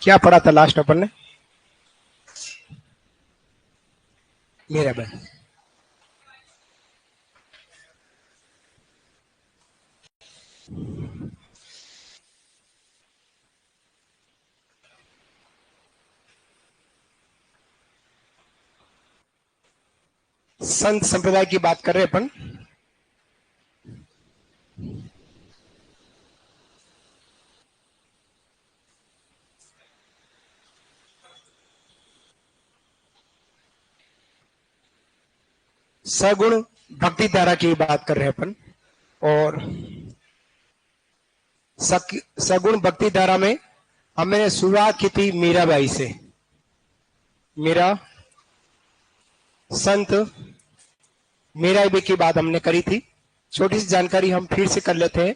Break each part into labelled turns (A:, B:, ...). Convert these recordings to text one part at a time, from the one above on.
A: क्या पढ़ा था लास्ट अपन ने? मीराबाई। संत संप्रदाय की बात कर रहे अपन। सगुण भक्ति धारा की बात कर रहे हैं अपन। और सगुण भक्ति धारा में हमने शुरुआत की थी मीराबाई से। मीरा संत मीराबाई की बात हमने करी थी। छोटी सी जानकारी हम फिर से कर लेते हैं।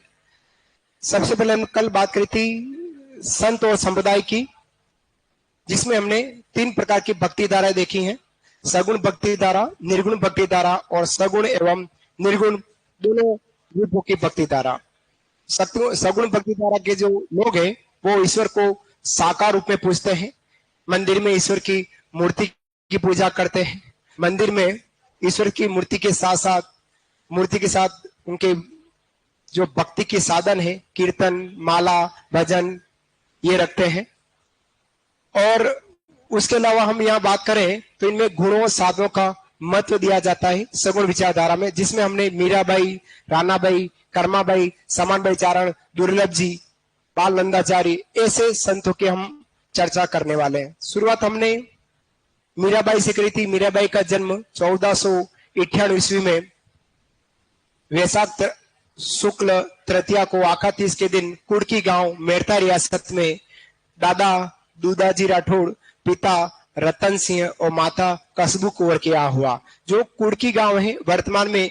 A: सबसे पहले हम कल बात करी थी संत और संप्रदाय की, जिसमें हमने 3 प्रकार की भक्ति धाराएं देखी हैं। सगुण भक्ति धारा, निर्गुण भक्ति धारा और सगुण एवं निर्गुण दोनों रूपों की भक्ति धारा। सगुण भक्ति धारा के जो लोग हैं वो ईश्वर को साकार रूप में पूजते हैं। मंदिर में ईश्वर की मूर्ति की पूजा करते हैं। मंदिर में ईश्वर की मूर्ति के साथ उनके जो भक्ति के साधन है, कीर्तन, माला, भजन, ये रखते हैं। और उसके अलावा हम यहाँ बात करें तो इनमें गुणों साधनों का महत्व दिया जाता है सगुण विचारधारा में, जिसमें हमने मीराबाई, रानाबाई, कर्माबाई, समानबाई चारण, दुर्लभ जी, बाल नंदाचारी ऐसे संतों की हम चर्चा करने वाले हैं। शुरुआत हमने मीराबाई से करी थी। मीराबाई का जन्म 1498 ईस्वी में वैशाख शुक्ल तृतीया को आखा तीज के दिन कुड़की गांव मेरता रियासत में दादा दूदाजी राठौड़, पिता रतन सिंह और माता कसबू कुंवर के यहाँ हुआ। जो कुड़की गांव है वर्तमान में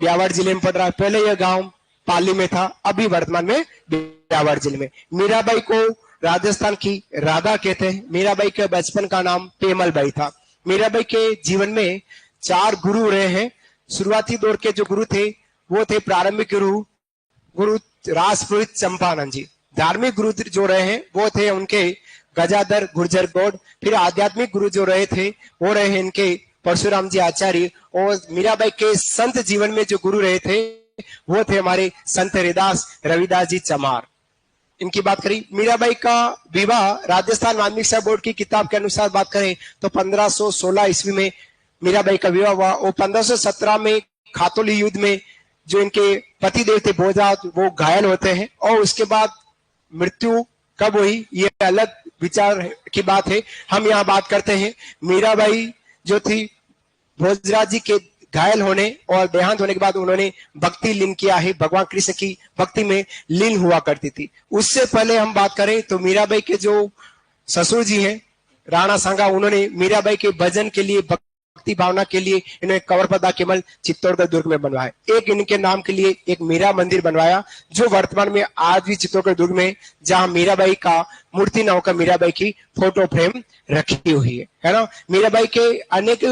A: ब्यावर जिले में पड़ रहा है। पहले यह गांव पाली में था, अभी वर्तमान में ब्यावर जिले में। मीराबाई को राजस्थान की राधा कहते हैं। मीराबाई के बचपन का नाम पेमलबाई था। मीराबाई के जीवन में 4 गुरु रहे हैं। शुरुआती दौर के जो गुरु थे वो थे प्रारंभिक गुरु रासपुरोहित चंपानंद जी। धार्मिक गुरु जो रहे हैं वो थे उनके गजाधर गुर्जर गौड़। फिर आध्यात्मिक गुरु जो रहे थे वो रहे हैं इनके परशुराम जी आचार्य। और मीराबाई के संत जीवन में जो गुरु रहे थे वो थे हमारे संत रविदास जी चमार। इनकी बात करी। मीराबाई का विवाह राजस्थान माध्यमिक शिक्षा बोर्ड की किताब के अनुसार बात करें तो 1516 ईस्वी में मीराबाई का विवाह हुआ। और 1517 में खातौली युद्ध में जो इनके पति देव थे भोजराज, वो घायल होते हैं। और उसके बाद मृत्यु कब हुई ये अलग विचार की बात है। हम यहाँ बात करते हैं मीराबाई जो थी भोजराज जी के घायल होने और देहांत होने के बाद उन्होंने भक्ति लीन किया है। भगवान कृष्ण की भक्ति में लीन हुआ करती थी। उससे पहले हम बात करें तो मीराबाई के जो ससुर जी हैं राणा सांगा, उन्होंने मीराबाई के भजन के लिए, भक्ति भावना के लिए इन्होंने कंवरपदा केमल चित्तौड़गढ़ दुर्ग में बनवाया। एक इनके नाम के लिए एक मीरा मंदिर बनवाया जो वर्तमान में आज भी चित्तौड़गढ़ दुर्ग में, जहां मीराबाई का मूर्ति न होकर मीराबाई की फोटो फ्रेम रखी हुई है ना। मीराबाई के अनेक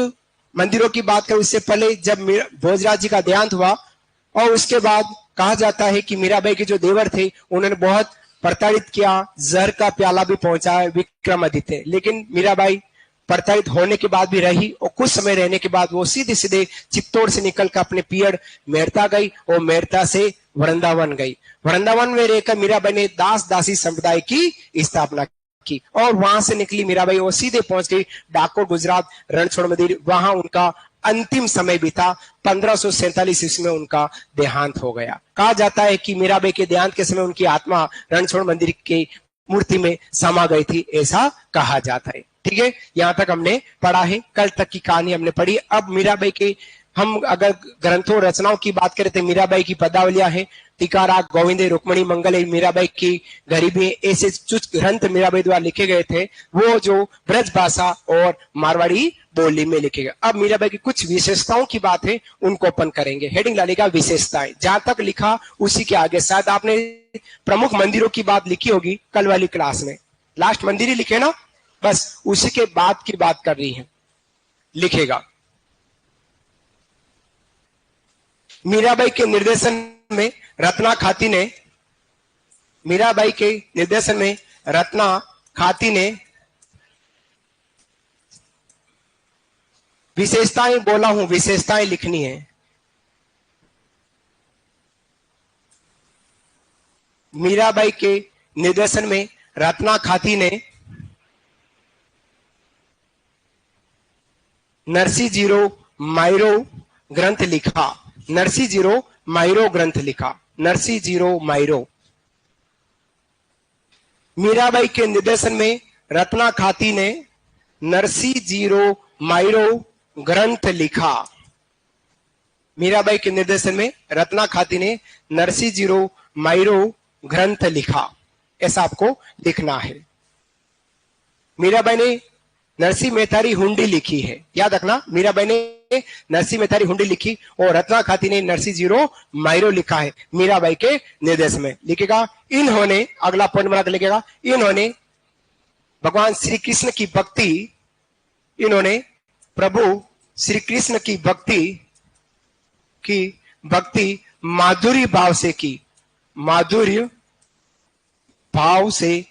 A: मंदिरों की बात करें उससे पहले जब भोजराज जी का देहांत हुआ और उसके बाद कहा जाता है कि मीराबाई के जो देवर थे उन्होंने बहुत प्रताड़ित किया, जहर का प्याला भी पहुंचाया विक्रमादित्य। लेकिन मीराबाई प्रताड़ित होने के बाद भी रही और कुछ समय रहने के बाद वो सीधे सीधे चित्तौड़ से निकलकर अपने पियड़ मेरता गई और मेरता से वृंदावन गई। वृंदावन में रहकर मीराबाई ने दास दासी संप्रदाय की स्थापना की और वहां से निकली मीराबाई और सीधे पहुंच गई डाकोर गुजरात रणछोड़ मंदिर। वहां उनका अंतिम समय भी था। 1547 ईस्वी में उनका देहांत हो गया। कहा जाता है कि मीराबाई के देहांत के समय उनकी आत्मा रणछोड़ मंदिर की मूर्ति में समा गई थी, ऐसा कहा जाता है। ठीक है, यहां तक हमने पढ़ा है। कल तक की कहानी हमने पढ़ी। अब मीराबाई के हम अगर ग्रंथों रचनाओं की बात करें तो मीराबाई की पदावलियां है, टीका राग गोविंद रुक्मणी मंगल, मीराबाई की गरीबी, ऐसे कुछ ग्रंथ मीराबाई द्वारा लिखे गए थे वो जो ब्रज भाषा और मारवाड़ी बोली में लिखे गए। अब मीराबाई की कुछ विशेषताओं की बात है, उनको अपन करेंगे। हेडिंग डालेगा विशेषताएं। जहां तक लिखा उसी के आगे शायद आपने प्रमुख मंदिरों की बात लिखी होगी कल वाली क्लास में। लास्ट मंदिर ही लिखे ना, बस उसी के बाद की बात कर रही है, लिखेगा। मीराबाई के निर्देशन में रत्ना खाती ने, मीराबाई के निर्देशन में रत्ना खाती ने विशेषताएं बोला हूं, विशेषताएं लिखनी है। मीराबाई के निर्देशन में रत्ना खाती ने नरसी जीरो माइरो ग्रंथ लिखा। नरसी जीरो माइरो ग्रंथ लिखा। नरसी जीरो माइरो। मीराबाई के निर्देशन में रत्ना खाती ने नरसी जीरो माइरो ग्रंथ लिखा। मीराबाई के निर्देशन में रत्ना खाती ने नरसी जीरो माइरो ग्रंथ लिखा। ऐसा आपको लिखना है। मीराबाई ने नरसी मेहतारी हुंडी लिखी है, याद रखना। मीराबाई ने नरसी मेहतारी हुंडी लिखी और रत्ना खाती ने नरसी जीरो माइरो लिखा है मीराबाई के निर्देश में। लिखेगा इन्होंने, अगला पॉइंट बनाकर लिखेगा, इन्होंने भगवान श्री कृष्ण की भक्ति, इन्होंने प्रभु श्री कृष्ण की भक्ति माधुर्य भाव से की। माधुर्य भाव से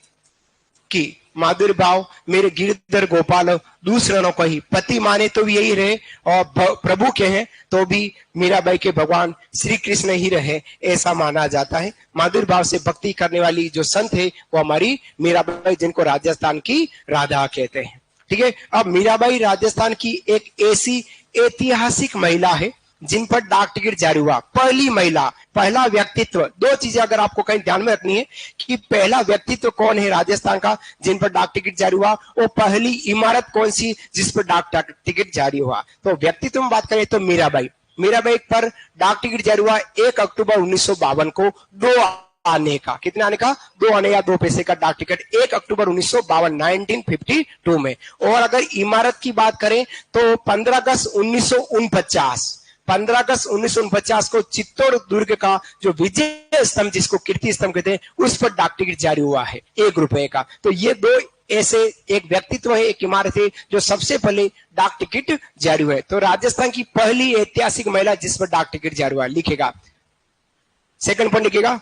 A: की। माधुर्य भाव मेरे गिरधर गोपाल दूसरों को ही, पति माने तो भी यही रहे और प्रभु के हैं तो भी मीराबाई के भगवान श्री कृष्ण ही रहे, ऐसा माना जाता है। माधुर्य भाव से भक्ति करने वाली जो संत है वो हमारी मीराबाई, जिनको राजस्थान की राधा कहते हैं। ठीक है। अब मीराबाई राजस्थान की एक ऐसी ऐतिहासिक महिला है जिन पर डाक टिकट जारी हुआ। पहली महिला, पहला व्यक्तित्व। दो चीजें अगर आपको कहीं ध्यान में रखनी है कि पहला व्यक्तित्व कौन है राजस्थान का जिन पर डाक टिकट जारी हुआ, वो पहली इमारत कौन सी जिस पर डाक टिकट जारी हुआ। तो व्यक्तित्व में बात करें तो मीराबाई, मीराबाई पर डाक टिकट जारी हुआ 1 अक्टूबर 1952 को 2 आने का, कितने आने का, 2 आने या 2 पैसे का डाक टिकट 1 अक्टूबर 1952 में। और अगर इमारत की बात करें तो 15 अगस्त 1949 को चित्तौड़ दुर्ग का जो विजय स्तंभ, जिसको कीर्ति स्तंभ कहते हैं, उस पर डाक टिकट जारी हुआ है 1 रुपए का। तो ये दो ऐसे, एक व्यक्तित्व है, एक इमारत है जो सबसे पहले डाक टिकट जारी हुआ है। तो राजस्थान की पहली ऐतिहासिक महिला जिस पर डाक टिकट जारी हुआ, लिखेगा सेकंड पॉइंट लिखेगा,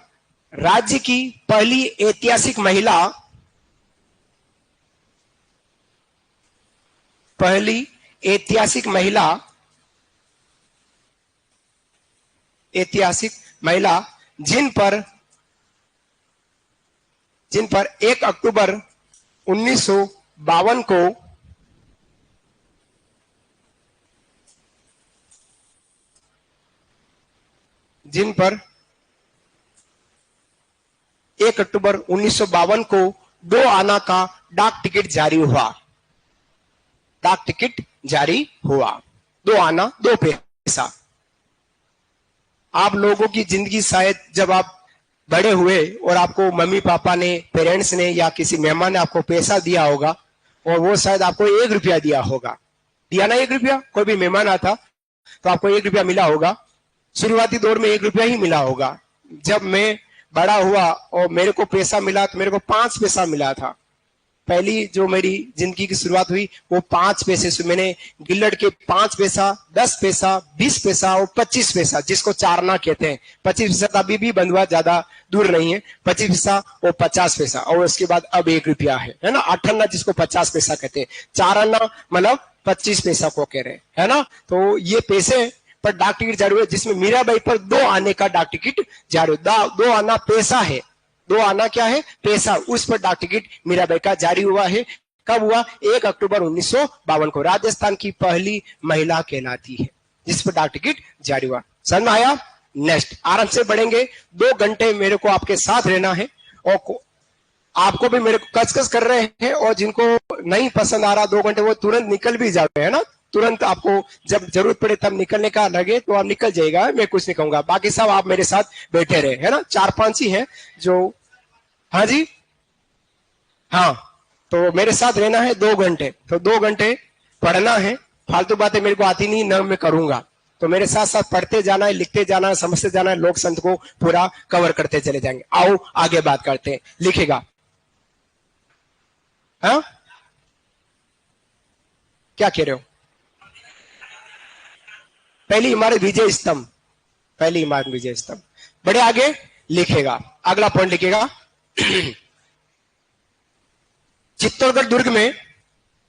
A: राज्य की पहली ऐतिहासिक महिला, पहली ऐतिहासिक महिला जिन पर 1 अक्टूबर 1952 को जिन पर 1 अक्टूबर 1952 को 2 आना का डाक टिकट जारी हुआ। डाक टिकट जारी हुआ, 2 आना 2 पैसा। आप लोगों की जिंदगी शायद जब आप बड़े हुए और आपको मम्मी पापा ने, पेरेंट्स ने या किसी मेहमान ने आपको पैसा दिया होगा और वो शायद आपको 1 रुपया दिया होगा, दिया ना 1 रुपया, कोई भी मेहमान आता तो आपको 1 रुपया मिला होगा। शुरुआती दौर में 1 रुपया ही मिला होगा। जब मैं बड़ा हुआ और मेरे को पैसा मिला तो मेरे को 5 पैसा मिला था। पहली जो मेरी जिंदगी की शुरुआत हुई वो 5 पैसे से। मैंने गिल्लड़ के 5 पैसा, 10 पैसा, 20 पैसा और 25 पैसा, जिसको 4 आना कहते हैं। 25 पैसा अभी भी बंद हुआ, ज्यादा दूर नहीं है। 25 पैसा और 50 पैसा, और उसके बाद अब 1 रुपया है ना। 8 आना जिसको 50 पैसा कहते हैं, 4 आना मतलब 25 पैसा को कह रहे हैं, है ना। तो ये पैसे पर डाक टिकट जारी हुए, जिसमें मीराबाई पर 2 आने का डाक टिकट जारी हुआ। 2 आना पैसा है, 2 आना क्या है, पैसा, उस पर डाक टिकट मीराबाई का जारी हुआ है। कब हुआ, 1 अक्टूबर 1952 को। राजस्थान की पहली महिला कहलाती है जिस पर डाक टिकट जारी हुआ। समझ में आया। नेक्स्ट आराम से बढ़ेंगे। 2 घंटे मेरे को आपके साथ रहना है और आपको भी मेरे को कचकच कर रहे हैं, और जिनको नहीं पसंद आ रहा 2 घंटे वो तुरंत निकल भी जाते हैं ना। तुरंत आपको जब जरूरत पड़े तब निकलने का लगे तो आप निकल जाएगा, मैं कुछ नहीं कहूंगा। बाकी सब आप मेरे साथ बैठे रहे, है ना। 4-5 ही हैं जो, हाँ जी, हाँ, तो मेरे साथ रहना है 2 घंटे। तो 2 घंटे पढ़ना है, फालतू बातें मेरे को आती नहीं ना, मैं करूंगा। तो मेरे साथ साथ पढ़ते जाना है, लिखते जाना है, समझते जाना है, लोक संत को पूरा कवर करते चले जाएंगे। आओ आगे बात करते हैं। लिखेगा, हाँ क्या कह रहे हो। पहली इमारत विजय स्तंभ, पहली इमारत विजय स्तंभ। बड़े आगे लिखेगा, अगला पॉइंट लिखेगा चित्तौड़गढ़ दुर्ग में,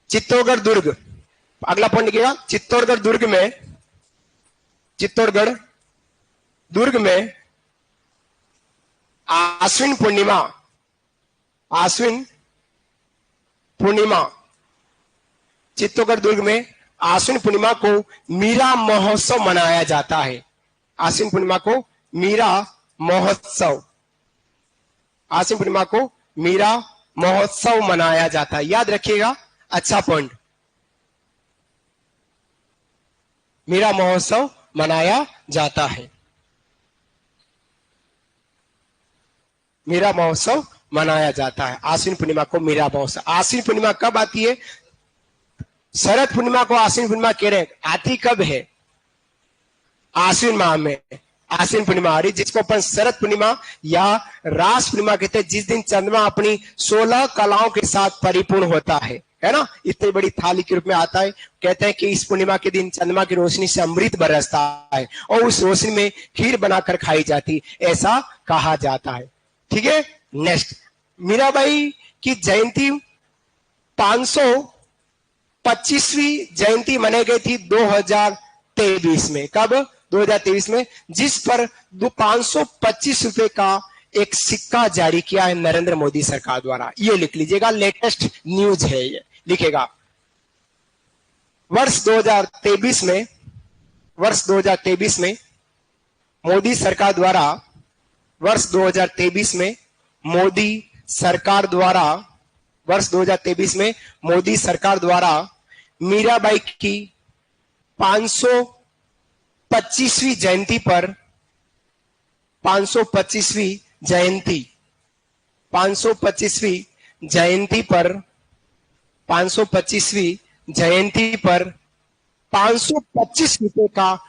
A: चित्तौड़गढ़ दुर्ग, अगला पॉइंट लिखिएगा, चित्तौड़गढ़ दुर्ग में, चित्तौड़गढ़ दुर्ग में आश्विन पूर्णिमा, आश्विन पूर्णिमा, चित्तौड़गढ़ दुर्ग में आश्विन पूर्णिमा को मीरा महोत्सव मनाया जाता है। आश्विन पूर्णिमा को मीरा महोत्सव, आश्विन पूर्णिमा को मीरा महोत्सव मनाया जाता है। याद रखिएगा, अच्छा पॉइंट, मीरा महोत्सव मनाया जाता है, मीरा महोत्सव मनाया जाता है। आश्विन पूर्णिमा को मीरा महोत्सव। आश्विन पूर्णिमा कब आती है? शरद पूर्णिमा को आश्विन पूर्णिमा कह रहे हैं, आती कब है? आश्विन माह में आश्विन पूर्णिमा आ रही, जिसको अपन शरद पूर्णिमा या रास पूर्णिमा कहते हैं, जिस दिन चंद्रमा अपनी 16 कलाओं के साथ परिपूर्ण होता है ना, इतनी बड़ी थाली के रूप में आता है। कहते हैं कि इस पूर्णिमा के दिन चंद्रमा की रोशनी से अमृत बरसता है और उस रोशनी में खीर बनाकर खाई जाती, ऐसा कहा जाता है। ठीक है, नेक्स्ट, मीराबाई की जयंती 525वीं जयंती मनाई गई थी 2023 में। कब? 2023 में, जिस पर 525 रुपए का एक सिक्का जारी किया है नरेंद्र मोदी सरकार द्वारा। ये लिख लीजिएगा, लेटेस्ट न्यूज है ये, लिखेगा। वर्ष 2023 में, वर्ष 2023 में मोदी सरकार द्वारा, वर्ष 2023 में मोदी सरकार द्वारा, वर्ष 2023 में मोदी सरकार द्वारा मीराबाई की 525वीं जयंती पर, 525वीं जयंती, 525वीं जयंती पर, 525वीं जयंती पर 525 रुपए का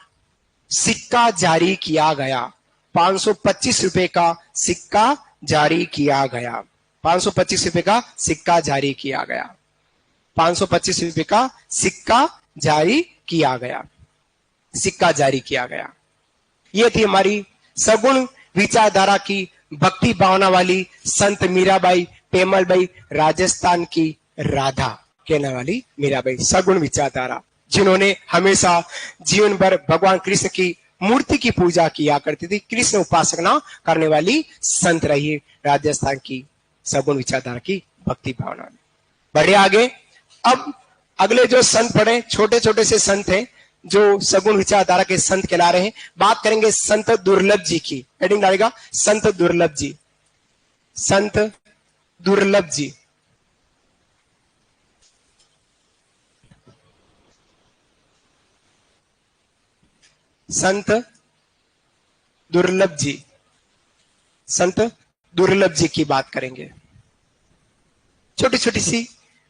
A: सिक्का जारी किया गया। 525 रुपए का सिक्का जारी किया गया। 525 रुपए का सिक्का जारी किया गया। 525 रुपए का सिक्का जारी किया गया, सिक्का जारी किया गया। ये थी हमारी सगुण विचारधारा की भक्ति भावना वाली संत मीराबाई पेमलबाई, राजस्थान की राधा कहने वाली मीराबाई, सगुण विचारधारा, जिन्होंने हमेशा जीवन भर भगवान कृष्ण की मूर्ति की पूजा किया करती थी, कृष्ण उपासना करने वाली संत रही, राजस्थान की सगुण विचारधारा की भक्ति भावना में। बढ़े आगे, अब अगले जो संत पढ़े, छोटे छोटे से संत हैं जो सगुण विचारधारा के संत कहला रहे हैं। बात करेंगे संत दुर्लभ जी की, हेडिंग डालेगा संत दुर्लभ जी, संत दुर्लभ जी। संत दुर्लभ जी, संत दुर्लभ जी की बात करेंगे। छोटी छोटी सी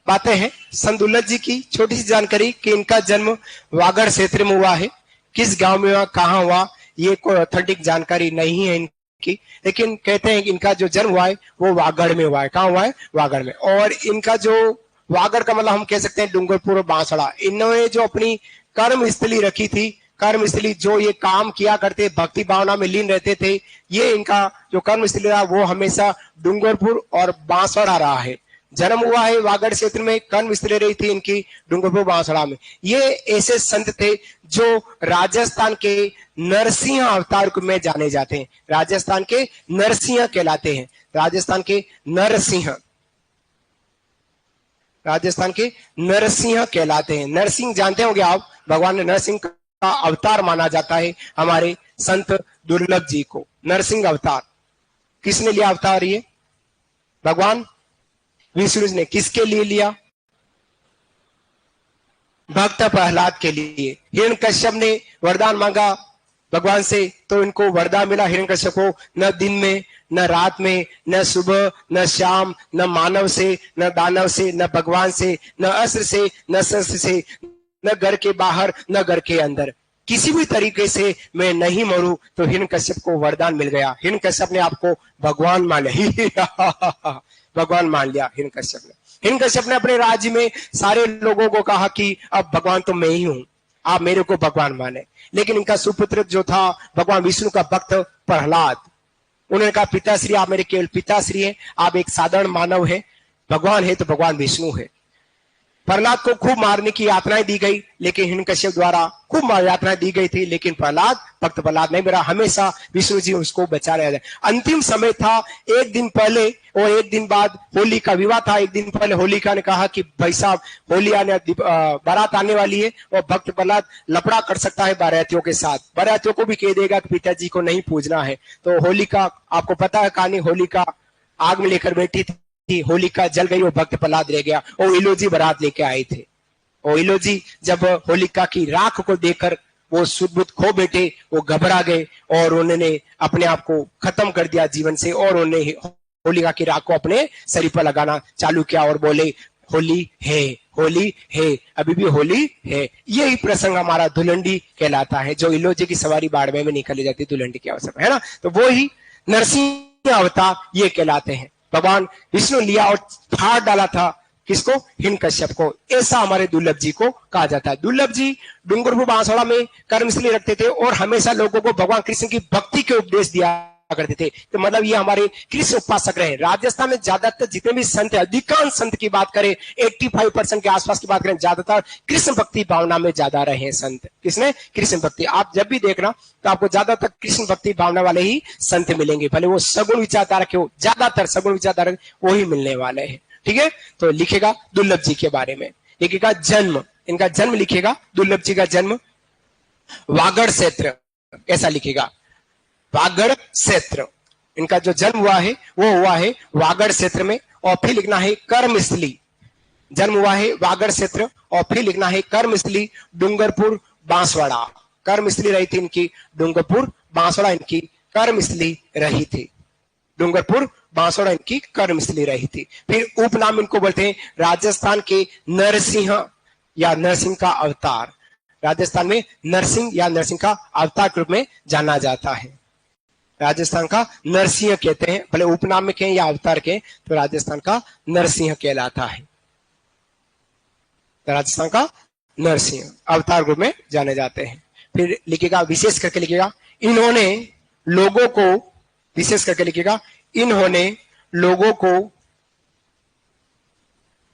A: बातें हैं संत दुर्लभ जी की, छोटी सी जानकारी कि इनका जन्म वागड़ क्षेत्र में हुआ है। किस गांव में हुआ, कहां हुआ, ये कोई ऑथेंटिक जानकारी नहीं है इनकी, लेकिन कहते हैं कि इनका जो जन्म हुआ है वो वागड़ में हुआ है। कहां हुआ है? वागड़ में। और इनका जो वागड़ का मतलब हम कह सकते हैं डूंगरपुर और बांसड़ा, इन्होंने जो अपनी कर्म स्थली रखी थी, कर्म स्थली जो ये काम किया करते, भक्ति भावना में लीन रहते थे, ये इनका जो कर्म स्थली रहा वो हमेशा डूंगरपुर और बांसड़ा रहा है। जन्म हुआ है वागड़ क्षेत्र में, कर्म स्थली रही थी इनकी डूंगरपुर बांसड़ा में। ये ऐसे संत थे जो राजस्थान के नरसिंह अवतार में जाने जाते हैं। राजस्थान के नरसिंह कहलाते हैं, राजस्थान के नरसिंह, राजस्थान के नरसिंह कहलाते हैं। नरसिंह जानते होंगे आप, भगवान ने नरसिंह का अवतार माना जाता है हमारे संत दुर्लभ जी को। नरसिंह अवतार किसने लिया अवतार? ये भगवान विष्णु ने। किसके लिए लिया? भक्त प्रहलाद के लिए। हिरण्यकश्यप ने वरदान मांगा भगवान से, तो इनको वरदान मिला हिरण्यकश्यप को, न दिन में न रात में, न सुबह न शाम, न मानव से न दानव से, न भगवान से न अस्त्र से न शस्त्र से, न घर के बाहर न घर के अंदर, किसी भी तरीके से मैं नहीं मरूं। तो हिरण्यकश्यप को वरदान मिल गया। हिरण्यकश्यप ने आपको भगवान मान लिया भगवान मान लिया हिरण्यकश्यप ने। हिरण्यकश्यप ने अपने राज्य में सारे लोगों को कहा कि अब भगवान तो मैं ही हूं, आप मेरे को भगवान माने। लेकिन इनका सुपुत्र जो था भगवान विष्णु का भक्त प्रहलाद, उन्होंने कहा पिताश्री आप मेरे केवल पिताश्री हैं, आप एक साधारण मानव हैं, भगवान है तो भगवान विष्णु है। प्रहलाद को खूब मारने की यातनाएं दी गई, लेकिन हिरण्यकश्यप द्वारा खूब यातनाएं दी गई थी, लेकिन भक्त प्रहलाद नहीं मरा, हमेशा विष्णु जी उसको बचा रहे। अंतिम समय था, एक दिन पहले और एक दिन बाद होली का विवाह था। एक दिन पहले होलिका ने कहा कि भाई साहब होली आने बारात आने वाली है और भक्त प्रहलाद लफड़ा कर सकता है बारातियों के साथ, बारातियों को भी कह देगा कि पिताजी को नहीं पूजना है। तो होलिका, आपको पता है कहानी, होलिका आग में लेकर बैठी थी, होलिका जल गई और भक्त प्रहलाद रह गया और इलोजी बारात लेके आए थे। और इलोजी जब होलिका की राख को देखकर वो सुध खो बैठे, वो घबरा गए और उन्होंने अपने आप को खत्म कर दिया जीवन से, और उन्होंने होलिका की राख को अपने शरीर पर लगाना चालू किया और बोले होली है, होली है, अभी भी होली है। यही प्रसंग हमारा धुलंडी कहलाता है, जो इलोजी की सवारी बाड़मेर में निकाली जाती है धुलंडी के अवसर है ना। तो वो ही नरसिंह अवतार ये कहलाते हैं। भगवान विष्णु लिया और फाड़ डाला था किसको? हिरण्यकश्यप को। ऐसा हमारे दुर्लभ जी को कहा जाता है। दुर्लभ जी डूंगरपुर बांसवाड़ा में कर्म इसलिए रखते थे और हमेशा लोगों को भगवान कृष्ण की भक्ति के उपदेश दिया करते थे। तो मतलब ये हमारे कृष्ण उपासक रहे। राजस्थान में ज्यादातर जितने भी संत है, अधिकांश संत की बात करें 85% के आसपास की बात करें, ज्यादातर कृष्ण भक्ति भावना में ज्यादा रहे हैं संत। किसने? कृष्ण भक्ति। आप जब भी देखना तो आपको ज्यादातर कृष्ण भक्ति भावना वाले ही संत मिलेंगे, भले वो सगुण विचारधारा के हो, ज्यादातर सगुण विचारधारा वो ही मिलने वाले हैं। ठीक है, तो लिखेगा दुर्लभ जी के बारे में, लिखेगा जन्म, इनका जन्म लिखेगा, दुर्लभ जी का जन्म वागड़ क्षेत्र, ऐसा लिखेगा वागड़ क्षेत्र। इनका जो जन्म हुआ है वो हुआ है वागड़ क्षेत्र में। और फिर लिखना है कर्मस्थली, जन्म हुआ है वागड़ क्षेत्र, और फिर लिखना है कर्मस्थली डूंगरपुर बांसवाड़ा। कर्मस्थली रही थी इनकी डूंगरपुर बांसवाड़ा, इनकी कर्मस्थली रही थी। डूंगरपुर बांसवाड़ा इनकी कर्मस्थली रही थी। फिर उपनाम इनको बोलते हैं राजस्थान के नरसिंह या नरसिंह का अवतार। राजस्थान में नरसिंह या नरसिंह का अवतार के रूप में जाना जाता है। राजस्थान का नरसिंह कहते हैं, भले उपनाम में कहें या अवतार कहें, तो राजस्थान का नरसिंह कहलाता है। तो राजस्थान का नरसिंह अवतार रूप में जाने जाते हैं। फिर लिखेगा, विशेष करके लिखेगा इन्होंने लोगों को, विशेष करके लिखेगा इन्होंने लोगों को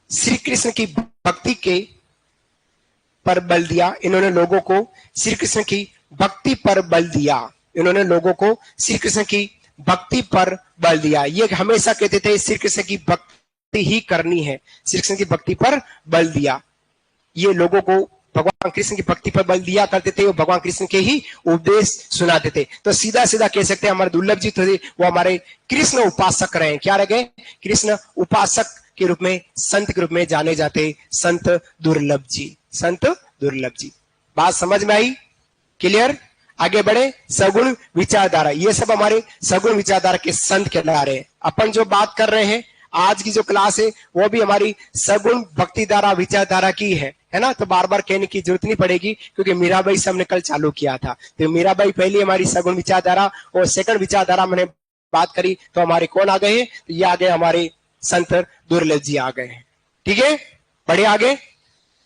A: श्री कृष्ण की भक्ति के पर बल दिया। इन्होंने लोगों को श्री कृष्ण की भक्ति पर बल दिया। इन्होंने लोगों को श्री कृष्ण की भक्ति पर बल दिया। ये हमेशा कहते थे श्री कृष्ण की भक्ति ही करनी है, श्री कृष्ण की भक्ति पर बल दिया। ये लोगों को भगवान कृष्ण की भक्ति पर बल दिया करते थे, वो भगवान कृष्ण के ही उपदेश सुनाते थे। तो सीधा सीधा कह सकते हैं हमारे दुर्लभ जी थे वो हमारे कृष्ण उपासक रहे। क्या रह गए? कृष्ण उपासक के रूप में, संत के रूप में जाने जाते संत दुर्लभ जी। संत दुर्लभ जी, बात समझ में आई? क्लियर? आगे बढ़े। सगुण विचारधारा, ये सब हमारे सगुण विचारधारा के संत कहला रहे हैं। अपन जो बात कर रहे हैं आज की जो क्लास है वो भी हमारी सगुण भक्ति धारा विचारधारा की है ना। तो बार बार कहने की जरूरत नहीं पड़ेगी, क्योंकि मीराबाई से हमने कल चालू किया था। तो मीराबाई पहली हमारी सगुण विचारधारा और सेकंड विचारधारा मैंने बात करी, तो हमारे कौन आ गए हैं? तो ये आ गए हमारे संत दुर्लभ जी आ गए हैं। ठीक है, बढ़े आगे,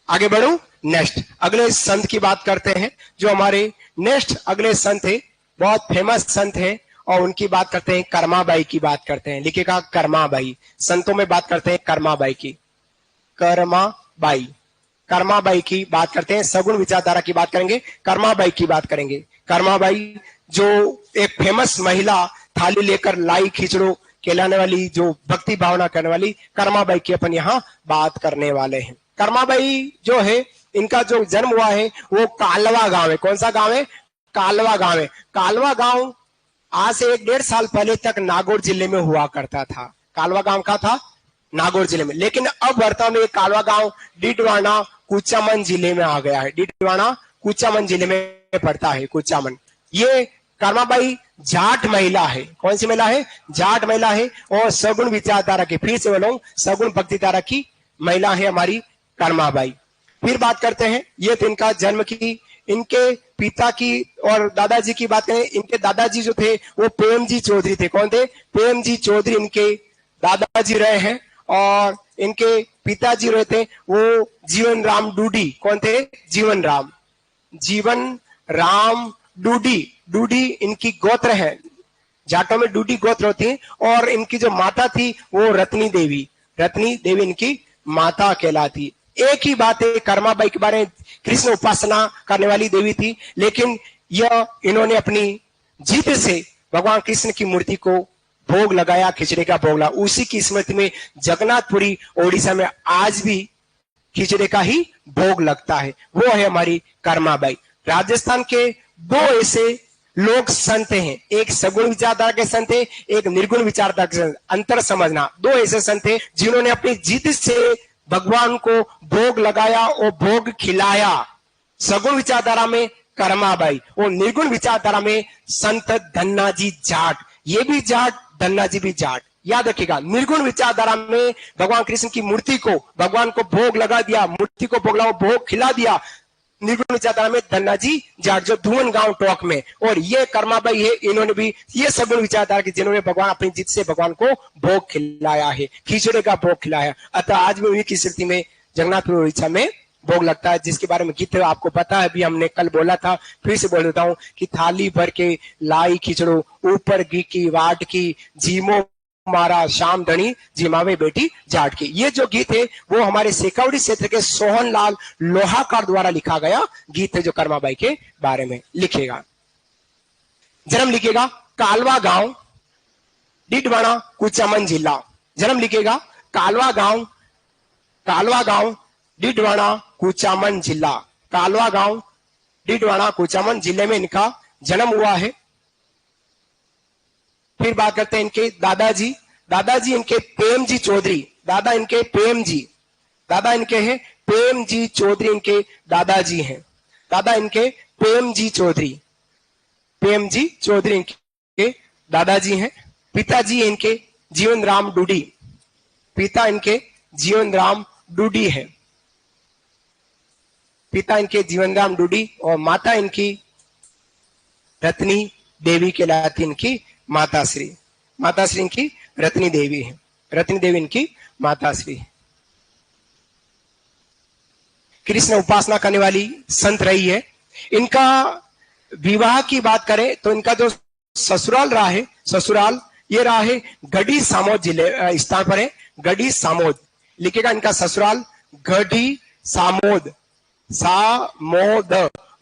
A: आगे बढ़ू। नेक्स्ट अगले संत की बात करते हैं। जो हमारे नेक्स्ट अगले संत है, बहुत फेमस संत है, और उनकी बात करते हैं, कर्माबाई की बात करते हैं। लिखेगा कर्माबाई। संतों में बात करते हैं कर्माबाई की, कर्माबाई, कर्माबाई की बात करते हैं। सगुण विचारधारा की बात करेंगे, कर्माबाई की बात करेंगे। कर्माबाई जो एक फेमस महिला, थाली लेकर लाई खिचड़ो कहलाने वाली, जो भक्ति भावना करने वाली कर्माबाई की अपन यहाँ बात करने वाले हैं। कर्माबाई जो है, इनका जो जन्म हुआ है वो कालवा गांव है। कौन सा गांव है? कालवा गांव है। कालवा गांव आज से 1-1.5 साल पहले तक नागौर जिले में हुआ करता था। कालवा गांव का था नागौर जिले में, लेकिन अब वर्तमान में कालवा गांव डीडवाना कुचामन जिले में आ गया है। डीडवाना कुचामन जिले में पड़ता है, कुचामन। ये कर्माबाई जाट महिला है। कौन सी महिला है? जाट महिला है, और सगुण विचारधारा की, फिर से बोलो, सगुण भक्ति धारा की महिला है हमारी कर्माबाई। फिर बात करते हैं, ये तो इनका जन्म की, इनके पिता की और दादाजी की बात करें। इनके दादाजी जो थे वो प्रेमजी चौधरी थे। कौन थे? प्रेमजी चौधरी इनके दादाजी रहे हैं, और इनके पिताजी रहे थे वो जीवन राम डूडी। कौन थे? जीवन राम, जीवन राम डूडी। डूडी इनकी गोत्र है, जाटों में डूडी गोत्र होती है। और इनकी जो माता थी वो रत्नी देवी, रत्नी देवी इनकी माता कहलाती। एक ही बात है, कर्माबाई के बारे में, कृष्ण उपासना करने वाली देवी थी, लेकिन यह इन्होंने अपनी जिद से भगवान कृष्ण की मूर्ति को भोग लगाया, खिचड़े का भोग लगा। उसी की स्मृति में जगन्नाथपुरी ओडिशा में आज भी खिचड़े का ही भोग लगता है, वो है हमारी कर्माबाई। राजस्थान के दो ऐसे लोग संत हैं, एक सगुण विचारधारा के संत है, एक निर्गुण विचारधारा के संत। अंतर समझना, दो ऐसे संत हैं जिन्होंने अपनी जिद से भगवान को भोग लगाया और भोग खिलाया। सगुण विचारधारा में कर्माबाई और निर्गुण विचारधारा में संत धन्नाजी जाट। ये भी जाट, धन्नाजी भी जाट। याद रखिएगा, निर्गुण विचारधारा में भगवान कृष्ण की मूर्ति को, भगवान को भोग लगा दिया, मूर्ति को भोग लगा, भोग खिला दिया। निर्गुण विचारधारा में धन्नाजी जाट जो धुवन गांव टोक में, और ये कर्माबाई है, इन्होंने भी ये सगुण विचारधारा की जिन्होंने भगवान अपनी जिद से भगवान को भोग खिलाया है, खिचड़े का भोग खिलाया। अतः आज भी उन्हीं की स्थिति में जगन्नाथपुर उड़ीसा में भोग लगता है, जिसके बारे में गीत आपको पता है, अभी हमने कल बोला था, फिर से बोल देता हूं कि थाली भर के लाई खिचड़ो, ऊपर घी की वाट की, जीमो मारा शाम धनी, जिमावे बेटी जाट की। ये जो गीत है वो हमारे शेखावटी क्षेत्र के सोहनलाल लोहाकार द्वारा लिखा गया गीत है, जो कर्माबाई के बारे में लिखेगा। जन्म लिखेगा कालवा गांव, डिडवाना, कुचामन जिला। जन्म लिखेगा कालवा गांव डिडवाना, कुचामन जिला। कालवा गांव, डिडवाना, कुचामन जिले में इनका जन्म हुआ है। फिर बात करते हैं इनके दादाजी। दादाजी इनके प्रेमजी चौधरी, दादा इनके हैं प्रेमजी चौधरी, इनके दादाजी हैं। दादा इनके प्रेमजी चौधरी इनके दादाजी हैं। पिताजी इनके जीवन राम डूडी, पिता इनके जीवन राम डूडी है, पिता इनके जीवन राम डूडी, और माता इनकी रत्नी देवी कहलाती, इनकी माताश्री इनकी रत्नी देवी है। रत्नी देवी इनकी माताश्री। कृष्ण उपासना करने वाली संत रही है। इनका विवाह की बात करें तो इनका जो ससुराल रहा है, ये रहा है गढ़ी सामोद जिले स्थान पर है, गढ़ी सामोद लिखेगा इनका ससुराल, गढ़ी सामोद,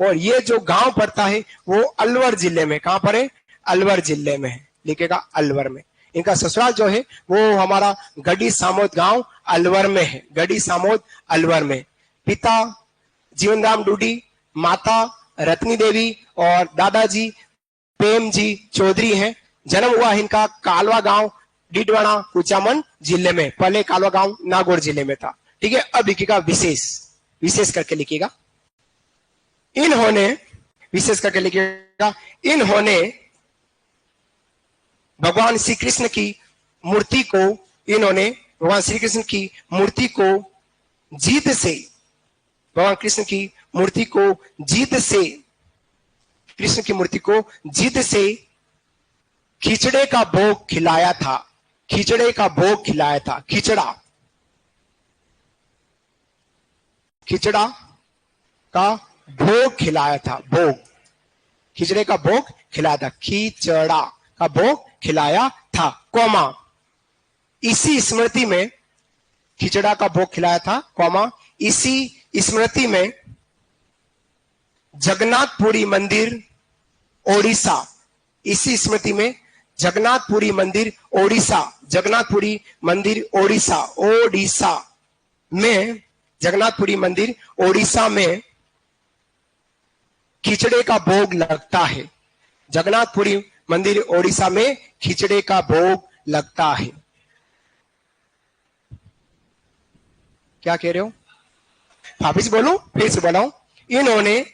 A: और ये जो गांव पड़ता है वो अलवर जिले में, कहां पर है? अलवर जिले में है, लिखेगा अलवर में। इनका ससुराल जो है वो हमारा गढ़ी सामोद गांव अलवर में है, गढ़ी सामोद अलवर में। पिता जीवन राम डूडी, माता रत्नी देवी और दादाजी प्रेमजी चौधरी हैं। जन्म हुआ है इनका कालवा गांव, डिडवाना, कुचामन जिले में। पहले कालवा गांव नागौर जिले में था, ठीक है। अब लिखिएगा विशेष करके लिखिएगा। इन्होंने भगवान श्री कृष्ण की मूर्ति को जिद से, भगवान कृष्ण की मूर्ति को जिद से खिचड़े का भोग खिलाया था। खिचड़े का भोग खिलाया था। खिचड़ा का भोग खिलाया था। खिचड़े का भोग खिलाया था। खिचड़ा का भोग खिलाया था, कौमा इसी स्मृति में खिचड़ा का भोग खिलाया था, कौमा इसी स्मृति में जगन्नाथपुरी मंदिर ओडिशा, इसी स्मृति में जगन्नाथपुरी मंदिर ओडिशा, जगन्नाथपुरी मंदिर ओडिशा में, जगन्नाथपुरी मंदिर ओडिशा में खिचड़े का भोग लगता है। जगन्नाथपुरी मंदिर ओडिशा में खिचड़े का भोग लगता है। क्या कह रहे हो? वापिस बोलो, फिर से बोलाओ। इन्होंने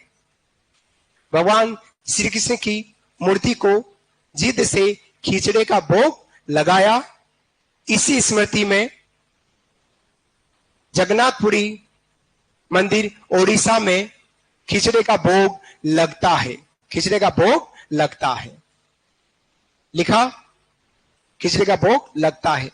A: भगवान श्री कृष्ण की मूर्ति को जिद से खिचड़े का भोग लगाया। इसी स्मृति में जगन्नाथपुरी मंदिर ओडिशा में खिचड़े का भोग लगता है। खिचड़े का भोग लगता है, लिखा, खिचड़े का भोग लगता है।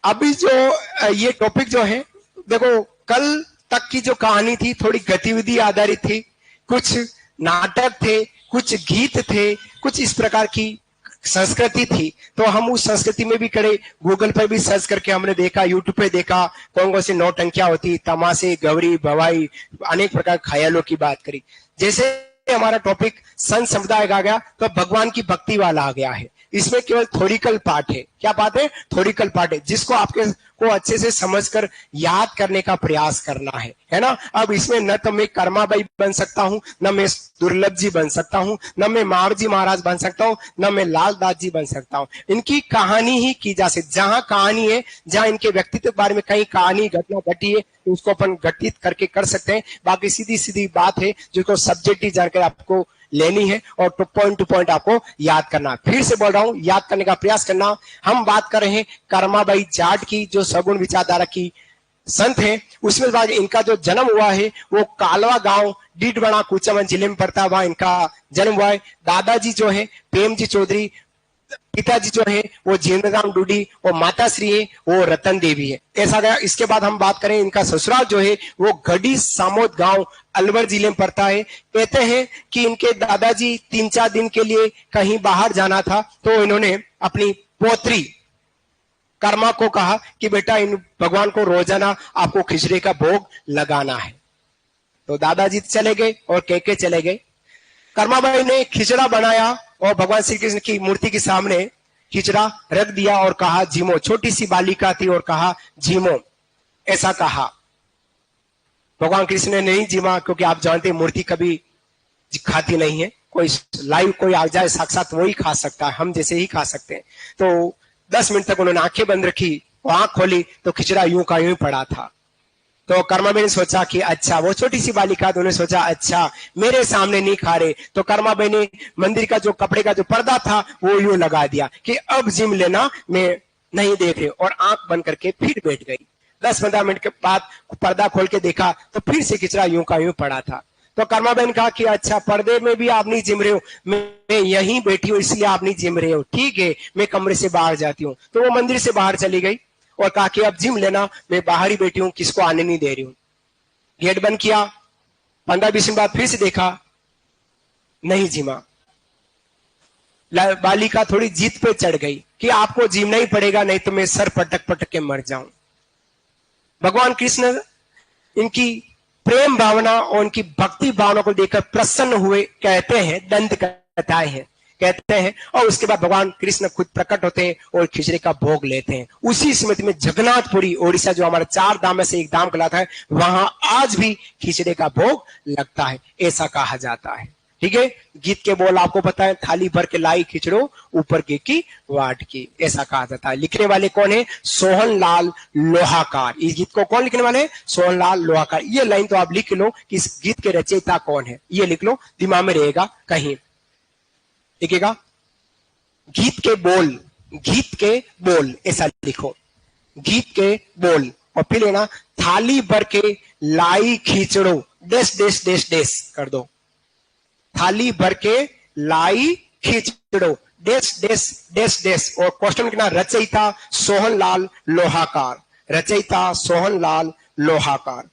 A: अभी जो ये टॉपिक जो है, देखो कल तक की जो कहानी थी थोड़ी गतिविधि आधारित थी, कुछ नाटक थे, कुछ गीत थे, कुछ इस प्रकार की संस्कृति थी, तो हम उस संस्कृति में भी करे, गूगल पर भी सर्च करके हमने देखा, यूट्यूब पे देखा कौन कौन सी नौटंकियां होती, तमाशे, गौरी भवाई, अनेक प्रकार ख्यालों की बात करी। जैसे हमारा टॉपिक संत समुदाय का आ गया तो भगवान की भक्ति वाला आ गया है। इसमें केवल थोरिकल पार्ट है। क्या बात है? थोरिकल पार्ट है, जिसको आपके को अच्छे से समझकर याद करने का प्रयास करना है ना। अब इसमें न तो मैं कर्माबाई बन सकता हूं, न मैं दुर्लभ जी बन सकता हूं, न मैं मावजी महाराज बन सकता हूं, न मैं लाल दास जी बन सकता हूं। इनकी कहानी ही की जा सकती, जहां कहानी है, जहां इनके व्यक्तित्व के बारे में कहीं कहानी घटना घटी है तो उसको अपन घटित करके कर सकते हैं। बाकी सीधी सीधी बात है जिसको सब्जेक्टिव जानकर आपको लेनी है और टू पॉइंट आपको याद करना। फिर से बोल रहा हूं, याद करने का प्रयास करना। हम बात कर रहे हैं कर्माबाई जाट की, जो सगुण विचारधारा की संत है। उसमें बाद इनका जो जन्म हुआ है वो कालवा गांव डीडवाड़ा कुचामन जिले में पड़ता है, वहां इनका जन्म हुआ है। दादाजी जो है प्रेमजी चौधरी, पिताजी जो है वो जीवनराम डूडी और माता श्री है वो रतन देवी है। ऐसा गया। इसके बाद हम बात करें इनका ससुराल जो है वो गढ़ी सामोद गांव अलवर जिले में पड़ता है। कहते हैं कि इनके दादाजी 3-4 दिन के लिए कहीं बाहर जाना था, तो इन्होंने अपनी पोत्री कर्मा को कहा कि बेटा इन भगवान को रोजाना आपको खिचड़ी का भोग लगाना है। तो दादाजी चले गए और कह चले गए। कर्माबाई ने खिचड़ा बनाया और भगवान श्री कृष्ण की मूर्ति के सामने खिचड़ा रख दिया और कहा जीमो। छोटी सी बालिका थी और कहा जीमो, ऐसा कहा। भगवान कृष्ण ने नहीं जीमा, क्योंकि आप जानते हैं मूर्ति कभी खाती नहीं है। कोई लाइव कोई आ जाए साक्षात वही खा सकता है, हम जैसे ही खा सकते हैं। तो 10 मिनट तक उन्होंने आंखें बंद रखी, वो आंख खोली तो खिचड़ा यूं का यूं पड़ा था। तो कर्माबाई ने सोचा कि अच्छा, वो छोटी सी बालिका, तो उन्होंने सोचा अच्छा मेरे सामने नहीं खा रहे, तो कर्माबाई ने मंदिर का जो कपड़े का जो पर्दा था वो यूं लगा दिया कि अब जिम लेना, मैं नहीं देख रही, और आंख बंद करके फिर बैठ गई। 10-15 मिनट के बाद पर्दा खोल के देखा तो फिर से खिचड़ा यूं का यूं पड़ा था। तो कर्माबाई ने कहा कि अच्छा, पर्दे में भी आप नहीं जिम रहे हो, मैं यहीं बैठी हूँ इसलिए आप नहीं जिम रहे हो, ठीक है मैं कमरे से बाहर जाती हूँ। तो वो मंदिर से बाहर चली गई और कहा कि अब जिम लेना, मैं बाहर ही बैठी हूं, किसको आने नहीं दे रही हूं। गेट बंद किया। 15-20 मिनट बाद फिर से देखा, नहीं जिमा। बालिका थोड़ी जीत पे चढ़ गई कि आपको जिमना ही पड़ेगा, नहीं तो मैं सर पटक पटक के मर जाऊं। भगवान कृष्ण इनकी प्रेम भावना और उनकी भक्ति भावना को देखकर प्रसन्न हुए। कहते हैं, दंत कथाएं हैं, कहते हैं। और उसके बाद भगवान कृष्ण खुद प्रकट होते हैं और खिचड़ी का भोग लेते हैं। उसी स्मृति में जगन्नाथपुरी ओडिशा, जो हमारे 4 धाम में से एक धाम कहलाता है, वहां आज भी खिचड़ी का भोग लगता है, ऐसा कहा जाता है। ठीक है। गीत के बोल आपको पता है, थाली भर के लाई खिचड़ो ऊपर की वाट की, ऐसा कहा जाता है। लिखने वाले कौन है? सोहन लाल लोहाकार। इस गीत को कौन लिखने वाले हैं? सोहन लाल लोहाकार। ये लाइन तो आप लिख लो कि इस गीत के रचयिता कौन है, ये लिख लो, दिमाग में रहेगा कहीं लिखेगा। गीत के बोल ऐसा लिखो, गीत के बोल। और फिर लेना, थाली भर के लाई खींचड़ो डेस डेस डेस डेस कर दो। थाली भर के लाई खींचड़ो डेस डेस डेस डेस। और क्वेश्चन लिखना, रचयिता सोहन लाल लोहाकार, रचयिता सोहन लाल लोहाकार,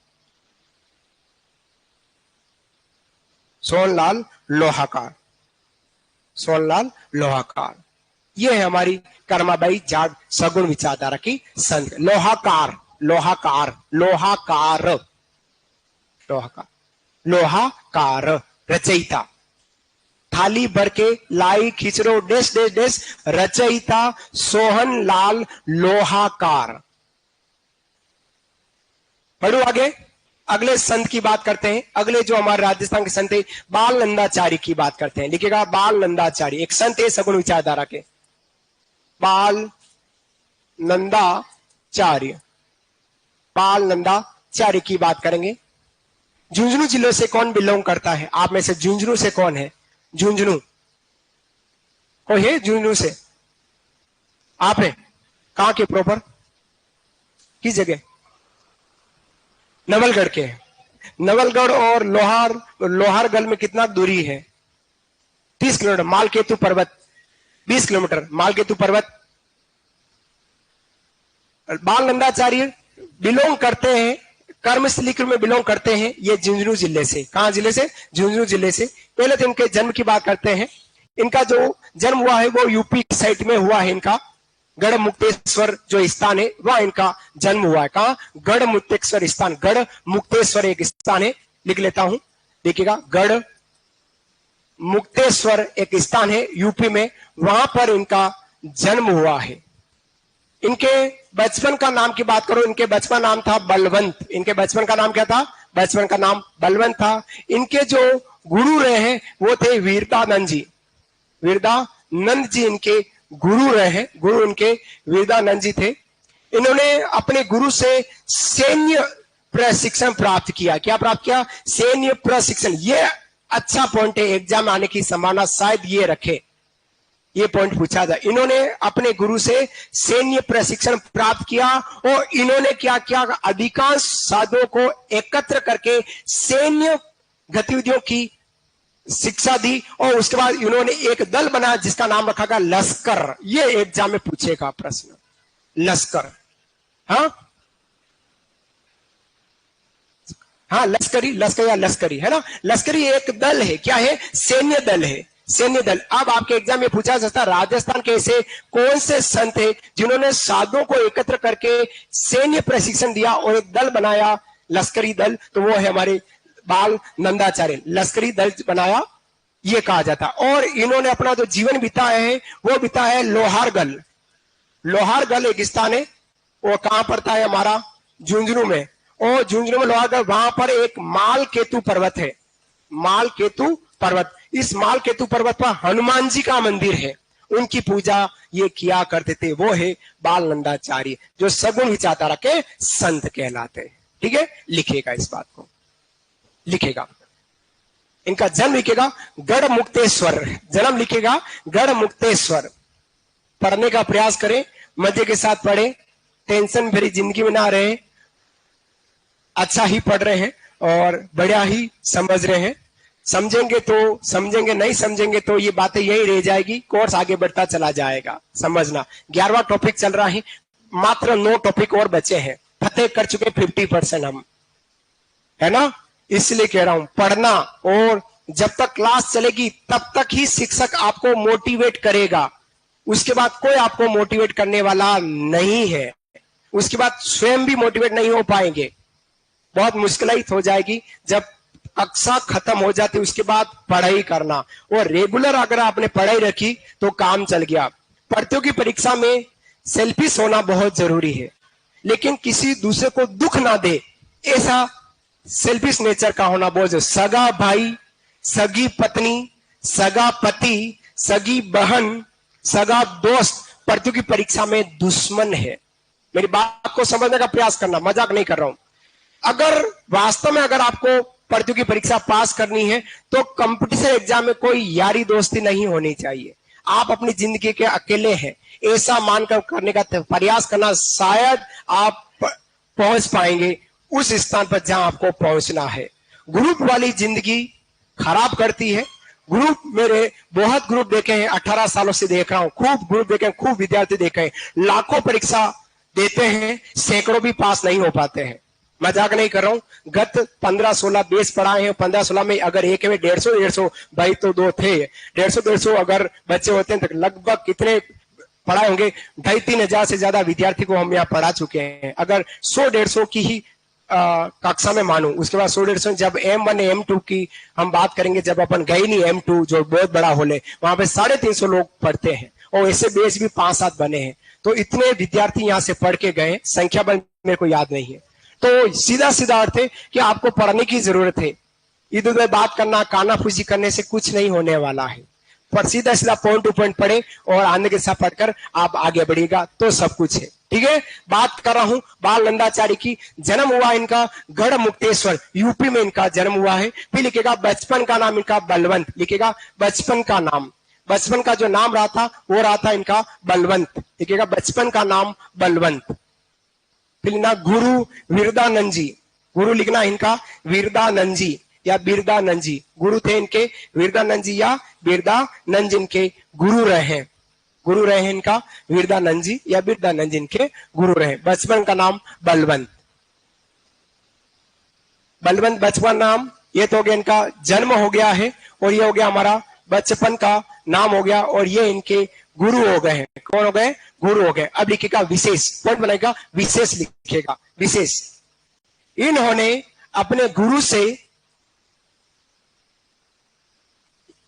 A: सोहन लाल लोहाकार, सोहनलाल लोहाकार। ये है हमारी कर्माबाई जाट सगुण विचारधारा की संत। लोहाकार, लोहाकार, लोहाकार, लोहाकार, लोहाकार, रचयिता। थाली भर के लाई खिचड़ो डेस डेस डेस, रचयिता सोहन लाल लोहाकार। पढ़ो आगे। अगले संत की बात करते हैं। अगले जो हमारे राजस्थान के संत है, बाल नंदाचार्य की बात करते हैं। लिखिएगा, बाल नंदाचार्य एक संत है सगुण विचारधारा के। बाल नंदाचार्य, बाल नंदाचार्य की बात करेंगे। झुंझुनू जिले से कौन बिलोंग करता है? आप में से झुंझुनू से कौन है? झुंझुनू कोई है? झुंझुनू से आप है? कहां के प्रॉपर? किस जगह? नवलगढ़ के। नवलगढ़ और लोहारगढ़ में कितना दूरी है? 30 किलोमीटर। मालकेतु पर्वत 20 किलोमीटर। मालकेतु पर्वत। बाल नंदाचार्य बिलोंग करते हैं, कर्मस्थली में बिलोंग करते हैं। ये झुंझुनू जिले से। कहां जिले से? झुंझुनू जिले से। पहले तो इनके जन्म की बात करते हैं। इनका जो जन्म हुआ है वो यूपी साइड में हुआ है। इनका गढ़ मुक्तेश्वर जो स्थान है वह इनका जन्म हुआ है। कहा? गढ़ मुक्तेश्वर स्थान, गढ़ मुक्तेश्वर एक स्थान है, लिख लेता हूं, देखिएगा, गढ़ मुक्तेश्वर एक स्थान है यूपी में, वहां पर इनका जन्म हुआ है। इनके बचपन का नाम की बात करो, इनके बचपन नाम था बलवंत। इनके बचपन का नाम क्या था? बचपन का नाम बलवंत था। इनके जो गुरु रहे हैं वो थे वीरदानंद जी। वीरदानंद जी इनके गुरु रहे हैं, गुरु इनके वीरदानंद जी थे। इन्होंने अपने गुरु से सैन्य प्रशिक्षण प्राप्त किया। क्या प्राप्त किया? सैन्य प्रशिक्षण। ये अच्छा पॉइंट है, एग्जाम में आने की संभावना शायद ये रखे, ये पॉइंट पूछा जाए। इन्होंने अपने गुरु से सैन्य प्रशिक्षण प्राप्त किया और इन्होंने क्या किया? अधिकांश साधुओं को एकत्र करके सैन्य गतिविधियों की शिक्षा दी और उसके बाद इन्होंने एक दल बनाया जिसका नाम रखा गया लश्कर। ये एग्जाम में पूछेगा प्रश्न, लश्कर। हाँ, लश्करी है ना। लश्करी एक दल है, क्या है? सैन्य दल है, सैन्य दल। अब आपके एग्जाम में पूछा जाता है राजस्थान के ऐसे कौन से संत है जिन्होंने साधुओं को एकत्र करके सैन्य प्रशिक्षण दिया और एक दल बनाया, लश्करी दल? तो वो है हमारे बाल नंदाचार्य। लश्करी दल बनाया ये कहा जाता। और इन्होंने अपना जो जीवन बिताया है वो बिताया है लोहारगल। लोहारगल एक स्थान है, वो कहां पड़ता है? हमारा झुंझुनू में। और झुंझुनू में लोहारगल, वहां पर एक माल केतु पर्वत है, माल केतु पर्वत। इस माल केतु पर्वत पर हनुमान जी का मंदिर है, उनकी पूजा ये किया करते थे। वो है बाल नंदाचार्य, जो सगुण विचारधारा के संत कहलाते हैं। ठीक है, लिखेगा इस बात को, लिखेगा। इनका जन्म लिखेगा गढ़ मुक्तेश्वर, जन्म लिखेगा गढ़ मुक्तेश्वर। पढ़ने का प्रयास करें, मजे के साथ पढ़े, टेंशन भरी जिंदगी में ना रहे, अच्छा ही पढ़ रहे हैं और बढ़िया ही समझ रहे हैं। समझेंगे तो समझेंगे, नहीं समझेंगे तो ये बातें यही रह जाएगी, कोर्स आगे बढ़ता चला जाएगा। समझना, 11वां टॉपिक चल रहा है, मात्र 9 टॉपिक और बचे हैं, फतेह कर चुके 50% हम, है ना। इसलिए कह रहा हूं पढ़ना, और जब तक क्लास चलेगी तब तक ही शिक्षक आपको मोटिवेट करेगा, उसके बाद कोई आपको मोटिवेट करने वाला नहीं है। उसके बाद स्वयं भी मोटिवेट नहीं हो पाएंगे, बहुत मुश्किल हो जाएगी। जब कक्षा खत्म हो जाती उसके बाद पढ़ाई करना, और रेगुलर अगर आपने पढ़ाई रखी तो काम चल गया। प्रतियोगी परीक्षा में सेल्फिश होना बहुत जरूरी है, लेकिन किसी दूसरे को दुख ना दे ऐसा सेल्फिश नेचर का होना बहुत जरूरी। सगा भाई, सगी पत्नी, सगा पति, सगी बहन, सगा दोस्त प्रतियोगी परीक्षा में दुश्मन है। मेरी बात को समझने का प्रयास करना, मजाक नहीं कर रहा हूं। अगर वास्तव में अगर आपको प्रतियोगी परीक्षा पास करनी है तो कंपटीशन एग्जाम में कोई यारी दोस्ती नहीं होनी चाहिए। आप अपनी जिंदगी के अकेले हैं ऐसा मानकर करने का प्रयास करना, शायद आप पहुंच पाएंगे उस स्थान पर जहां आपको पहुंचना है। ग्रुप वाली जिंदगी खराब करती है। ग्रुप, मेरे बहुत ग्रुप देखे हैं, 18 सालों से देख रहा हूं, खूब ग्रुप देखे हैं, खूब विद्यार्थी देखे हैं, लाखों परीक्षा देते हैं, सैकड़ों भी पास नहीं हो पाते हैं। मजाक नहीं कर रहा हूं। गत 15-16 बेस पढ़ाए हैं, 15-16 में अगर एक में 150 भाई तो 2 थे, 150 अगर बच्चे होते हैं तो लगभग कितने पढ़ाए होंगे? 2,500-3 हजार से ज्यादा विद्यार्थी को हम यहाँ पढ़ा चुके हैं। अगर 100-150 की ही कक्षा में मानू, उसके बाद 100-150 जब M1 M2 की हम बात करेंगे, जब अपन गए नहीं M2 जो बहुत बड़ा हॉल है, वहां पे 350 लोग पढ़ते हैं और ऐसे बेस भी 5-7 बने हैं। तो इतने विद्यार्थी यहाँ से पढ़ के गए, संख्या बल मेरे को याद नहीं है। तो सीधा सीधा अर्थ है कि आपको पढ़ने की जरूरत है। इधर उधर बात करना, कानाफूसी करने से कुछ नहीं होने वाला है, पर सीधा सीधा पॉइंट टू पॉइंट पढ़े और आने के साथ पढ़कर आप आगे बढ़ेगा तो सब कुछ है। ठीक है, बात कर रहा हूं बाल नंदाचार्य की। जन्म हुआ इनका गढ़ मुक्तेश्वर, यूपी में इनका जन्म हुआ है। फिर लिखेगा बचपन का नाम इनका बलवंत, लिखेगा बचपन का नाम, बचपन का जो नाम रहा था वो रहा था इनका बलवंत, लिखेगा बचपन का नाम बलवंत। फिर लिखना गुरु वीरदानंद जी, गुरु लिखना इनका वीरदानंद जी या बिरदानंद जी, गुरु थे इनके वीरदानंद जी या बिरदानंद जी इनके गुरु रहे, गुरु रहे इनका वीरदानंद जी या बिरदानंद जी इनके गुरु रहे। बचपन का नाम बलवंत, बलवंत बचपन नाम, ये तो हो गया इनका जन्म हो गया है, और ये हो गया हमारा बचपन का नाम हो गया और ये इनके गुरु हो गए हैं। कौन हो गए? गुरु हो गए। अब लिखेगा विशेष, पॉइंट बनाएगा, विशेष लिखेगा, विशेष। इन्होंने अपने गुरु से,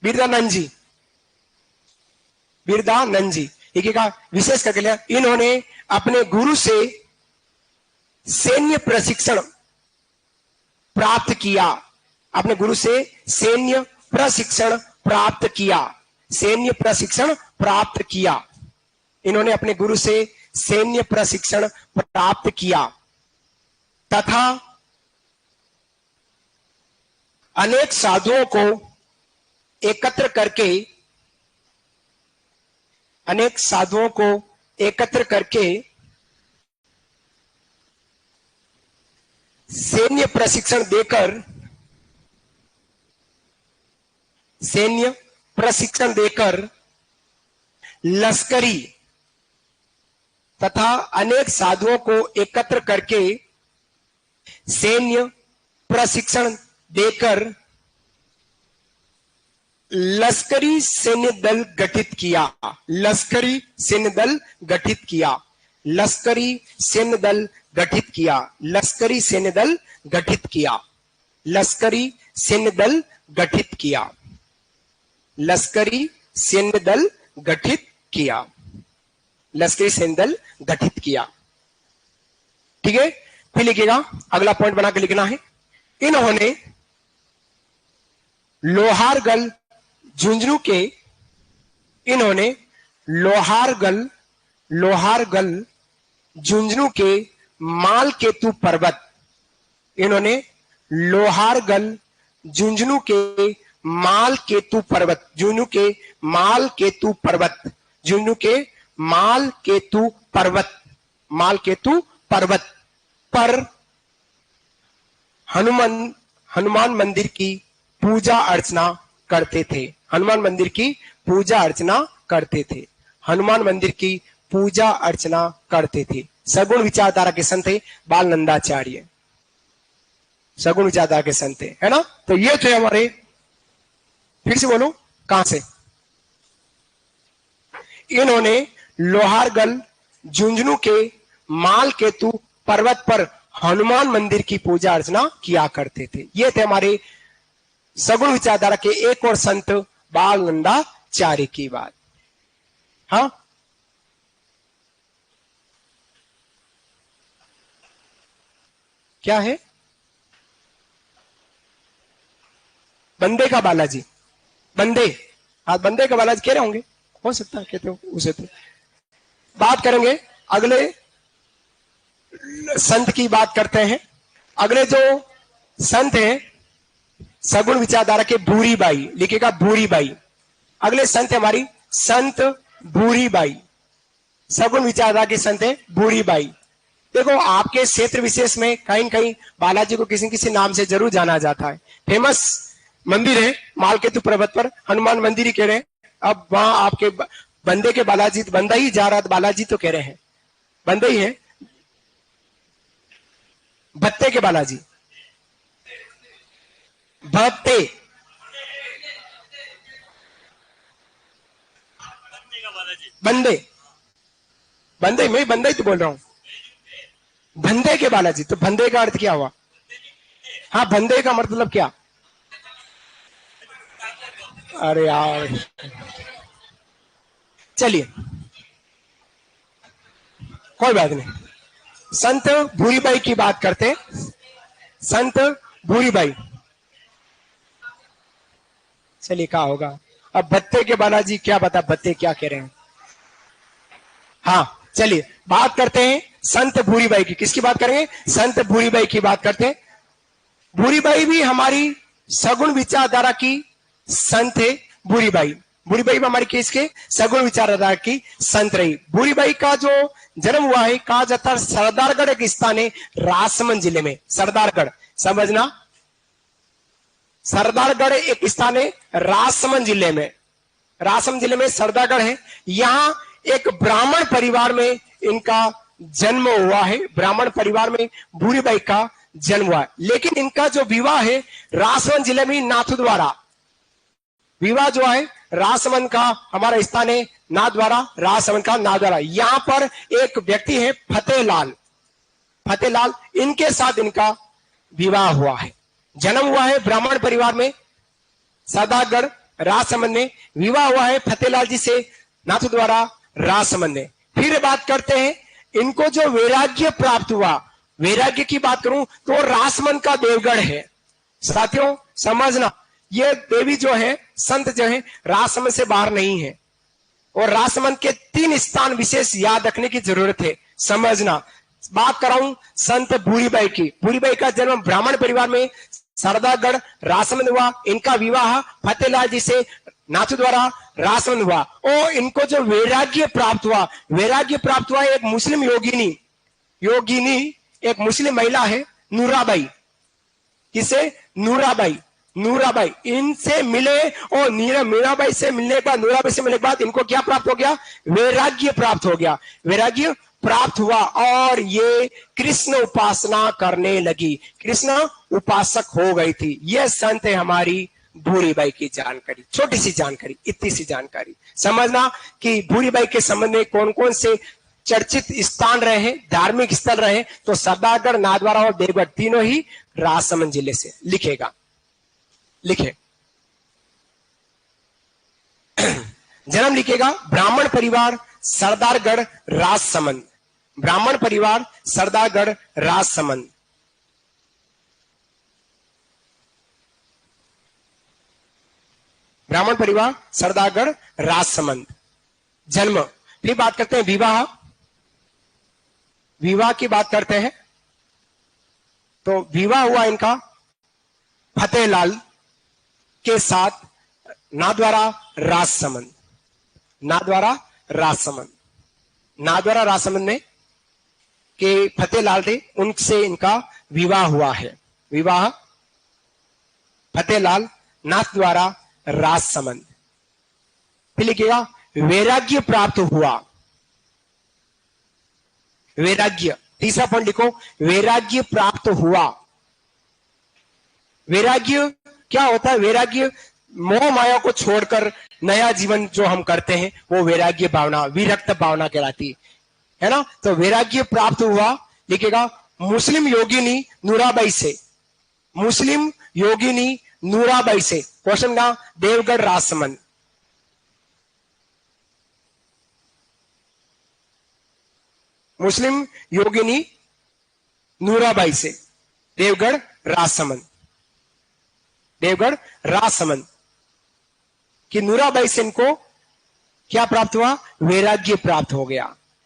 A: बिरदानंद जी, बिरदानंद जी लिखेगा, विशेष करके लिया, इन्होंने अपने गुरु से सैन्य प्रशिक्षण प्राप्त किया। अपने गुरु से सैन्य प्रशिक्षण प्राप्त किया, सैन्य प्रशिक्षण प्राप्त किया। इन्होंने अपने गुरु से सैन्य प्रशिक्षण प्राप्त किया तथा अनेक साधुओं को एकत्र करके, अनेक साधुओं को एकत्र करके सैन्य प्रशिक्षण देकर, सैन्य प्रशिक्षण देकर लश्करी तथा अनेक साधुओं को एकत्र करके सैन्य प्रशिक्षण देकर लश्करी सैन्य दल गठित किया, लश्करी सैन्य दल गठित किया, लश्करी सैन्य दल गठित किया, लश्करी सैन्य दल गठित किया, लश्करी सैन्य दल गठित किया, लश्करी सैन्य दल गठित किया, लश्करी सैन्य दल गठित किया। ठीक है, फिर लिखिएगा, अगला पॉइंट बना के लिखना है। इन्होंने लोहारगल झुंझुनू के, इन्होंने लोहारगल झुंझुनू के मालकेतु पर्वत, इन्होंने लोहारगल झुंझुनू के मालकेतु पर्वत, झुंझुनू के मालकेतु पर्वत, झुंझुनू के मालकेतु पर्वत, मालकेतु पर्वत पर हनुमान मंदिर की पूजा अर्चना करते थे, हनुमान मंदिर की पूजा अर्चना करते थे, हनुमान मंदिर की पूजा अर्चना करते थे। सगुण विचारधारा के संत थे बाल नंदाचार्य, सगुण विचारधारा के संत थे, है ना। तो ये थे हमारे, फिर से बोलो कहां से। इन्होंने लोहारगल झुंझुनू के मालकेतु पर्वत पर हनुमान मंदिर की पूजा अर्चना किया करते थे। ये थे हमारे सगुण विचारधारा के एक और संत बाल नंदाचार्य की बात। हाँ, क्या है? बंदे का बालाजी, बंदे, हाँ बंदे का बालाजी कह रहे होंगे, हो सकता है कहते हो उसे। तो बात करेंगे, अगले संत की बात करते हैं। अगले जो संत हैं सगुण विचारधारा के भूरी बाई, लिखेगा भूरी बाई। अगले संत है हमारी संत भूरी बाई, सगुण विचारधारा के संत है भूरी बाई। देखो आपके क्षेत्र विशेष में कहीं कहीं बालाजी को किसी किसी नाम से जरूर जाना जाता है। फेमस मंदिर है मालकेतु पर्वत पर, हनुमान मंदिर ही कह रहे हैं। अब वहां आपके बंदे के बालाजी, बंदा ही जा रहा, बालाजी तो कह रहे हैं, बंदे ही है। भत्ते के बालाजी, भत्ते, बंदे, बंदे, मैं बंदे ही तो बोल रहा हूं। बंदे के बालाजी, तो बंदे का अर्थ क्या हुआ? हाँ, बंदे का मतलब क्या? अरे यार, चलिए कोई बात नहीं। संत भूरीबाई की बात करते हैं। संत भूरीबाई, चलिए क्या होगा अब। भत्ते के बालाजी क्या बता, भत्ते क्या कह रहे हैं। हाँ चलिए बात करते हैं संत भूरीबाई की। किसकी बात करेंगे? संत भूरीबाई की बात करते हैं। भूरीबाई भी हमारी सगुण विचारधारा की संत है। भूरीबाई, भूरीबाई भी हमारी किसके? सगुण विचारधारा की संत रही। भूरीबाई का जो जन्म हुआ है, कहा जाता है सरदारगढ़ एक स्थान है राजसमंद जिले में। सरदारगढ़ समझना, सरदारगढ़ एक स्थान है राजसमंद जिले में। राजसमंद जिले में सरदारगढ़ है। यहां एक ब्राह्मण परिवार में इनका जन्म हुआ है। ब्राह्मण परिवार में भूरीबाई का जन्म हुआ है। लेकिन इनका जो विवाह है राजसमंद जिले में नाथू द्वारा, विवाह जो है राजसमंद का हमारा स्थान है नाथद्वारा, राजसमंद का नाथद्वारा। यहां पर एक व्यक्ति है फतेहलाल, फतेहलाल, इनके साथ इनका विवाह हुआ है, जन्म हुआ है ब्राह्मण परिवार में, सरदारगढ़ राजसमंद में विवाह हुआ है फतेहलाल जी से नाथद्वारा राजसमंद में। फिर बात करते हैं इनको जो वैराग्य प्राप्त हुआ, वैराग्य की बात करूं तो राजसमंद का देवगढ़ है। साथियों समझना, ये देवी जो है, संत जो है, राजसमंद से बाहर नहीं है। और राजसमंद के 3 स्थान विशेष याद रखने की जरूरत है, समझना। बात कर रहा हूं संत भूरीबाई की। भूरीबाई का जन्म ब्राह्मण परिवार में सरदारगढ़ राजसमंद हुआ। इनका विवाह फतेहलाल जी से नाथद्वारा राजसमंद हुआ। और इनको जो वैराग्य प्राप्त हुआ, वैराग्य प्राप्त हुआ एक मुस्लिम योगिनी, योगिनी एक मुस्लिम महिला है नूराबाई। किसे? नूराबाई, नूराबाई इनसे मिले। और मीराबाई से मिलने के बाद, नूराबाई से मिलने के बाद इनको क्या प्राप्त हो गया? वैराग्य प्राप्त हो गया, वैराग्य प्राप्त हुआ। और ये कृष्ण उपासना करने लगी, कृष्ण उपासक हो गई थी। यह संत है हमारी भूरीबाई की जानकारी, छोटी सी जानकारी, इतनी सी जानकारी। समझना कि भूरीबाई के संबंध में कौन कौन से चर्चित स्थान रहे हैं, धार्मिक स्थल रहे, तो सरदारगढ़, नाथद्वारा और देवगढ़ तीनों ही राजसमंद जिले से। लिखेगा, लिखे जन्म लिखेगा ब्राह्मण परिवार सरदारगढ़ राजसमंद, ब्राह्मण परिवार सरदारगढ़ राजसमंद। ब्राह्मण परिवार सरदारगढ़ राजसमंद जन्म। फिर बात करते हैं विवाह, विवाह की बात करते हैं। तो विवाह हुआ इनका फतेहलाल के साथ नाथद्वारा राजसमंद, नाथद्वारा राजसमंद, नाथद्वारा राजसमंद में के फतेहलाल थे, उनसे इनका विवाह हुआ है। विवाह फतेहलाल नाथद्वारा राजसमंद। फिर लिखिएगा वैराग्य प्राप्त हुआ, वैराग्य, तीसरा पॉइंट लिखो, वैराग्य प्राप्त हुआ। वैराग्य क्या होता है? वैराग्य मोह माया को छोड़कर नया जीवन जो हम करते हैं वो वैराग्य भावना, विरक्त भावना कहलाती है ना। तो वैराग्य प्राप्त हुआ, लिखेगा मुस्लिम योगिनी नूराबाई से, मुस्लिम योगिनी नूराबाई से। क्वेश्चन का देवगढ़ राजसमंद, मुस्लिम योगिनी नूराबाई से, देवगढ़ राजसमंद, देवगढ़ राजसमंद कि नूराबाई से इनको क्या प्राप्त हुआ? वैराग्य प्राप्त हो गया।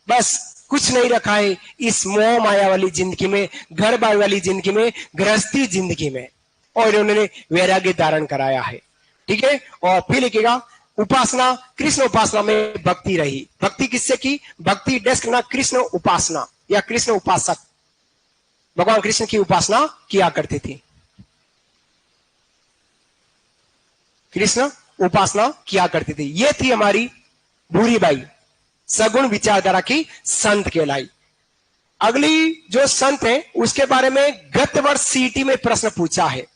A: बस कुछ नहीं रखा है इस मोह माया वाली जिंदगी में, घर बार वाली जिंदगी में, गृहस्थी जिंदगी में, और इन्होंने वैराग्य धारण कराया है। ठीक है। और फिर लिखेगा उपासना, कृष्ण उपासना में भक्ति रही। भक्ति किससे की? भक्ति डेस्क ना, कृष्ण उपासना या कृष्ण उपासक, भगवान कृष्ण की उपासना किया करती थी, कृष्ण उपासना किया करती थी। ये थी हमारी भूरीबाई, सगुण विचारधारा की संत कहलाई। अगली जो संत है उसके बारे में गत वर्ष सीटी में प्रश्न पूछा है,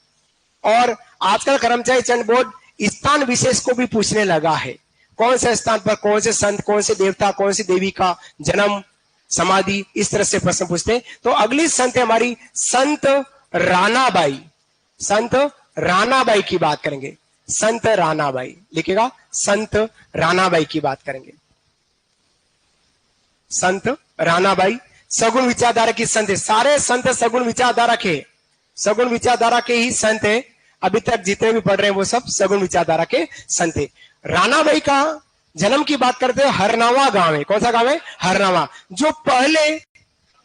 A: और आजकल कर्मचारी चयन बोर्ड स्थान विशेष को भी पूछने लगा है। कौन से स्थान पर कौन से संत, कौन से देवता, कौन सी देवी का जन्म, समाधि, इस तरह से प्रश्न पूछते हैं। तो अगली संत है हमारी संत रानाबाई, संत रानाबाई की बात करेंगे। संत रानाबाई लिखेगा, संत रानाबाई की बात करेंगे। संत रानाबाई सगुण विचारधारा की संत है। सारे संत सगुण विचारधारा के, सगुण विचारधारा के ही संत है। अभी तक जितने भी पढ़ रहे हैं वो सब सगुण विचारधारा के संत है। रानाबाई का जन्म की बात करते हैं, हरनावा गांव है। कौन सा गांव है? हरनावा, जो पहले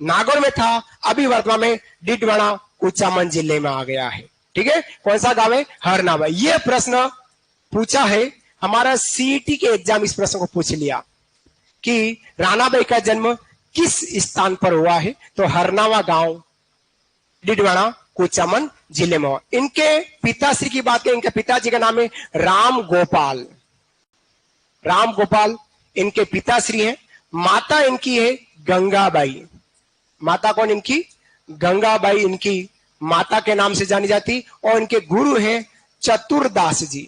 A: नागौर में था, अभी वर्तमान में डिडवाना कुचामन जिले में आ गया है। ठीक है। कौन सा गांव है? हरनावा। यह प्रश्न पूछा है हमारा सीईटी के एग्जाम, इस प्रश्न को पूछ लिया कि रानाबाई का जन्म किस स्थान पर हुआ है? तो हरनावा गांव, डिडवाना कुचामन जिले में। इनके पिताश्री की बात करें, इनके पिताजी का नाम है राम गोपाल, राम गोपाल इनके पिताश्री हैं। माता इनकी है गंगाबाई, माता कौन इनकी? गंगाबाई इनकी माता के नाम से जानी जाती। और इनके गुरु हैं चतुरदास जी,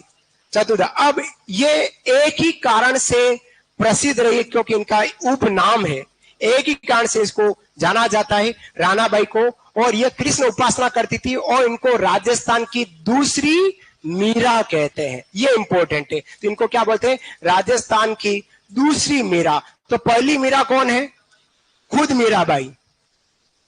A: चतुर्दास। अब ये एक ही कारण से प्रसिद्ध रही, क्योंकि इनका उपनाम है, एक ही कारण से इसको जाना जाता है रानाबाई को। और ये कृष्ण उपासना करती थी और इनको राजस्थान की दूसरी मीरा कहते हैं, ये इंपॉर्टेंट है। तो इनको क्या बोलते हैं? राजस्थान की दूसरी मीरा। तो पहली मीरा कौन है? खुद मीराबाई।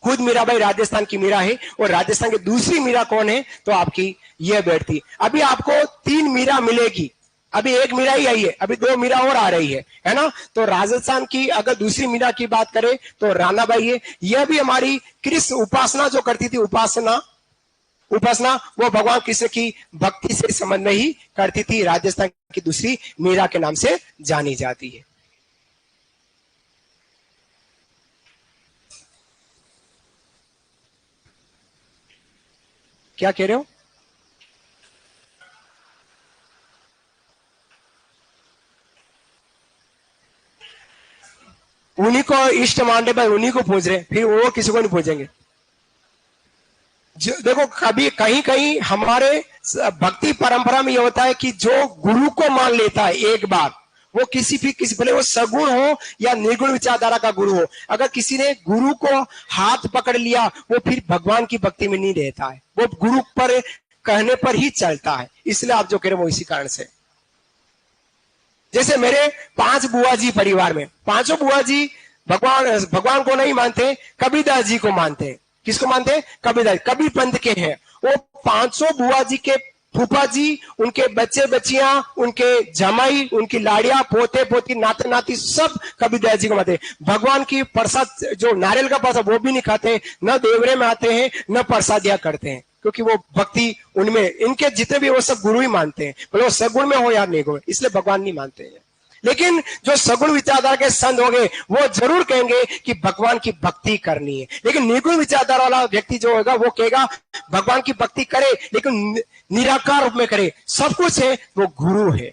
A: खुद मीराबाई राजस्थान की मीरा है। और राजस्थान की दूसरी मीरा कौन है? तो आपकी यह बैठती। अभी आपको 3 मीरा मिलेगी, अभी एक मीरा ही आई है, अभी 2 मीरा और आ रही है ना। तो राजस्थान की अगर दूसरी मीरा की बात करें तो रानाबाई है। यह भी हमारी कृष्ण उपासना जो करती थी, उपासना वो भगवान कृष्ण की भक्ति से संबंध में ही करती थी। राजस्थान की दूसरी मीरा के नाम से जानी जाती है। क्या कह रहे हो? उन्हीं को इष्ट मान रहे भाई, उन्हीं को पूछ रहे, फिर वो किसी को नहीं पूछेंगे। देखो, कभी कहीं कहीं हमारे भक्ति परंपरा में यह होता है कि जो गुरु को मान लेता है एक बार, वो किसी भले वो सगुण हो या निर्गुण विचारधारा का गुरु हो, अगर किसी ने गुरु को हाथ पकड़ लिया, वो फिर भगवान की भक्ति में नहीं रहता है, वो गुरु पर कहने पर ही चलता है। इसलिए आप जो कह रहे हो वो इसी कारण से। जैसे मेरे 5 बुआ जी परिवार में, 5 बुआ जी भगवान को नहीं मानते, कबीरदास जी को मानते। किसको मानते? कबीरदास, कबीर पंथ के हैं वो। 500 बुआ जी के फूफा जी, उनके बच्चे बच्चियां, उनके जमाई, उनकी लाड़ियां, पोते पोती, नाते नाती सब कबीरदास जी को मानते। भगवान की प्रसाद, जो नारियल का प्रसाद, वो भी नहीं खाते, न देवरे में आते हैं, न प्रसादिया करते हैं, क्योंकि वो भक्ति उनमें, इनके जितने भी वो सब गुरु ही मानते हैं, भले वो सगुण में हो या निर्गुण, इसलिए भगवान नहीं मानते हैं। लेकिन जो सगुण विचारधारा के संत होंगे वो जरूर कहेंगे कि भगवान की भक्ति करनी है। लेकिन निर्गुण विचारधारा वाला व्यक्ति जो होगा वो कहेगा भगवान की भक्ति करे, लेकिन निराकार रूप में करे, सब कुछ है, वो गुरु है।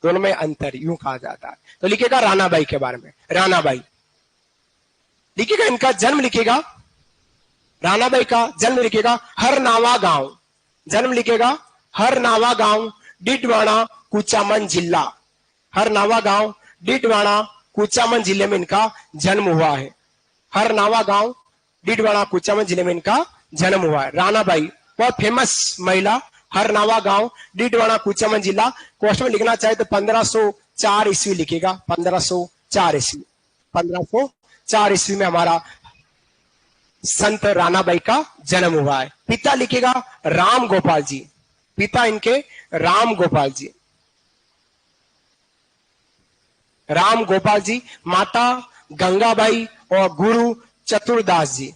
A: दोनों में अंतर यूं कहा जाता है। तो लिखेगा रानाबाई के बारे में, रानाबाई लिखेगा, इनका जन्म लिखेगा, रानाबाई का जन्म लिखेगा हरनावा गांव, जन्म लिखेगा हरनावा गांव, डिडवाना, कुचामन जिला। हरनावा गांव, डिडवाना, कुचामन जिले में इनका जन्म हुआ है। हरनावा गांव, डिडवाना, कुचामन जिले में इनका जन्म हुआ है। रानाबाई बहुत फेमस महिला, हरनावा गांव, डिडवाना, कुचामन जिला। क्वेश्चन में लिखना चाहे तो 1504 ईस्वी लिखेगा, 1504 ईस्वी। 1504 ईस्वी में हमारा संत रानाबाई का जन्म हुआ है। पिता लिखेगा राम गोपाल जी, पिता इनके राम गोपाल जी, राम गोपाल जी। माता गंगाबाई और गुरु चतुरदास जी।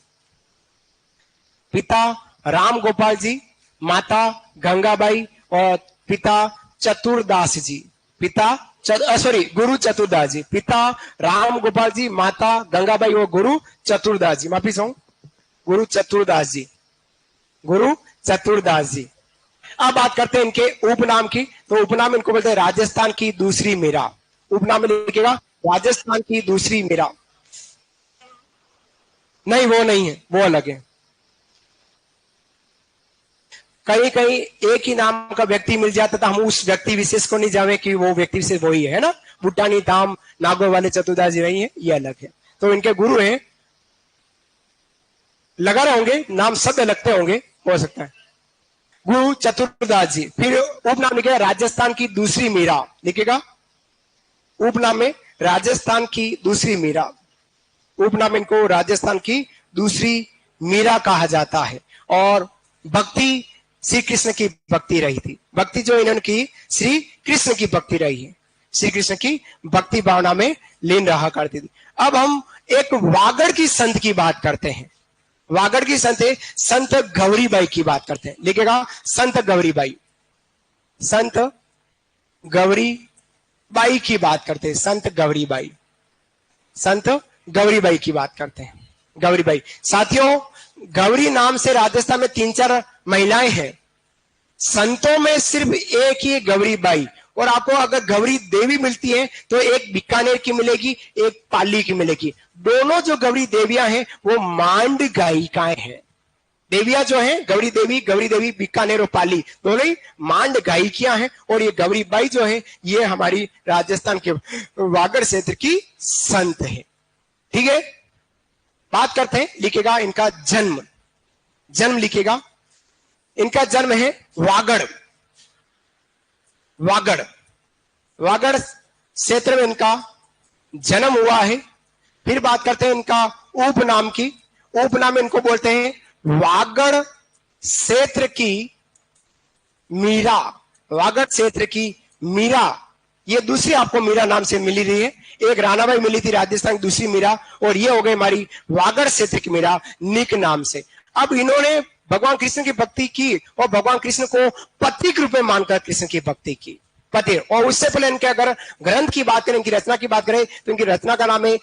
A: पिता राम गोपाल जी, माता गंगाबाई और पिता चतुरदास जी। गुरु चतुरदास जी। पिता राम गोपाल जी, माता गंगाबाई और गुरु चतुरदास जी। माफी चाहूं, गुरु चतुरदास जी, गुरु चतुरदास जी। अब बात करते हैं इनके उपनाम की। तो उपनाम इनको बोलते हैं राजस्थान की दूसरी मीरा। उपनाम लिखेगा राजस्थान की दूसरी मीरा। नहीं, वो नहीं है, वो अलग है। कहीं कहीं एक ही नाम का व्यक्ति मिल जाता था, हम उस व्यक्ति विशेष को नहीं जाने कि वो व्यक्ति विशेष वही है ना। बुट्टानी धाम नागौर वाले चतुरदास जी नहीं है, ये अलग है। तो इनके गुरु हैं, लगा रहे होंगे नाम, शब्द लगते होंगे, हो सकता है। गुरु चतुरदास जी। फिर उपनाम लिखेगा राजस्थान की दूसरी मीरा, लिखेगा उपनाम में राजस्थान की दूसरी मीरा। उपनाम इनको राजस्थान की दूसरी मीरा कहा जाता है। और भक्ति श्री कृष्ण की भक्ति रही थी, भक्ति जो इन्होंने की श्री कृष्ण की भक्ति रही है, श्री कृष्ण की भक्ति भावना में लीन रहा करती थी। अब हम एक वागड़ की संत की बात करते हैं। वागड़ की संत है संत गौरीबाई की बात करते हैं, लिखेगा संत गौरीबाई। संत गौरीबाई की बात करते हैं, संत गौरीबाई, संत गौरीबाई की बात करते हैं। गौरीबाई साथियों, गौरी नाम से राजस्थान में 3-4 महिलाएं हैं, संतों में सिर्फ एक ही गौरीबाई। और आपको अगर गौरी देवी मिलती है तो एक बीकानेर की मिलेगी, एक पाली की मिलेगी। दोनों जो गौरी देवियां हैं वो मांड गायिकाएं हैं, देवियां जो है गौरी देवी बीकानेर और पाली दोनों ही मांड गायिकियां हैं। और ये गौरी बाई जो है ये हमारी राजस्थान के वागड़ क्षेत्र की संत है। ठीक है, बात करते हैं, लिखेगा इनका जन्म लिखेगा। इनका जन्म है वागड़ क्षेत्र में इनका जन्म हुआ है। फिर बात करते हैं इनका उपनाम की। उपनाम इनको बोलते हैं वागड़ क्षेत्र की मीरा। वागड़ क्षेत्र की मीरा, ये दूसरी आपको मीरा नाम से मिली रही है। एक रानाबाई मिली थी राजस्थान की, दूसरी मीरा, और ये हो गई हमारी वागड़ क्षेत्र की मीरा निक नाम से। अब इन्होंने भगवान कृष्ण की भक्ति की और भगवान कृष्ण को पति के रूप में मानकर कृष्ण की भक्ति की, पति। और उससे पहले इनके अगर ग्रंथ की बात करें, इनकी रचना की बात करें, तो इनकी रचना का नाम है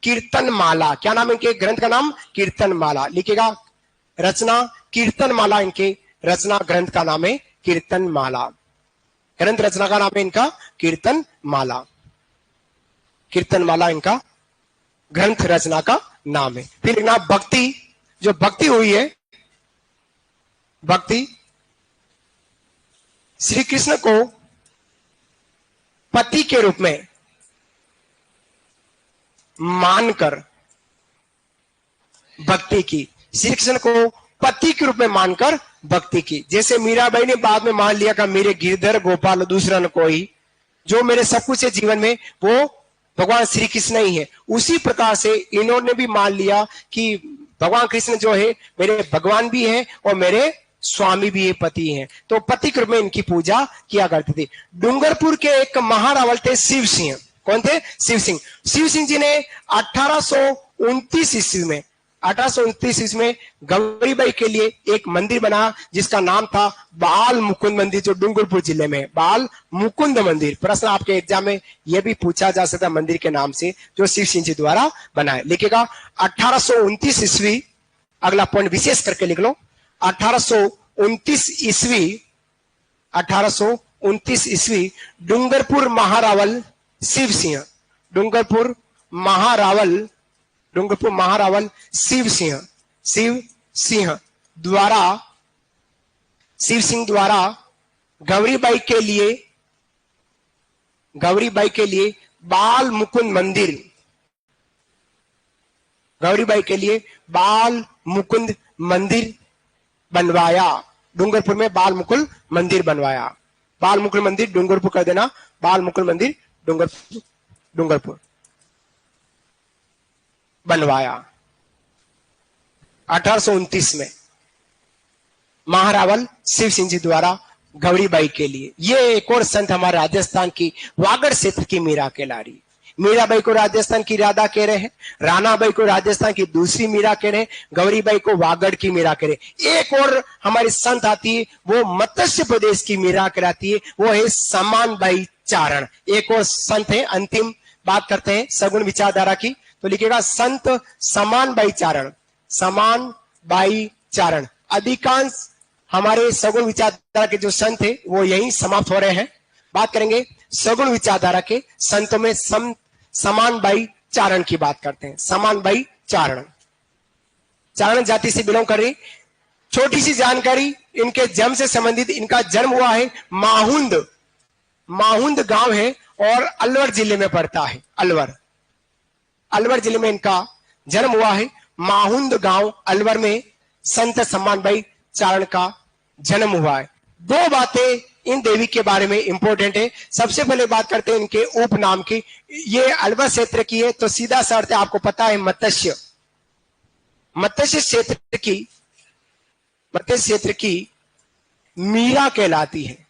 A: कीर्तनमाला। क्या नाम है इनके ग्रंथ का नाम? कीर्तनमाला। लिखेगा रचना कीर्तनमाला, इनके रचना ग्रंथ का नाम है कीर्तनमाला। ग्रंथ रचना का नाम है इनका कीर्तनमाला। कीर्तनमाला इनका ग्रंथ रचना का नाम है। फिर लिखना भक्ति। जो भक्ति हुई है, भक्ति श्री कृष्ण को पति के रूप में मानकर भक्ति की। श्री कृष्ण को पति के रूप में मानकर भक्ति की। जैसे मीराबाई ने बाद में मान लिया कि मेरे गिरधर गोपाल दूसरा न कोई, जो मेरे सब कुछ है जीवन में वो भगवान श्री कृष्ण ही है। उसी प्रकार से इन्होंने भी मान लिया कि भगवान कृष्ण जो है मेरे भगवान भी है और मेरे स्वामी भी है, पति हैं। तो पति के रूप में इनकी पूजा किया करती थी। डूंगरपुर के एक महारावल थे शिव सिंह। कौन थे? शिव सिंह। शिव सिंह जी ने 1829 ईस्वी में गौरीबाई के लिए एक मंदिर बना जिसका नाम था बाल मुकुंद मंदिर, जो डूंगरपुर जिले में है। बाल मुकुंद मंदिर। प्रश्न आपके एग्जाम में यह भी पूछा जा सकता है मंदिर के नाम से, जो शिव सिंह जी द्वारा बनाए। लिखेगा 1829 ईस्वी। अगला पॉइंट विशेष करके लिख लो। 1829 ईस्वी डूंगरपुर महारावल शिव सिंह, डूंगरपुर महारावल शिव सिंह द्वारा गौरीबाई के लिए बाल मुकुंद मंदिर बनवाया। डूंगरपुर में बाल मुकुल मंदिर बनवाया। बाल मुकुल मंदिर डूंगरपुर कर देना। बाल मुकुल मंदिर डूंगरपुर बनवाया 1829 में महारावल शिव सिंह जी द्वारा गौरीबाई के लिए। ये एक और संत हमारे राजस्थान की वागड़ क्षेत्र की मीरा कहला रही। मीराबाई को राजस्थान की राधा कह रहे हैं, रानाबाई को राजस्थान की दूसरी मीरा कह रहे हैं, गौरीबाई को वागड़ की मीरा कह रहे हैं। एक और हमारी संत आती है, वो मत्स्य प्रदेश की मीरा कहलाती है, वो है समानबाई चारण। एक और संत है, अंतिम बात करते हैं सगुण विचारधारा की। तो लिखेगा संत समानबाई चारण। अधिकांश हमारे सगुण विचारधारा के जो संत है वो यहीं समाप्त हो रहे हैं। बात करेंगे सगुण विचारधारा के संतों में समानबाई चारण की बात करते हैं। समानबाई चारण जाति से बिलोंग कर रही। छोटी सी जानकारी इनके जन्म से संबंधित। इनका जन्म हुआ है माहुंद गांव है और अलवर जिले में पड़ता है। अलवर जिले में इनका जन्म हुआ है। माहुंद गांव अलवर में संत समानबाई चारण का जन्म हुआ है। दो बातें इन देवी के बारे में इंपॉर्टेंट है। सबसे पहले बात करते हैं इनके उपनाम की। ये अलवर क्षेत्र की है, तो सीधा सा अर्थ आपको पता है मत्स्य क्षेत्र की मीरा कहलाती है।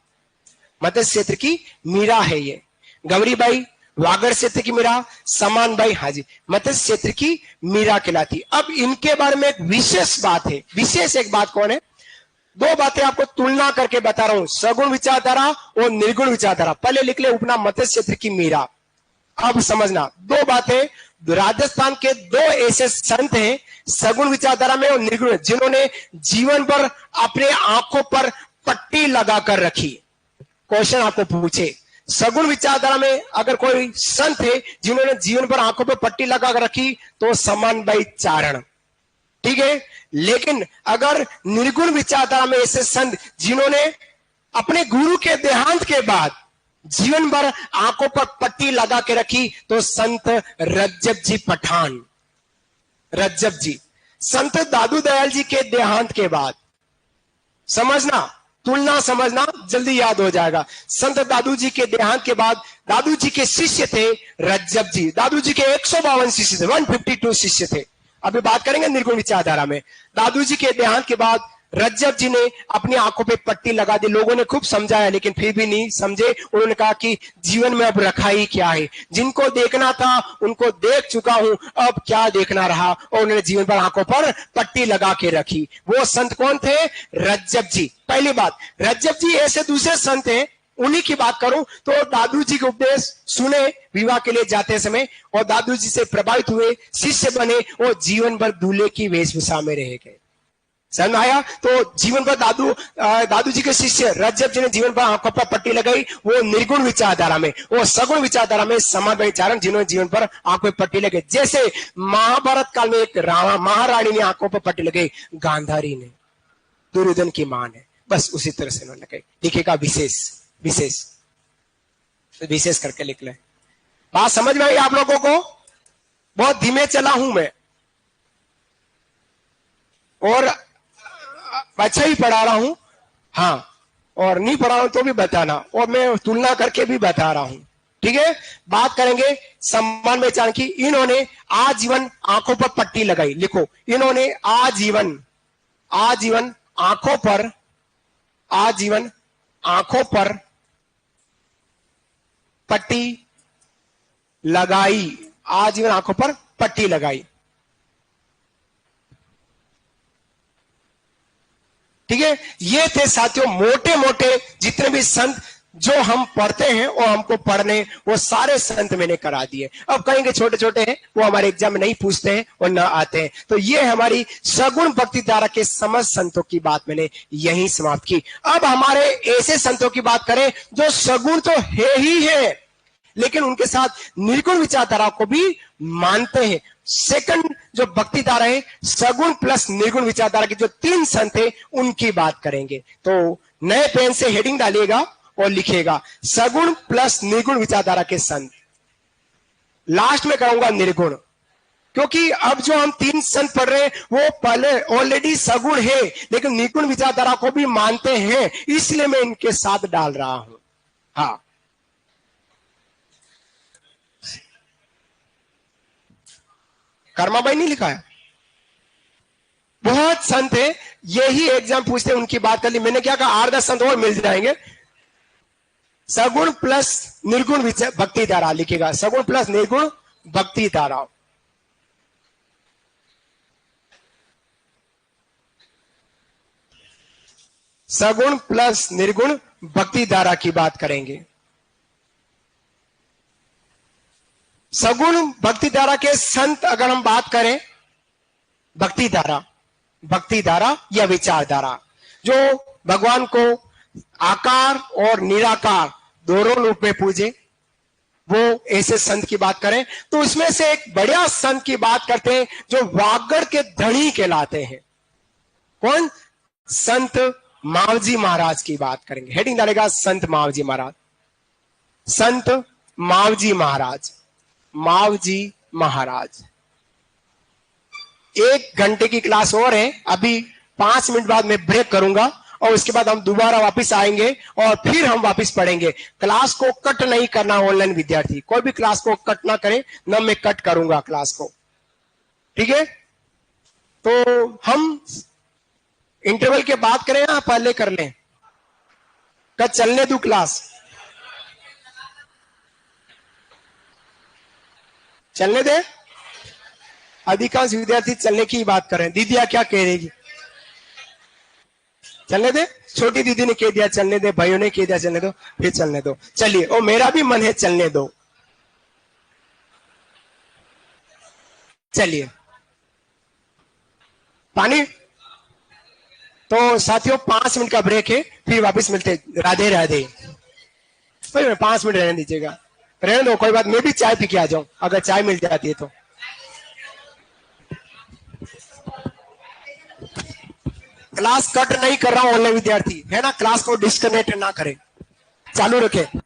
A: मत्स्य क्षेत्र की मीरा है ये। गौरीबाई वागड़ क्षेत्र की मीरा, समानबाई हाजी मत्स्य क्षेत्र की मीरा कहलाती। अब इनके बारे में एक विशेष बात है। विशेष एक बात कौन है? दो बातें आपको तुलना करके बता रहा हूं, सगुण विचारधारा और निर्गुण विचारधारा। पहले लिख ले उपनाम मत्स्य क्षेत्र की मीरा। अब समझना दो बातें। राजस्थान के दो ऐसे संत हैं सगुण विचारधारा में और निर्गुण, जिन्होंने जीवन पर अपने आंखों पर पट्टी लगाकर रखी। क्वेश्चन आपको पूछे, सगुण विचारधारा में अगर कोई संत है जिन्होंने जीवन पर आंखों पर पट्टी लगाकर रखी, तो समानबाई चारण। ठीक है। लेकिन अगर निर्गुण विचारधारा में ऐसे संत जिन्होंने अपने गुरु के देहांत के बाद जीवन भर आंखों पर पट्टी लगा के रखी, तो संत रज्जब जी पठान, रज्जब जी, संत दादू दयाल जी के देहांत के बाद, समझना, तुलना समझना, जल्दी याद हो जाएगा। संत दादू जी के देहांत के बाद दादू जी के शिष्य थे रज्जब जी। दादू जी के 152 शिष्य थे, 152 शिष्य थे। अभी बात करेंगे निर्गुण विचारधारा में। दादू जी के देहांत के बाद रज्जब जी ने अपनी आंखों पे पट्टी लगा दी। लोगों ने खूब समझाया लेकिन फिर भी नहीं समझे। उन्होंने कहा कि जीवन में अब रखा ही क्या है, जिनको देखना था उनको देख चुका हूं, अब क्या देखना रहा। और उन्होंने जीवन भर आंखों पर पट्टी लगा के रखी। वो संत कौन थे? रज्जब जी। पहली बात, रज्जब जी ऐसे दूसरे संत हैं, उन्हीं की बात करूं तो दादू जी के उपदेश सुने विवाह के लिए जाते समय और दादू जी से प्रभावित हुए, शिष्य बने और जीवन भर दूल्हे की वेशभूषा में रह गए। समझ आया? तो जीवन भर दादू जी के शिष्य रज्जब जी ने जीवन भर आंखों पर पट्टी लगाई, वो निर्गुण विचारधारा में। वो सगुण विचारधारा में समाज विचारण जिन्होंने जीवन पर आंखों पर पट्टी लगाई। जैसे महाभारत काल में एक महारानी ने आंखों पर पट्टी लगाई, गांधारी ने, दुर्योधन की मां ने, बस उसी तरह से उन्होंने लगाई। लिखेगा विशेष, विशेष, विशेष करके लिख ले। बात समझ में आई आप लोगों को? बहुत धीमे चला हूं मैं और अच्छा ही पढ़ा रहा हूं, हाँ, और नहीं पढ़ा रहा हूं तो भी बताना, और मैं तुलना करके भी बता रहा हूं। ठीक है, बात करेंगे सम्मान पहचान की। इन्होंने आजीवन आंखों पर पट्टी लगाई। लिखो, इन्होंने आजीवन, आजीवन आंखों पर, आजीवन आंखों पर पट्टी लगाई, आजीवन आंखों पर पट्टी लगाई। ठीक है, ये थे साथियों मोटे मोटे जितने भी संत जो हम पढ़ते हैं और हमको पढ़ने, वो सारे संत मैंने करा दिए। अब कहेंगे छोटे छोटे हैं, वो हमारे एग्जाम में नहीं पूछते हैं और ना आते हैं। तो ये हमारी सगुण भक्ति धारा के समस्त संतों की बात मैंने यहीं समाप्त की। अब हमारे ऐसे संतों की बात करें जो सगुण तो है ही है, लेकिन उनके साथ निर्गुण विचारधारा को भी मानते हैं। सेकंड जो भक्ति धारा है, सगुण प्लस निर्गुण विचारधारा के जो तीन संत है, उनकी बात करेंगे। तो नए पेन से हेडिंग डालिएगा और लिखिएगा सगुण प्लस निर्गुण विचारधारा के संत। लास्ट में कहूंगा निर्गुण, क्योंकि अब जो हम तीन संत पढ़ रहे हैं वो पहले ऑलरेडी सगुण है, लेकिन निर्गुण विचारधारा को भी मानते हैं, इसलिए मैं इनके साथ डाल रहा हूं। हाँ, कर्मा भाई नहीं लिखा है? बहुत संत है, यही एग्जाम पूछते हैं, उनकी बात कर ली मैंने। क्या कहा, 8-10 संत और मिल जाएंगे। सगुण प्लस निर्गुण भक्ति धारा लिखेगा, सगुण प्लस निर्गुण भक्ति धारा। सगुण प्लस निर्गुण भक्ति धारा की बात करेंगे। सगुण भक्ति धारा के संत अगर हम बात करें, भक्ति धारा, भक्ति धारा या विचारधारा, जो भगवान को आकार और निराकार दोनों रूप में पूजे, वो ऐसे संत की बात करें तो इसमें से एक बढ़िया संत की बात करते हैं जो वागड़ के धनी कहलाते हैं। कौन? संत मावजी महाराज की बात करेंगे। हेडिंग डालेगा संत मावजी महाराज, संत मावजी महाराज, मावजी महाराज। 1 घंटे की क्लास और है, अभी 5 मिनट बाद मैं ब्रेक करूंगा और उसके बाद हम दोबारा वापस आएंगे और फिर हम वापस पढ़ेंगे। क्लास को कट नहीं करना, ऑनलाइन विद्यार्थी कोई भी क्लास को कट ना करे, ना मैं कट करूंगा क्लास को। ठीक है, तो हम इंटरवल के बाद करें या पहले कर लें? कल चलने दो क्लास, चलने दे। अधिकांश विद्यार्थी चलने की बात कर रहे हैं। दीदिया क्या कह रही? चलने दे। छोटी दीदी ने कह दिया चलने दे, भाइयों ने कह दिया चलने दो, फिर चलने दो। चलिए, और मेरा भी मन है चलने दो। चलिए, पानी। तो साथियों 5 मिनट का ब्रेक है, फिर वापस मिलते। राधे राधे। 5 मिनट रहने दीजिएगा, रहने दो, कोई बात। मैं भी चाय पी के आ जाऊं अगर चाय मिल जाती है तो। क्लास कट नहीं कर रहा हूं ऑनलाइन विद्यार्थी है ना, क्लास को डिस्कनेक्ट ना करें, चालू रखें।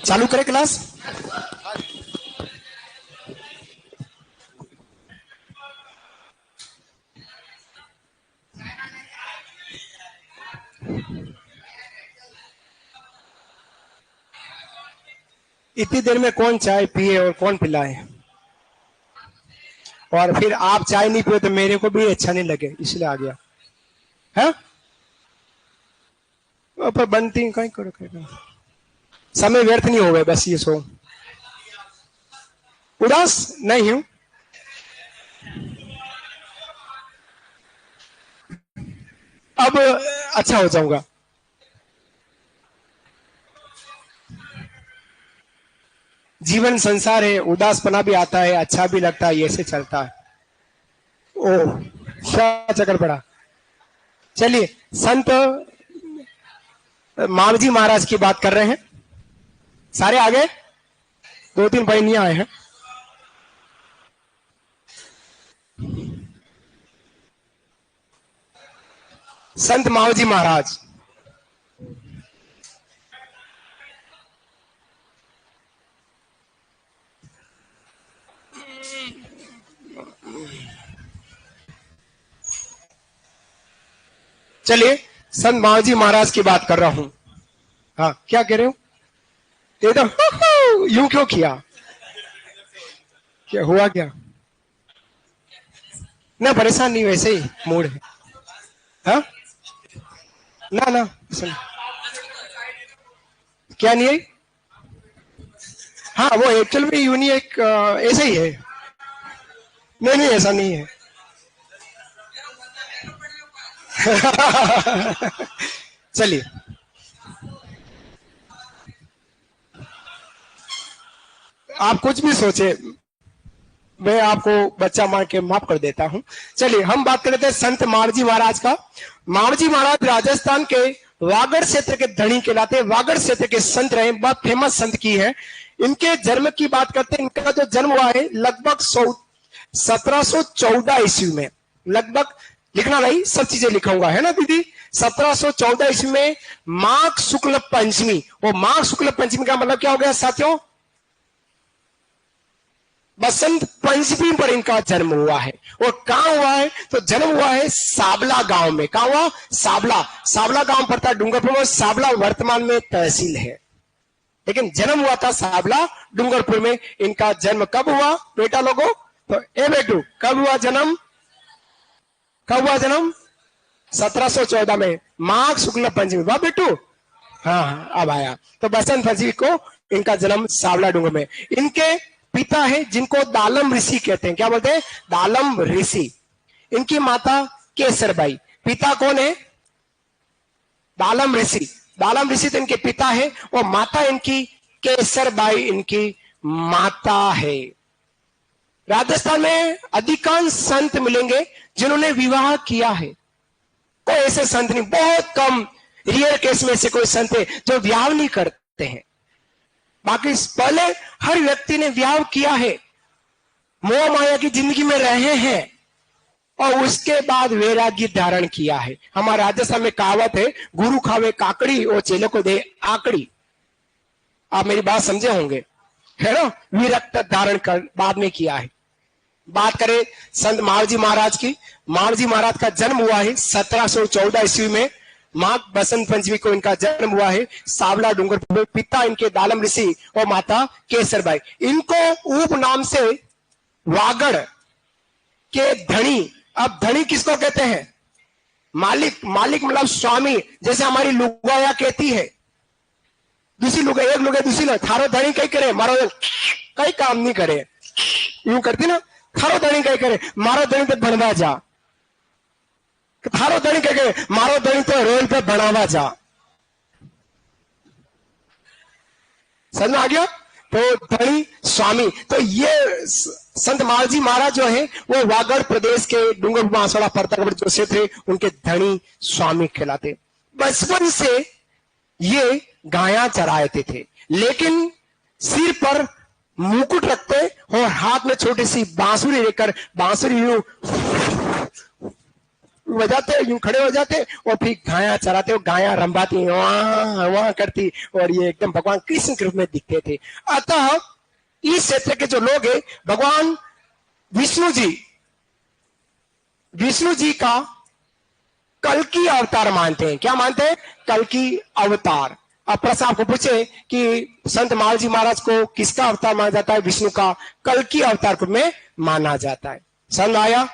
A: चालू करें क्लास। इतनी देर में कौन चाय पिए और कौन पिलाए, और फिर आप चाय नहीं पिए तो मेरे को भी अच्छा नहीं लगे, इसलिए आ गया है। पर बनती कहीं करो, समय व्यर्थ नहीं हो गए, बस ये सो। उदास नहीं हूं, अब अच्छा हो जाऊंगा। जीवन संसार है, उदासपना भी आता है, अच्छा भी लगता है, ऐसे चलता है। ओह क्या चक्कर पड़ा। चलिए, संत मावजी महाराज की बात कर रहे हैं। सारे आ गए, 2-3 भाई नहीं आए हैं। संत मावजी महाराज, चलिए संत मावजी महाराज की बात कर रहा हूं। हाँ क्या कह रहे हो, एकदम यूं क्यों किया, क्या हुआ क्या। ना परेशान नहीं, वैसे ही मूड है। हाँ ना ना सुन, क्या नहीं है। हाँ वो एक्चुअल में यूनी एक ऐसे ही है। नहीं नहीं ऐसा नहीं है। चलिए, आप कुछ भी सोचे, मैं आपको बच्चा मान के माफ कर देता हूं। चलिए हम बात कर लेते हैं संत मावजी महाराज का। मावजी महाराज राजस्थान के वागड़ क्षेत्र के धनी कहलाते हैं, वागड़ क्षेत्र के संत रहे, बहुत फेमस संत की है। इनके जन्म की बात करते हैं, इनका जो जन्म हुआ है लगभग 1714 ईस्वी में, लगभग लिखना नहीं, सब चीजें लिखाऊंगा है ना दीदी। 1714 ईस्वी में माघ शुक्ल पंचमी, और माघ शुक्ल पंचमी का मतलब क्या हो गया साथियों, बसंत पंचमी पर इनका जन्म हुआ है। और कहां हुआ है, तो जन्म हुआ है साबला गांव में। कहां हुआ, साबला, साबला गांव पड़ता है डूंगरपुर में। साबला वर्तमान में तहसील है, लेकिन जन्म हुआ था साबला डूंगरपुर में। इनका जन्म कब हुआ बेटा लोगों, तो ए बेटू कब हुआ जन्म, कब हुआ जन्म, 1714 में, माघ शुक्ल पंचमी। वाह बेटू, हाँ अब आया। तो बसंत पंचमी को इनका जन्म सावला डूंगर में। इनके पिता है जिनको दालम ऋषि कहते हैं, क्या बोलते हैं, दालम ऋषि। इनकी माता केसरबाई। पिता कौन है, दालम ऋषि। दालम ऋषि तो इनके पिता है, और माता इनकी केसरबाई इनकी माता है। राजस्थान में अधिकांश संत मिलेंगे जिन्होंने विवाह किया है, कोई ऐसे संत नहीं, बहुत कम रियर केस में से कोई संत है जो विवाह नहीं करते हैं। बाकी पहले हर व्यक्ति ने विवाह किया है, मोह माया की जिंदगी में रहे हैं, और उसके बाद वैराग्य धारण किया है। हमारे राजस्थान में कहावत है, गुरु खावे काकड़ी और चेले को दे आकड़ी। आप मेरी बात समझे होंगे, है ना। विरक्त धारण कर बाद में किया है। बात करें संत मावजी महाराज की। मावजी महाराज का जन्म हुआ है 1714 ईस्वी में, माघ बसंत पंचमी को इनका जन्म हुआ है सावला डूंगरपुर में। पिता इनके दालम ऋषि और माता केसरबाई। इनको उप नाम से वागड़ के धनी, अब धनी किसको कहते हैं, मालिक, मालिक मतलब स्वामी। जैसे हमारी लुगाया कहती है, दूसरी लुगा, एक लुगा दूसरी लुगा, थारो धनी कई करे, मारो कई काम नहीं करे, यूं करती ना, थारो धनी कई करे, मारो धनी तो बनवा जा, थारो धनी कई करे, मारो धनी तो रोल पे बनावा जा। समझ में आ गया। तो धनी स्वामी, तो ये संत मावजी महाराज जो है वो वागड़ प्रदेश के डूंगर बांसवाड़ा परतागढ़ जो क्षेत्र है उनके धनी स्वामी कहलाते। बचपन से ये गायां चराते थे, लेकिन सिर पर मुकुट रखते और हाथ में छोटी सी बांसुरी लेकर बांसुरी यूं बजाते यूं खड़े हो जाते और फिर गाया चलाते और गाया रंभाती वहां वहां करती और ये एकदम भगवान कृष्ण के रूप में दिखते थे। अतः इस क्षेत्र के जो लोग हैं भगवान विष्णु जी का कल की अवतार मानते हैं। क्या मानते हैं? कल की अवतार। अब प्रश्न आपको पूछे कि संत माल जी महाराज को किसका अवतार माना जाता है? विष्णु का कल की अवतार में माना जाता है। समझ आया?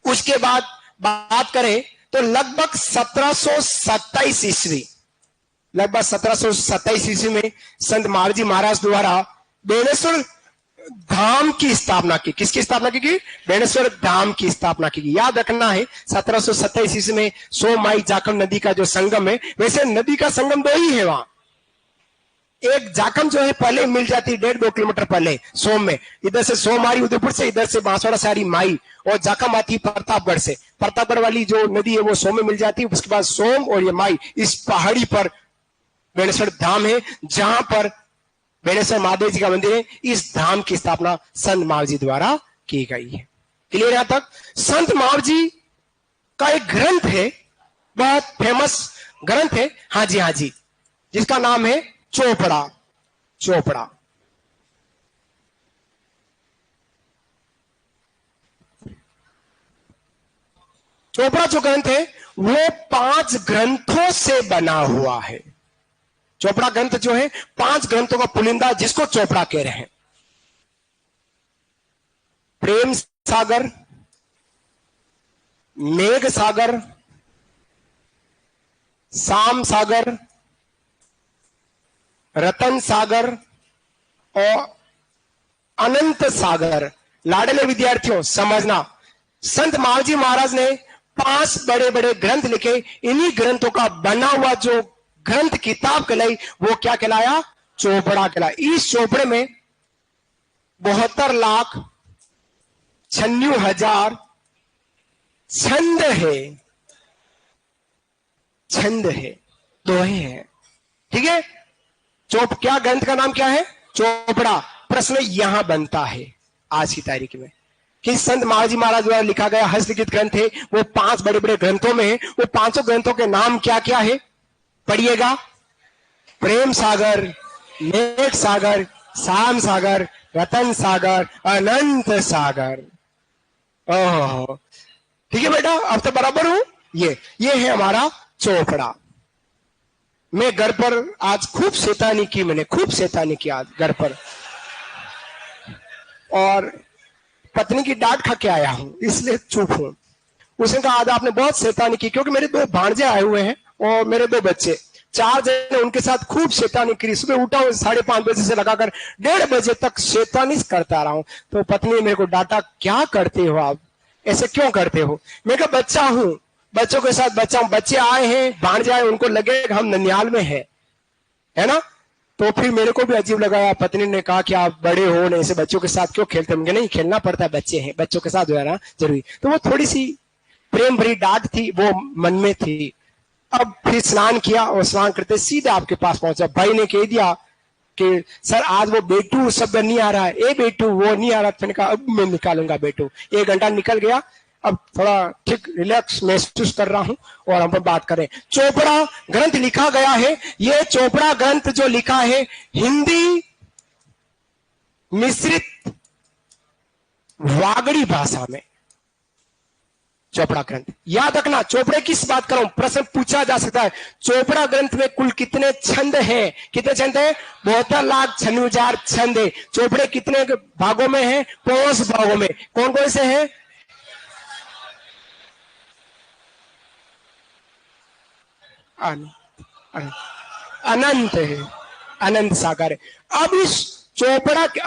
A: उसके बाद बात करें तो लगभग 1727 ईस्वी में संत माल जी महाराज द्वारा बेणेश्वर धाम की स्थापना की। किसकी स्थापना की? बेणेश्वर धाम की स्थापना की। याद रखना है 1727 ईस्वी में 100 माई जाखम नदी का जो संगम है, वैसे नदी का संगम 2 ही है वहां। एक जाखम जो है पहले मिल जाती है 1.5-2 किलोमीटर पहले सोम में, इधर से सोमारी उदयपुर से, इधर से बांसवाड़ा सारी माई, और जाखम आती है प्रतापगढ़ से। प्रतापगढ़ वाली जो नदी है वो सोम में मिल जाती है। उसके बाद सोम और ये माई इस पहाड़ी पर बेणेश्वर धाम है, जहां पर बेणेश्वर महादेव जी का मंदिर है। इस धाम की स्थापना संत माव जी द्वारा की गई है। क्लियर यहां तक? संत माव जी का एक ग्रंथ है, बहुत फेमस ग्रंथ है, हाँ जी, जिसका नाम है चोपड़ा। चोपड़ा जो ग्रंथ है वो 5 ग्रंथों से बना हुआ है। चोपड़ा ग्रंथ जो है 5 ग्रंथों का पुलिंदा, जिसको चोपड़ा कह रहे हैं। प्रेम सागर, मेघ सागर, शाम सागर, रतन सागर और अनंत सागर। लाडले विद्यार्थियों समझना, संत मावजी महाराज ने 5 बड़े बड़े ग्रंथ लिखे। इन्हीं ग्रंथों का बना हुआ जो ग्रंथ किताब कहलाई वो क्या कहलाया? चोपड़ा कहलाया। इस चोपड़े में 72,96,000 छंद है। छंद है, दोहे हैं। ठीक है? क्या ग्रंथ का नाम क्या है? चोपड़ा। प्रश्न यहां बनता है आज की तारीख में कि संत मावजी महाराज द्वारा लिखा गया हस्तलिखित ग्रंथ है, वो 5 बड़े बड़े ग्रंथों में है। वो 5 ग्रंथों के नाम क्या क्या है? पढ़िएगा। प्रेम सागर, मेघ सागर, शाम सागर, रतन सागर, अनंत सागर। ओह, ठीक है बेटा, अब तो बराबर हूं। ये है हमारा चोपड़ा। मैं घर पर आज खूब शैतानी की, मैंने खूब शैतानी की आज घर पर, और पत्नी की डांट खा के आया हूं, इसलिए चुप हूं। उसने कहा आज आपने बहुत शैतानी की, क्योंकि मेरे 2 भांजे आए हुए हैं और मेरे 2 बच्चे, 4 जने, उनके साथ खूब शैतानी करी। सुबह उठा हूं 5:30 बजे से लगाकर 1:30 बजे तक शैतानी करता रहा हूं। तो पत्नी ने मेरे को डांटा, क्या करते हो आप, ऐसे क्यों करते हो? मैं कहा बच्चा हूं, बच्चों के साथ बच्चा हूं, बच्चे आए हैं, भांजे आए, उनको लगे हम ननियाल में है ना। तो फिर मेरे को भी अजीब लगा। पत्नी ने कहा कि आप बड़े हो ना, ऐसे बच्चों के साथ क्यों खेलते हैं? नहीं, खेलना पड़ता है, बच्चे हैं, बच्चों के साथ जो है ना जरूरी। तो वो थोड़ी सी प्रेम भरी डांट थी, वो मन में थी। अब फिर स्नान किया और स्नान करते सीधे आपके पास पहुंचा। भाई ने कह दिया कि सर आज वो बेटू शब्द नहीं आ रहा है, ए बेटू वो नहीं आ रहा। मैंने कहा अब मैं निकालूंगा बेटू। 1 घंटा निकल गया, अब थोड़ा ठीक रिलैक्स महसूस कर रहा हूं और हम बात करें। चोपड़ा ग्रंथ लिखा गया है। ये चोपड़ा ग्रंथ जो लिखा है हिंदी मिश्रित वागड़ी भाषा में, चोपड़ा ग्रंथ। याद रखना, चोपड़े किस बात कर रहा हूं, प्रश्न पूछा जा सकता है। चोपड़ा ग्रंथ में कुल कितने छंद हैं? कितने छंद हैं? 72,96,000 छंद है। चोपड़े कितने भागों में हैं? 5 भागों में। कौन कौन से हैं? अनंत है, अनंत सागर है। अब इस चोपड़ा के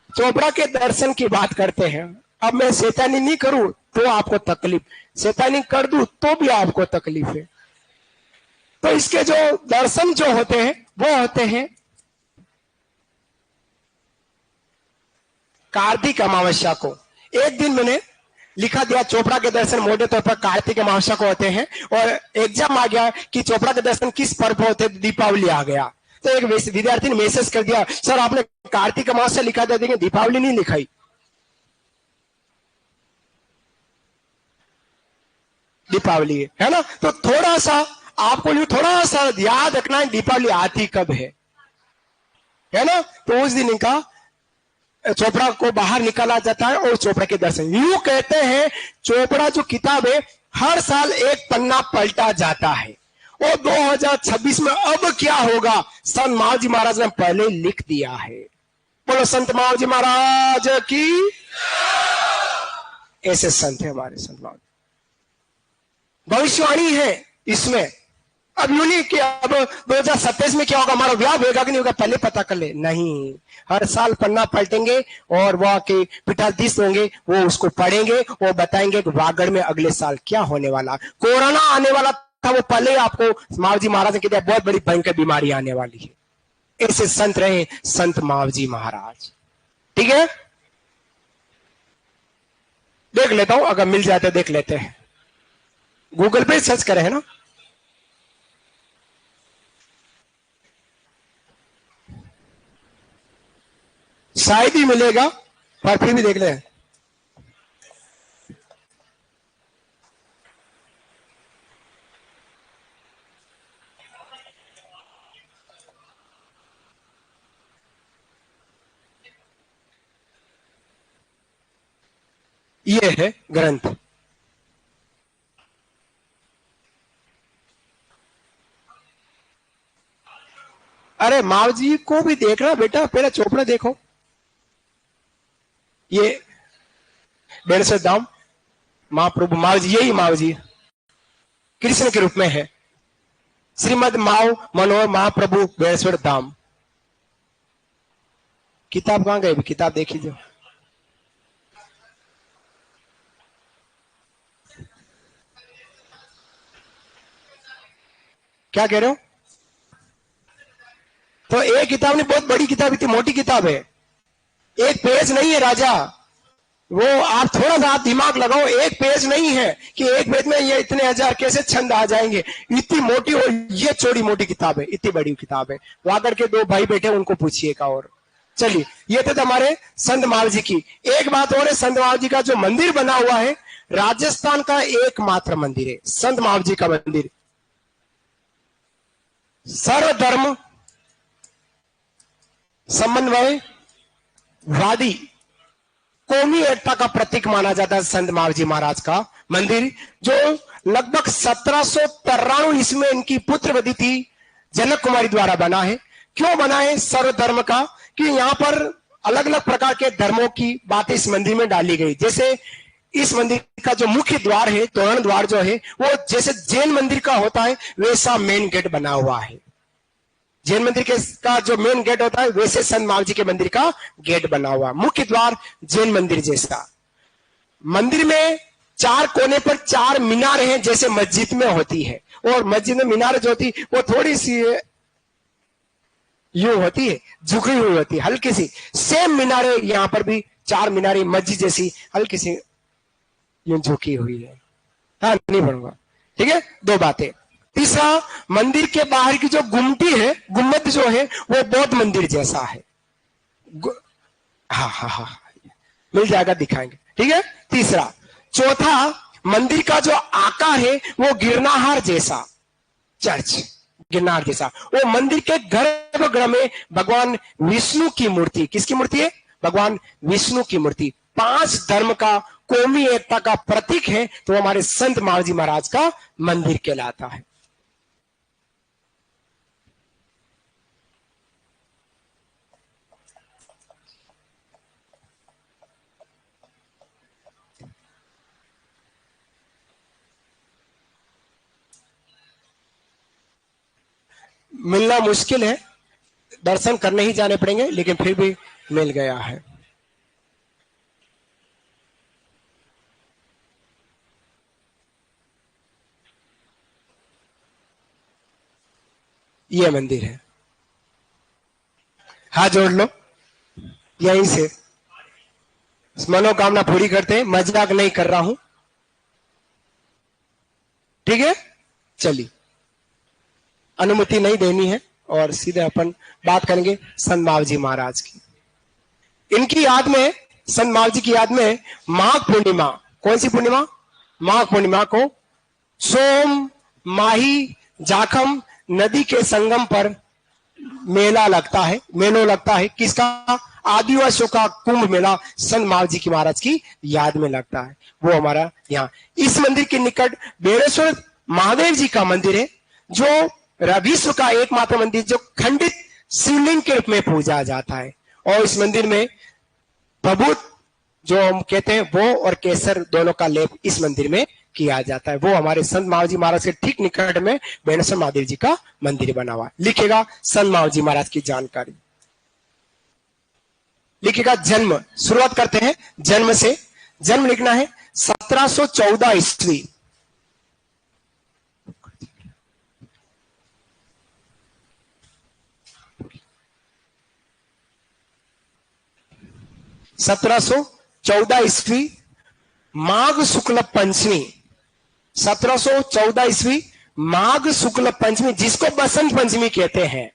A: चोपड़ा के दर्शन की बात करते हैं। अब मैं शैतानी नहीं करूं तो आपको तकलीफ, शैतानी कर दूं तो भी आपको तकलीफ है। तो इसके जो दर्शन जो होते हैं वो होते हैं कार्तिक अमावस्या को। एक दिन मैंने लिखा दिया चोपड़ा के दर्शन मोटे तौर पर कार्तिक अमावस्या को होते हैं, और एग्जाम आ गया कि चोपड़ा के दर्शन किस पर्व होते हैं? दीपावली आ गया। तो एक विद्यार्थी ने मैसेज कर दिया, सर आपने कार्तिक अमावस्या लिखा था, देखें दीपावली नहीं लिखाई। दीपावली है ना। तो थोड़ा सा आपको जो थोड़ा सा याद रखना है, दीपावली आती कब है ना। तो उस दिन इनका चोपड़ा को बाहर निकाला जाता है और चोपड़ा के दर्शन, यूं कहते हैं चोपड़ा जो किताब है हर साल एक पन्ना पलटा जाता है। और 2026 में अब क्या होगा, संत मावजी महाराज ने पहले लिख दिया है। बोलो संत मावजी महाराज की। ऐसे संत है हमारे संत मावजी, भविष्यवाणी है इसमें। अब यूं नहीं कि अब 2027 में क्या होगा, हमारा ब्याह होगा कि नहीं होगा पहले पता कर ले, नहीं। हर साल पन्ना पलटेंगे और वह के पीठाधीश होंगे, वो उसको पढ़ेंगे और बताएंगे कि वागड़ में अगले साल क्या होने वाला। कोरोना आने वाला था, वो पहले आपको मावजी महाराज ने कह दिया बहुत बड़ी भयंकर बीमारी आने वाली है। ऐसे संत रहे संत मावजी महाराज। ठीक है, देख लेता हूं, अगर मिल जाते देख लेते हैं, गूगल पे सर्च करें है ना। शायद ही मिलेगा पर फिर भी देख ले। ये है ग्रंथ। अरे मावजी को भी देखना बेटा, पहले चोपड़ा देखो। ये 150 धाम महाप्रभु मावजी, यही मावजी कृष्ण के रूप में है। श्रीमद माव मनोहर महाप्रभु 150 धाम। किताब कहां गई, किताब देखी जो। क्या कह रहे हो। तो एक किताब नहीं, बहुत बड़ी किताब, इतनी मोटी किताब है, एक पेज नहीं है राजा। वो आप थोड़ा सा आप दिमाग लगाओ, एक पेज नहीं है कि एक पेज में ये इतने हजार कैसे छंद आ जाएंगे। इतनी मोटी और ये चौड़ी मोटी किताब है, इतनी बड़ी किताब है। वागड़ के 2 भाई बैठे, उनको पूछिएगा। और चलिए, ये तो हमारे संत मावजी की। एक बात और है, संत मावजी का जो मंदिर बना हुआ है राजस्थान का एकमात्र मंदिर है संत मावजी का मंदिर। सर्वधर्म समन्वय वादी कौमी एकता का प्रतीक माना जाता है संत मावजी महाराज का मंदिर, जो लगभग 1793 ईस्वी में इनकी पुत्रवती थी जनक कुमारी द्वारा बना है। क्यों बना है सर्वधर्म का, कि यहाँ पर अलग अलग प्रकार के धर्मों की बातें इस मंदिर में डाली गई। जैसे इस मंदिर का जो मुख्य द्वार है, तोरण द्वार जो है, वो जैसे जैन मंदिर का होता है वैसा मेन गेट बना हुआ है। जैन मंदिर के का जो मेन गेट होता है वैसे संत मावजी के मंदिर का गेट बना हुआ, मुख्य द्वार जैन मंदिर जैसा। मंदिर में 4 कोने पर 4 मीनार हैं, जैसे मस्जिद में होती है। और मस्जिद में मीनार जो होती वो थोड़ी सी यूं होती है, झुकी हुई होती है, हल्की सी। सेम मीनारे यहाँ पर भी 4 मीनारे मस्जिद जैसी हल्की सी यूं झुकी हुई है। हाँ, नहीं पढ़ूंगा। ठीक है, 2 बातें। तीसरा, मंदिर के बाहर की जो गुम्मटी है, गुम्मद जो है, वो बौद्ध मंदिर जैसा है। हाँ, मिल जाएगा, दिखाएंगे। ठीक है, तीसरा। चौथा, मंदिर का जो आकार है वो गिरनार जैसा, चर्च गिरनार जैसा। वो मंदिर के गर्भगृह में भगवान विष्णु की मूर्ति, किसकी मूर्ति है, भगवान विष्णु की मूर्ति। 5 धर्म का कौमी एकता का प्रतीक है, तो हमारे संत मावजी महाराज का मंदिर कहलाता है। मिलना मुश्किल है, दर्शन करने ही जाने पड़ेंगे, लेकिन फिर भी मिल गया है। ये मंदिर है, हाथ जोड़ लो, यहीं से मनोकामना पूरी करते हैं। मजाक नहीं कर रहा हूं, ठीक है। चलिए, अनुमति नहीं देनी है और सीधे अपन बात करेंगे संत मावजी महाराज की। इनकी याद में, संत मावजी की याद में माघ पूर्णिमा, कौन सी पूर्णिमा, माघ पूर्णिमा को सोम, माही, जाखम नदी के संगम पर मेला लगता है, मेलो लगता है। किसका? आदिवासियों का कुंभ मेला संत महाजी की महाराज की याद में लगता है। वो हमारा यहाँ इस मंदिर के निकट बेड़ेश्वर महादेव जी का मंदिर है, जो विश्व का एकमात्र मंदिर जो खंडित शिवलिंग के रूप में पूजा जाता है। और इस मंदिर में प्रभुत जो हम कहते हैं वो और केसर दोनों का लेप इस मंदिर में किया जाता है। वो हमारे संत महाजी महाराज के ठीक निकट में बेड़ेश्वर महादेव जी का मंदिर बना हुआ है। लिखेगा संत महाजी महाराज की जानकारी, लिखेगा जन्म। शुरुआत करते हैं जन्म से। जन्म लिखना है 1714 ईस्वी। 1714 ईस्वी माघ शुक्ल पंचमी। 1714 ईस्वी माघ शुक्ल पंचमी, जिसको बसंत पंचमी कहते हैं।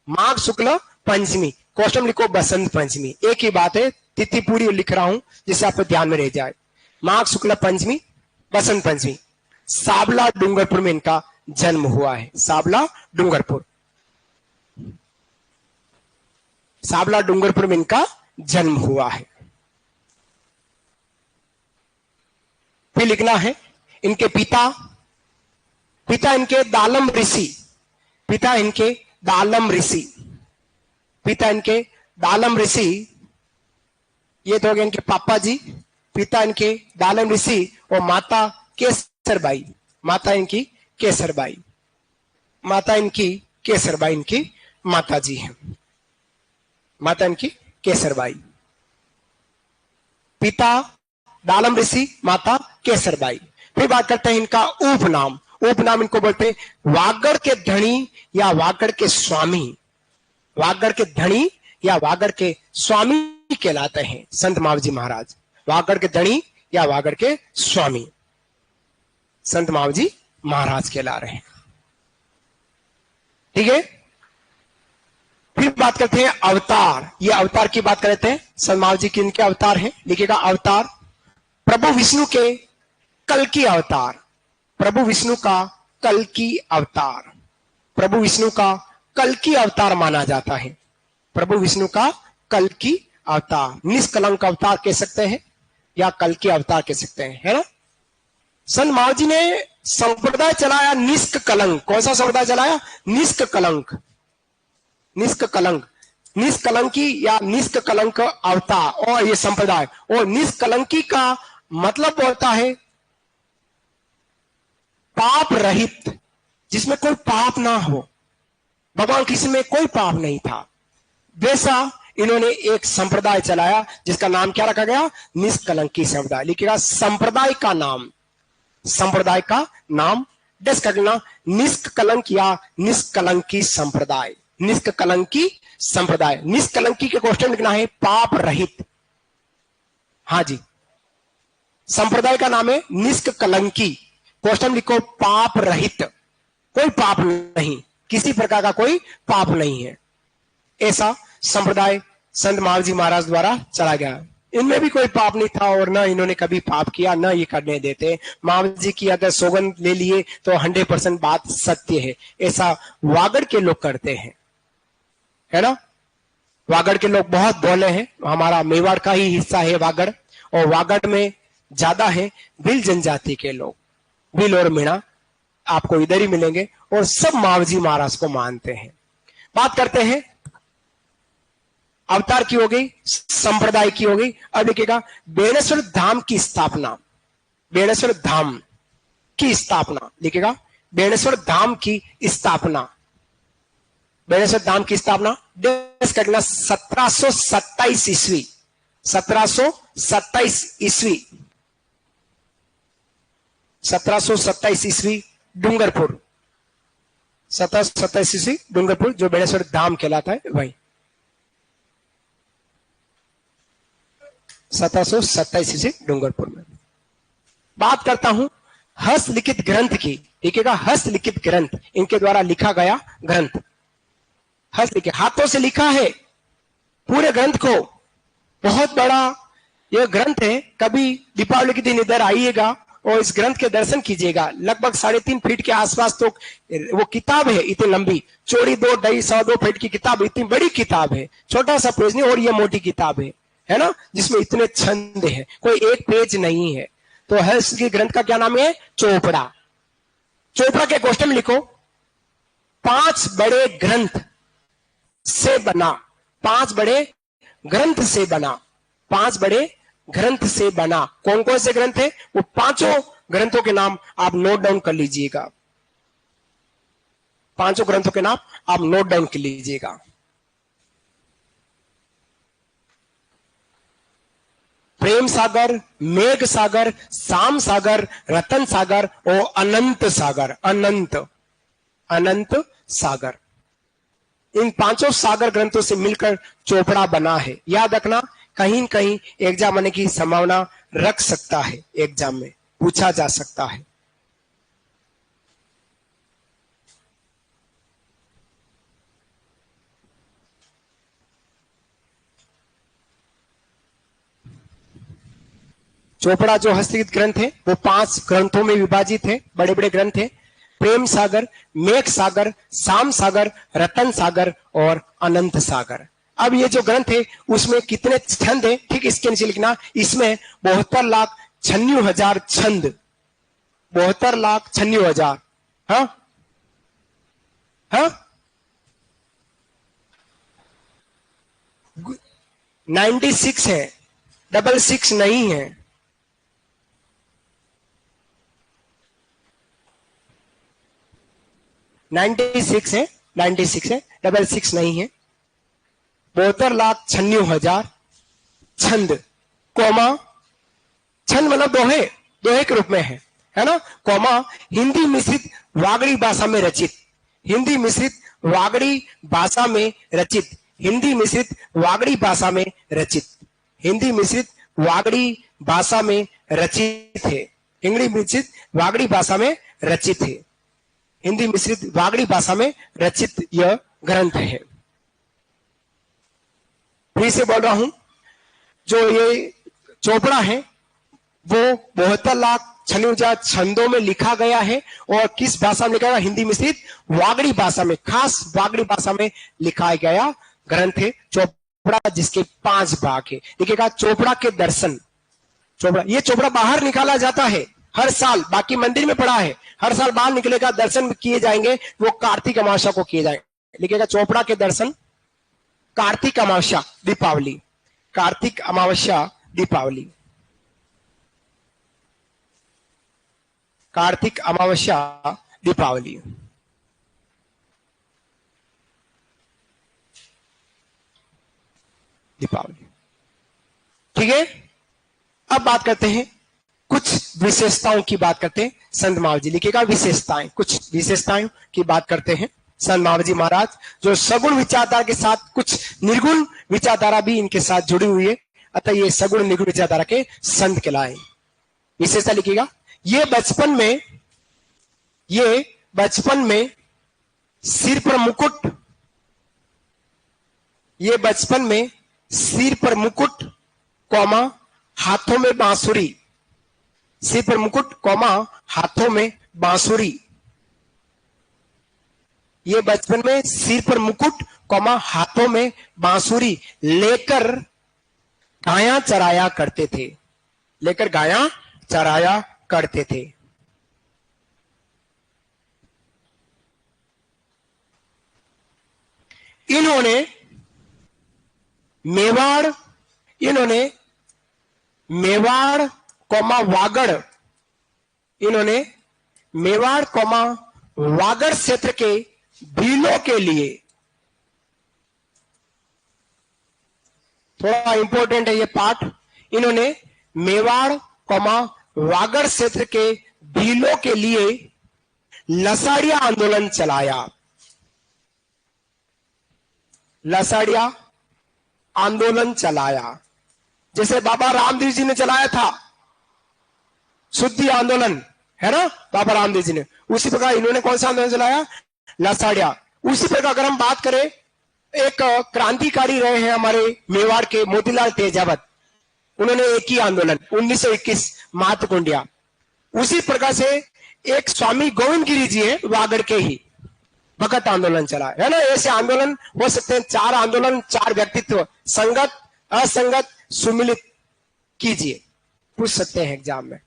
A: माघ शुक्ल पंचमी, क्वेश्चन लिखो बसंत पंचमी, एक ही बात है, तिथि पूरी लिख रहा हूं जिससे आपको ध्यान में रह जाए। माघ शुक्ल पंचमी, बसंत पंचमी, साबला डूंगरपुर में इनका जन्म हुआ है। साबला डूंगरपुर, साबला डूंगरपुर में इनका जन्म हुआ है। फिर लिखना है इनके पिता, पिता इनके दालम ऋषि, पिता इनके दालम ऋषि, पिता इनके दालम ऋषि, ये तो हो गए इनके पापा जी। पिता इनके दालम ऋषि और माता केसरबाई, माता इनकी केसरबाई, माता इनकी केसरबाई इनकी माता जी हैं, माता इनकी केसरबाई। पिता दालम ऋषि, माता केसरबाई। फिर बात करते हैं इनका उपनाम। उपनाम इनको बोलते हैं वागड़ के धनी या वागड़ के स्वामी। वागड़ के धनी या वागड़ के स्वामी कहलाते हैं संत महाजी महाराज। वागड़ के धनी या वागड़ के स्वामी संत महाजी महाराज कहला रहे हैं। ठीक है, फिर बात करते हैं अवतार। ये अवतार की बात करते हैं, संत महाजी के इनके अवतार हैं। लिखेगा अवतार प्रभु विष्णु के कल की अवतार, प्रभु विष्णु का कल की अवतार, प्रभु विष्णु का कल की अवतार माना जाता है। प्रभु विष्णु का कल की अवतार, निष्कलंक अवतार कह सकते हैं या कल की अवतार कह सकते हैं, है ना। संत महाजी ने संप्रदाय चलाया निष्कलंक। कौन सा संप्रदाय चलाया? निष्कलंक, निष्कलंक, निष्कलंकी या निष्कलंक अवतार और ये संप्रदाय। और निष्कलंकी का मतलब होता है पाप रहित, जिसमें कोई पाप ना हो। भगवान कृष्ण में कोई पाप नहीं था, वैसा इन्होंने एक संप्रदाय चलाया जिसका नाम क्या रखा गया? निष्कलंकी संप्रदाय। लिखेगा संप्रदाय का नाम, संप्रदाय का नाम डस करना निष्कलंक या निष्कलंकी संप्रदाय, निष्कलंकी संप्रदाय। निष्कलंकी के क्वेश्चन लिखना है पाप रहित। हाँ जी, संप्रदाय का नाम है निष्कलंकी। क्वेश्चन लिखो पाप रहित, कोई पाप नहीं, किसी प्रकार का कोई पाप नहीं है, ऐसा संप्रदाय संत महाजी महाराज द्वारा चला गया। इनमें भी कोई पाप नहीं था और ना इन्होंने कभी पाप किया, ना ये करने देते। महाजी की अगर सौगंध ले लिए तो 100% बात सत्य है, ऐसा वागड़ के लोग करते हैं, है ना। वागड़ के लोग बहुत भोले हैं। हमारा मेवाड़ का ही हिस्सा है वागड़, और वागड़ में ज्यादा है भील जनजाति के लोग। भील और मीणा आपको इधर ही मिलेंगे और सब महाजी महाराज को मानते हैं। बात करते हैं अवतार की हो गई, संप्रदाय की हो गई। अब लिखेगा बेणेश्वर धाम की स्थापना, बेणेश्वर धाम की स्थापना। लिखेगा बेणेश्वर धाम की स्थापना, बेणेश्वर धाम की स्थापना डेट करना 1727 ईस्वी, 1727 ईस्वी, 1727 ईस्वी डूंगरपुर, 1727 ईस्वी डूंगरपुर, जो बेणेश्वर धाम कहलाता है वही। 1727 ईस्वी डूंगरपुर में। बात करता हूं हस्तलिखित ग्रंथ की। लिखेगा हस्तलिखित ग्रंथ, इनके द्वारा लिखा गया ग्रंथ, हस्तलिखित हाथों से लिखा है पूरे ग्रंथ को। बहुत बड़ा यह ग्रंथ है। कभी दीपावली के दिन इधर आइएगा और इस ग्रंथ के दर्शन कीजिएगा। लगभग 3.5 फीट के आसपास तो वो किताब है, इतनी लंबी, चौड़ी 2 फीट की किताब, इतनी बड़ी किताब है, छोटा सा पेज नहीं, और ये मोटी किताब है ना, जिसमें इतने छंद है, कोई एक पेज नहीं है। तो हर्ष की ग्रंथ का क्या नाम है? चोपड़ा। चोपड़ा के क्वेश्चन में लिखो, 5 बड़े ग्रंथ से बना, 5 बड़े ग्रंथ से बना, 5 बड़े ग्रंथ से बना। कौन कौन से ग्रंथ है? वो 5 ग्रंथों के नाम आप नोट डाउन कर लीजिएगा। 5 ग्रंथों के नाम आप नोट डाउन कर लीजिएगा। प्रेम सागर, मेघ सागर, शाम सागर, रतन सागर और अनंत सागर। अनंत सागर, इन 5 सागर ग्रंथों से मिलकर चोपड़ा बना है। याद रखना, कहीं कहीं एग्जाम आने की संभावना रख सकता है, एग्जाम में पूछा जा सकता है। चोपड़ा जो हस्तलिखित ग्रंथ है वो 5 ग्रंथों में विभाजित है, बड़े बड़े ग्रंथ है। प्रेम सागर, मेघ सागर, शाम सागर, रतन सागर और अनंत सागर। अब ये जो ग्रंथ है उसमें कितने छंद है, ठीक इसके नीचे लिखना, इसमें 72,96,000 छंद, 72,96,000। हाँ हाँ, 96 है, 66 नहीं है। 96 है, 96 है, 66 नहीं है। 72,96,000 छंद, कौमा, छंद मतलब दोहे के रूप में है ना, कौमा, हिंदी मिश्रित वागड़ी भाषा में रचित, हिंदी मिश्रित वागड़ी भाषा में रचित, हिंदी मिश्रित वागड़ी भाषा में रचित, हिंदी मिश्रित वागड़ी भाषा में रचित है, हिंदी मिश्रित वागड़ी भाषा में रचित है, हिंदी मिश्रित वागड़ी भाषा में रचित यह ग्रंथ है। फिर से बोल रहा हूं, जो ये चोपड़ा है वो 72,96,000 छंदों में लिखा गया है। और किस भाषा में लिखा गया? हिंदी मिश्रित वागड़ी भाषा में, खास वागड़ी भाषा में लिखा गया ग्रंथ है चोपड़ा, जिसके 5 भाग है। देखिएगा, चोपड़ा के दर्शन, चोपड़ा, ये चोपड़ा बाहर निकाला जाता है हर साल, बाकी मंदिर में पड़ा है, हर साल बाहर निकलेगा, दर्शन किए जाएंगे, वो कार्तिक अमावस्या को किए जाएंगे। लिखिएगा, चोपड़ा के दर्शन कार्तिक अमावस्या दीपावली, कार्तिक अमावस्या दीपावली, कार्तिक अमावस्या दीपावली। दीपावली, ठीक है। अब बात करते हैं, कुछ विशेषताओं की बात करते हैं। संत महावीर जी, लिखिएगा विशेषताएं, कुछ विशेषताओं की बात करते हैं। संत महावीर जी महाराज जो सगुण विचारधारा के साथ कुछ निर्गुण विचारधारा भी इनके साथ जुड़ी हुई है, अतः ये सगुण निर्गुण विचारधारा के संत कहलाए। विशेषता लिखिएगा, ये बचपन में सिर पर मुकुट, ये बचपन में सिर पर मुकुट कौमा हाथों में बांसुरी, सिर पर मुकुट कौमा हाथों में बांसुरी, ये बचपन में सिर पर मुकुट कौमा हाथों में बांसुरी लेकर गाया चराया करते थे, लेकर गाया चराया करते थे। इन्होंने मेवाड़ कौमा वागड़, इन्होंने मेवाड़ कौमा वागड़ क्षेत्र के भीलों के लिए, थोड़ा इंपॉर्टेंट है ये पाठ, इन्होंने मेवाड़ कौमा वागड़ क्षेत्र के भीलों के लिए लसाड़िया आंदोलन चलाया, लसाड़िया आंदोलन चलाया, जैसे बाबा रामदेव जी ने चलाया था शुद्धि आंदोलन, है ना, बाबा रामदेव जी ने, उसी प्रकार इन्होंने कौन सा आंदोलन चलाया? लसाड़िया। उसी प्रकार अगर हम बात करें, एक क्रांतिकारी रहे हैं हमारे मेवाड़ के मोतीलाल तेजावत, उन्होंने एक ही आंदोलन 1921 महात्मा कुंडिया, उसी प्रकार से एक स्वामी गोविंद गिरी जी है, वागड़ के ही, भगत आंदोलन चला है ना। ऐसे आंदोलन हो सकते हैं, 4 आंदोलन, 4 व्यक्तित्व, संगत असंगत सुमिलित कीजिए, पूछ सकते हैं एग्जाम में।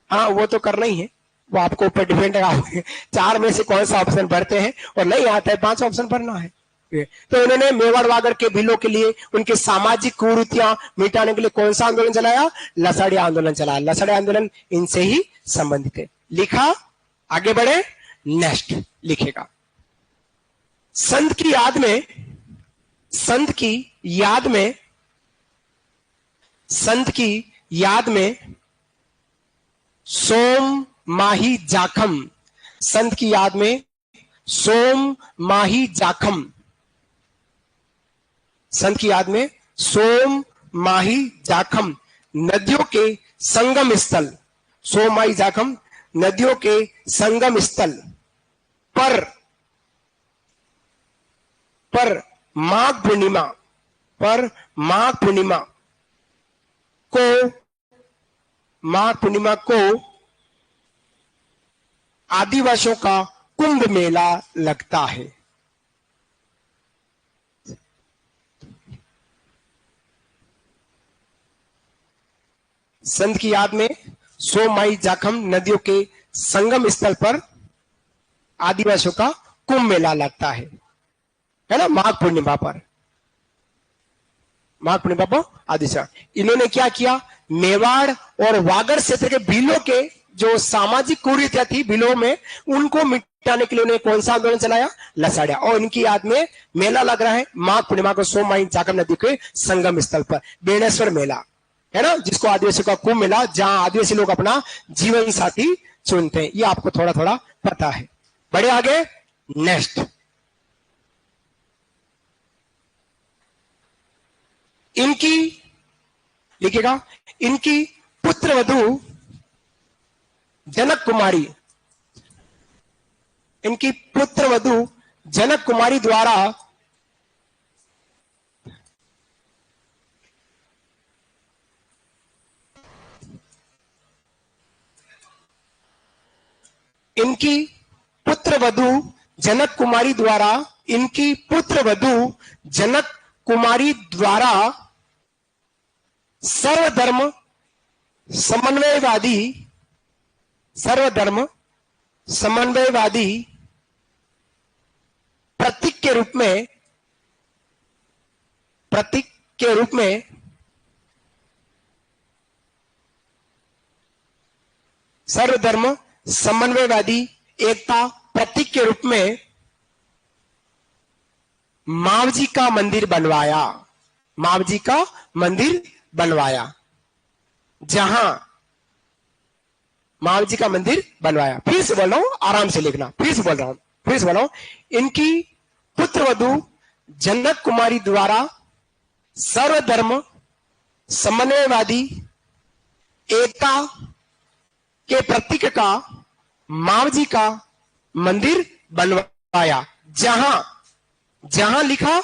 A: हाँ वो तो करना ही है, वो आपको ऊपर डिपेंड है 4 में से कौन सा ऑप्शन भरते हैं, और नहीं आता है 5 ऑप्शन भरना है। तो उन्होंने मेवाड़ वागड़ के भीलों के लिए, उनके सामाजिक कुरीतियां मिटाने के लिए कौन सा आंदोलन चलाया? लसाड़ी आंदोलन चलाया। लसाड़ी आंदोलन इनसे ही संबंधित है। लिखा, आगे बढ़े, नेक्स्ट लिखेगा। संत की याद में, संत की याद में, संत की याद में सोम माही जाखम, संत की याद में सोम माही जाखम, संत की याद में सोम माही जाखम नदियों के संगम स्थल, सोम माही जाखम नदियों के संगम स्थल पर माघ पूर्णिमा, पर माघ पूर्णिमा को, माघ पूर्णिमा को आदिवासियों का कुंभ मेला लगता है। संत की याद में सोम माही जाखम नदियों के संगम स्थल पर आदिवासियों का कुंभ मेला लगता है ना, माघ पूर्णिमा पर, माघ पूर्णिमा पर आदिवासी। इन्होंने क्या किया? मेवाड़ और वागड़ क्षेत्र के भीलों के जो सामाजिक कुरीतियां थी भीलों में, उनको मिटाने के लिए उन्होंने कौन सा आंदोलन चलाया? लसाड़िया। और इनकी याद में मेला लग रहा है माघ पूर्णिमा को सोम माही जाखम नदी के संगम स्थल पर, बेणेश्वर मेला है ना, जिसको आदिवासी का कुंभ मेला, जहां आदिवासी लोग अपना जीवन साथी चुनते हैं। ये आपको थोड़ा थोड़ा पता है। बढ़े आगे, नेक्स्ट। इनकी लिखेगा, इनकी पुत्रवधू जनक कुमारी, इनकी पुत्रवधू जनक कुमारी द्वारा इनकी पुत्रवधू जनक कुमारी द्वारा, इनकी पुत्रवधू जनक कुमारी द्वारा सर्वधर्म समन्वयवादी, सर्वधर्म समन्वयवादी प्रतीक के रूप में, प्रतीक के रूप में सर्वधर्म समन्वयवादी एकता प्रतीक के रूप में मावजी का मंदिर बनवाया, मावजी का मंदिर बनवाया, जहां मावजी का मंदिर बनवाया। फिर से बोल रहा हूं, आराम से लिखना, फिर से बोल रहा हूं, फिर से बोल रहा हूं। इनकी पुत्रवधू जनक कुमारी द्वारा सर्वधर्म समन्वयवादी एकता के प्रतीक का मावजी का मंदिर बनवाया, जहां, जहां लिखा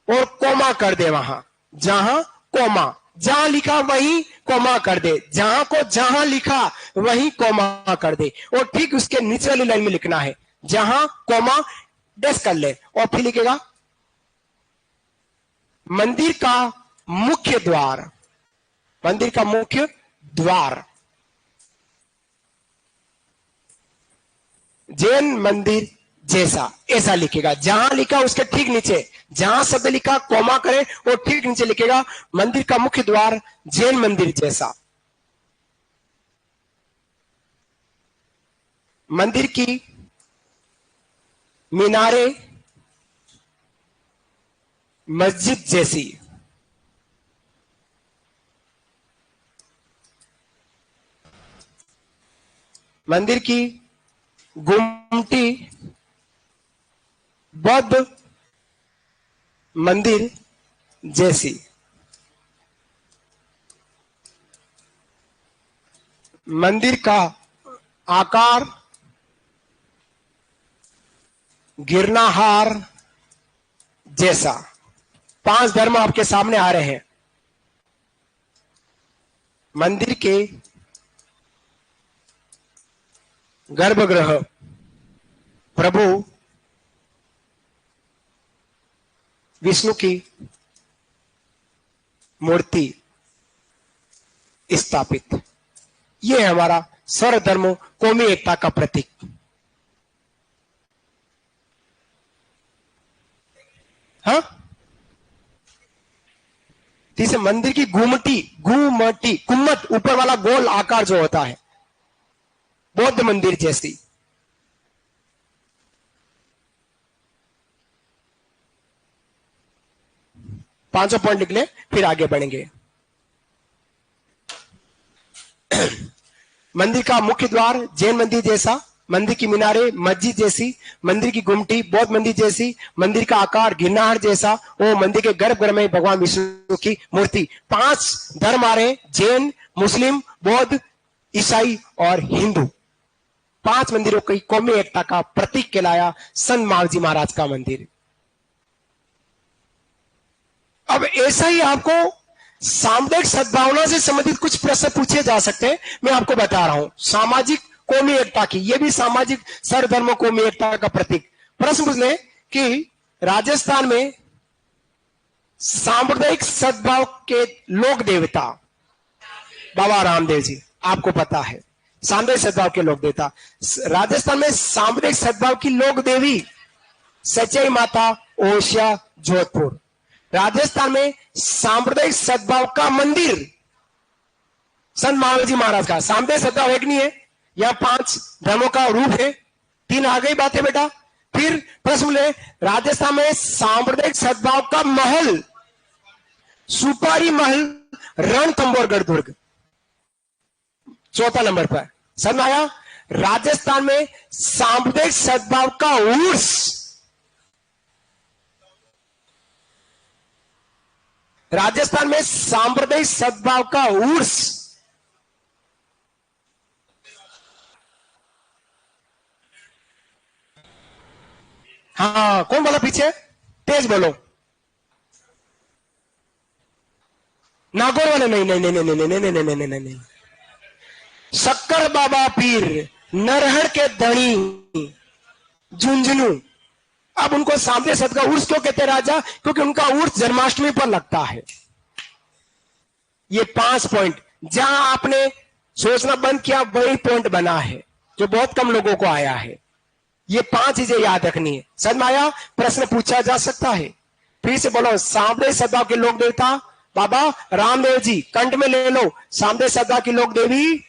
A: और कोमा कर दे, वहां जहां कोमा, जहां लिखा वहीं कोमा कर दे, जहां को जहां लिखा वहीं कोमा कर दे, और ठीक उसके नीचे वाली लाइन में लिखना है, जहां कोमा डैश कर ले, और फिर लिखेगा मंदिर का मुख्य द्वार, मंदिर का मुख्य द्वार जैन मंदिर जैसा, ऐसा लिखेगा। जहां लिखा उसके ठीक नीचे, जहां शब्द लिखा कोमा करे और ठीक नीचे लिखेगा मंदिर का मुख्य द्वार जैन मंदिर जैसा। मंदिर की मीनारे मस्जिद जैसी, मंदिर की गुमटी बौद्ध मंदिर जैसी, मंदिर का आकार गिरनाहार जैसा। 5 धर्म आपके सामने आ रहे हैं। मंदिर के गर्भगृह, प्रभु विष्णु की मूर्ति स्थापित। यह है हमारा सर्वधर्म कौमी एकता का प्रतीक। हाँ, तीसरे मंदिर की घुमटी कुम्मट, ऊपर वाला गोल आकार जो होता है, बौद्ध मंदिर जैसी। पांचों पॉइंट लिख ले, फिर आगे बढ़ेंगे। मंदिर का मुख्य द्वार जैन मंदिर जैसा, मंदिर की मीनारे मस्जिद जैसी, मंदिर की गुमटी बौद्ध मंदिर जैसी, मंदिर का आकार गिरनार जैसा, वो मंदिर के गर्भगृह में भगवान विष्णु की मूर्ति। 5 धर्म आ रहे, जैन, मुस्लिम, बौद्ध, ईसाई और हिंदू। 5 मंदिरों की कौमी एकता का प्रतीक कहलाया संत मावजी महाराज का मंदिर। अब ऐसा ही आपको सामुदायिक सद्भावना से संबंधित कुछ प्रश्न पूछे जा सकते हैं। मैं आपको बता रहा हूं सामाजिक कौमी एकता की, यह भी सामाजिक सर्वधर्म कौमी एकता का प्रतीक। प्रश्न पूछ ले कि राजस्थान में सांप्रदायिक सद्भाव के लोक देवता बाबा रामदेव जी, आपको पता है सांप्रदायिक सद्भाव के लोक देवता। राजस्थान में सांप्रदायिक सद्भाव की लोक देवी सच्चाई माता ओसिया जोधपुर। राजस्थान में सांप्रदायिक सद्भाव का मंदिर संत मावजी महाराज का। सांप्रदायिक सद्भाव एक नहीं है, यह 5 धर्मों का रूप है। 3 आ गई बातें बेटा। फिर प्रश्न ले, राजस्थान में सांप्रदायिक सद्भाव का महल सुपारी महल रणथंभौरगढ़ दुर्ग। 4था नंबर पर समझ आया। राजस्थान में सांप्रदायिक सद्भाव का उर्स राजस्थान में सांप्रदायिक सद्भाव का उर्स हाँ, कौन बोला पीछे? तेज बोलो। नागौर वाले? नहीं नहीं नहीं नहीं नहीं नहीं नहीं नहीं नहीं नहीं। शक्कर बाबा पीर नरहड़ के धनी झुंझुनू। अब उनको सांप्रदायिक सद्भाव का उर्स क्यों कहते हैं राजा? क्योंकि उनका उर्स जन्माष्टमी पर लगता है। ये 5 पॉइंट जहां आपने सोचना बंद किया वही पॉइंट बना है, जो बहुत कम लोगों को आया है। ये 5 चीजें याद रखनी है। समझ में आया? प्रश्न पूछा जा सकता है। फिर से बोलो, सांप्रदायिक सद्भाव के लोक देवता बाबा रामदेव जी, कंठ में ले लो। सांप्रदायिक सद्भाव की लोक देवी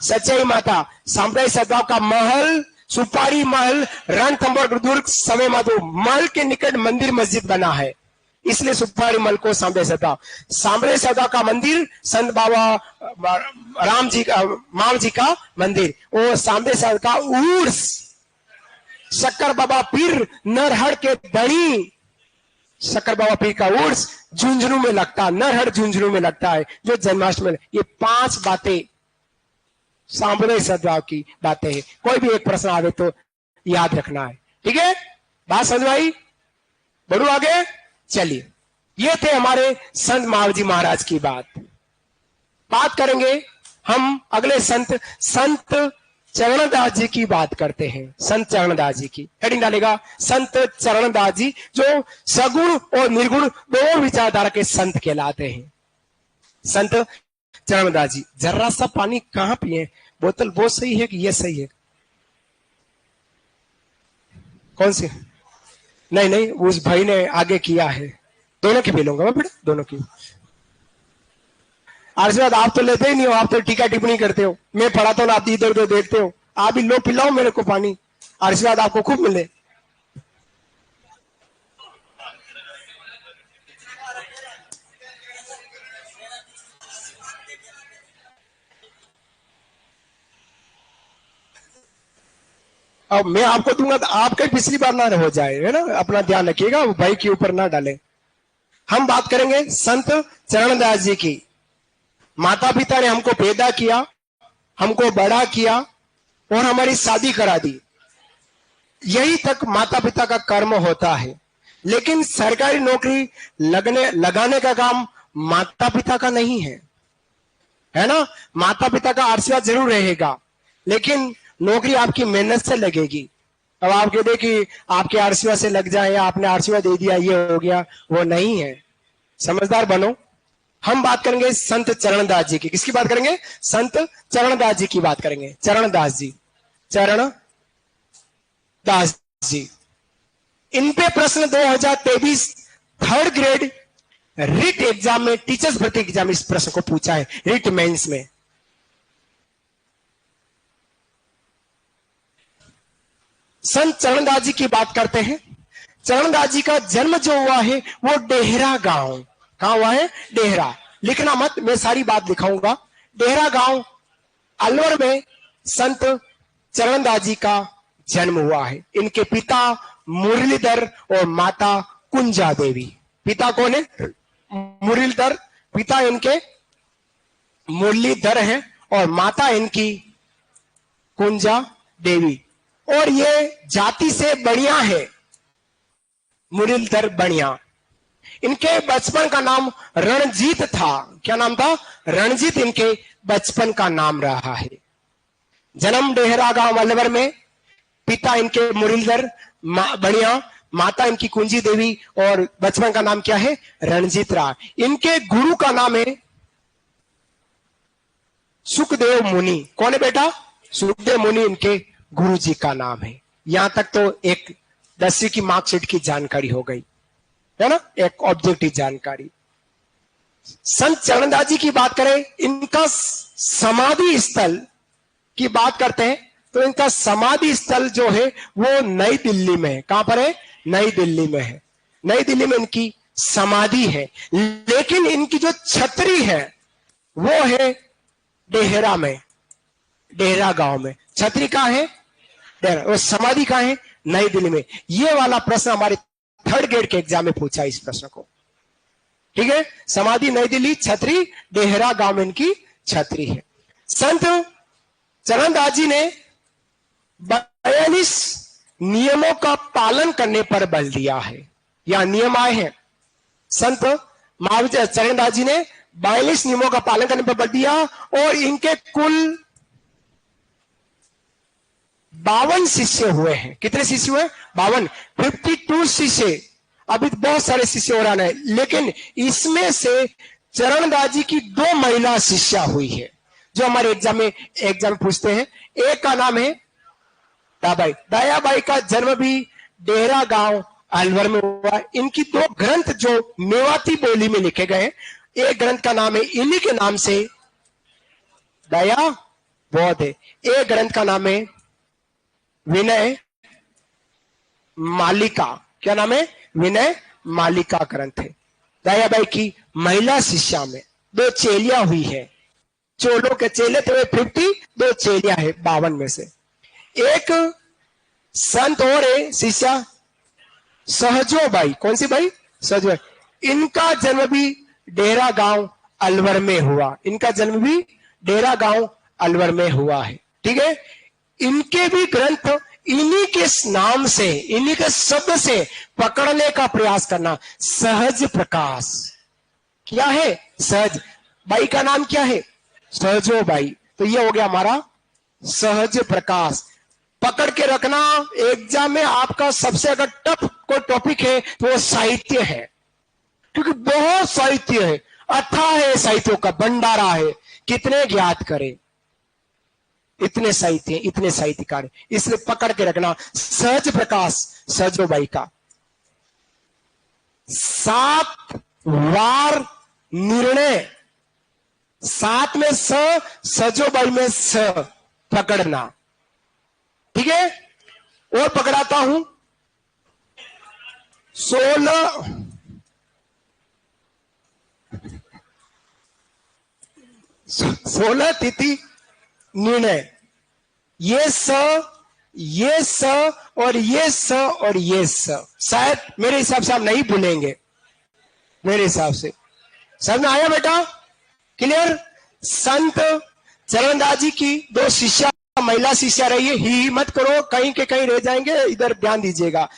A: सच्चाई माता। सांप्रदायिक सद्भाव का महल सुपारी महल रणथंभौर दुर्ग समय माधो। महल के निकट मंदिर मस्जिद बना है, इसलिए सुपारी महल को सांप्रदायिक सद्भाव। सांप्रदायिक सद्भाव का मंदिर संत बाबा राम जी का माव जी का मंदिर। वो सांप्रदायिक सद्भाव का उर्स शक्कर बाबा पीर नरहड़ के धनी। शक्कर बाबा पीर का उर्स झुंझुनू में लगता, नरहड़ झुंझुनू में लगता है, जो जन्माष्टमी में। ये 5 बातें सांप्रदायिक सद्भाव की बातें हैं। कोई भी एक प्रश्न आवे तो याद रखना है, ठीक है? बात समझ आई? बढ़ू आगे। चलिए, ये थे हमारे संत मावजी महाराज की बात करेंगे हम अगले संत चरणदास जी की बात करते हैं। संत चरणदास जी की हेडिंग डालेगा संत चरणदास जी, जो सगुण और निर्गुण दोनों विचारधारा के संत कहलाते हैं। संत चरणदास जी। जरा सा पानी कहां पिए? बोतल वो सही है कि ये सही है? कौन सी? नहीं नहीं, उस भाई ने आगे किया है। दोनों की पी लूंगा मैं बेटा, दोनों की। आशीर्वाद आप तो लेते ही नहीं हो, आप तो टीका टिप्पणी करते हो। मैं पढ़ाता हूं, आप इधर उधर देखते हो। आप भी लो, पिलाओ मेरे को पानी, आशीर्वाद आपको खूब मिले। अब मैं आपको दूंगा तो आप कहीं पिछली बार ना हो जाए, है ना? अपना ध्यान रखिएगा, भाई के ऊपर ना डाले। हम बात करेंगे संत चरणदास जी की। माता पिता ने हमको पैदा किया, हमको बड़ा किया और हमारी शादी करा दी। यही तक माता पिता का कर्म होता है। लेकिन सरकारी नौकरी लगाने का काम माता पिता का नहीं है, है ना? माता पिता का आशीर्वाद जरूर रहेगा, लेकिन नौकरी आपकी मेहनत से लगेगी। अब आप कहते कि आपके आरसीवा से लग जाए या आपने आरसीवा दे दिया ये हो गया, वो नहीं है। समझदार बनो। हम बात करेंगे संत चरणदास जी की। किसकी बात करेंगे? संत चरणदास जी की बात करेंगे। चरणदास जी, चरणदास जी, इन पे प्रश्न 2023 थर्ड ग्रेड रिट एग्जाम में, टीचर्स भर्ती एग्जाम इस प्रश्न को पूछा है, रिट मेंस में। संत चरणदास जी की बात करते हैं। चरणदास जी का जन्म जो हुआ है वो डेहरा गांव, कहां हुआ है? डेहरा। लिखना मत, मैं सारी बात लिखाऊंगा। डेहरा गांव अलवर में संत चरणदास जी का जन्म हुआ है। इनके पिता मुरलीधर और माता कुंजा देवी। पिता कौन है? मुरलीधर, पिता इनके मुरलीधर हैं और माता इनकी कुंजा देवी। और ये जाति से बढ़िया है, मुरलीधर बढ़िया। इनके बचपन का नाम रणजीत था। क्या नाम था? रणजीत इनके बचपन का नाम रहा है। जन्म डेहरा गांव अलवर में, पिता इनके मुरलीधर बढ़िया, माता इनकी कुंजी देवी और बचपन का नाम क्या है? रणजीत रहा। इनके गुरु का नाम है सुखदेव मुनि। कौन है बेटा? सुखदेव मुनि इनके गुरु जी का नाम है। यहां तक तो एक 10वीं की मार्कशीट की जानकारी हो गई है ना, एक ऑब्जेक्टिव जानकारी। संत चरणदास जी की बात करें, इनका समाधि स्थल की बात करते हैं तो इनका समाधि स्थल जो है वो नई दिल्ली में है। कहां पर है? नई दिल्ली में है। नई दिल्ली में इनकी समाधि है, लेकिन इनकी जो छतरी है वो है डेहरा में, डेहरा गांव में। छतरी कहां है? डेहरा। और समाधि कहां है? नई दिल्ली में। ये वाला प्रश्न हमारे थर्ड ग्रेड के एग्जाम में पूछा इस प्रश्न को। ठीक है, समाधि नई दिल्ली, छतरी डेहरा गांव में इनकी छतरी है। संत चरणदास जी ने 42 नियमों का पालन करने पर बल दिया है। यहां नियम आए हैं। संत महावीर चरणदास जी ने 42 नियमों का पालन करने पर बल दिया और इनके कुल 52 शिष्य हुए हैं। कितने शिष्य हुए? 52, 52 शिष्य। अभी तो बहुत सारे शिष्य हो रहा है, लेकिन इसमें से चरणदास जी की 2 महिला शिष्या हुई है जो हमारे एग्जाम में पूछते हैं। एक का नाम है दायाबाई। दायाबाई का जन्म भी डेहरा गांव अलवर में हुआ। इनकी 2 ग्रंथ जो मेवाती बोली में लिखे गए, एक ग्रंथ का नाम है, इन्हीं के नाम से दया बोध है। एक ग्रंथ का नाम है विनय मालिका। क्या नाम है? विनय मालिका ग्रंथ है। दयाबाई की महिला शिष्या में 2 चेलियां हुई है। चोलों के चेले थे 50, 2 चेलियां है 52 में से। एक संत और है शिष्या सहजोबाई। कौन सी भाई? सहजोबाई। इनका जन्म भी डेहरा गांव अलवर में हुआ। इनका जन्म भी डेहरा गांव अलवर में हुआ है। ठीक है, इनके भी ग्रंथ इन्हीं के नाम से, इन्हीं के शब्द से पकड़ने का प्रयास करना। सहज प्रकाश क्या है? सहज। बाई का नाम क्या है? सहजोबाई। तो ये हो गया हमारा सहज प्रकाश। पकड़ के रखना, एग्जाम में आपका सबसे अगर टफ कोई टॉपिक है तो वो साहित्य है, क्योंकि बहुत साहित्य है, अथाह है, साहित्यों का भंडारा है। कितने ज्ञात करें, इतने साहित्य, इतने साहित्यकार, इसलिए पकड़ के रखना। सहज प्रकाश सहजोबाई का। 7 वार निर्णय, 7 में सहजोबाई में स पकड़ना। ठीक है, और पकड़ाता हूं 16 तिथि निर्णय। ये स और ये स और ये स, शायद मेरे हिसाब से आप नहीं भूलेंगे। मेरे हिसाब से समझ में आया बेटा? क्लियर? संत चरणदास जी की 2 शिष्या, महिला शिष्या रही है। ही मत करो, कहीं के कहीं रह जाएंगे, इधर ध्यान दीजिएगा।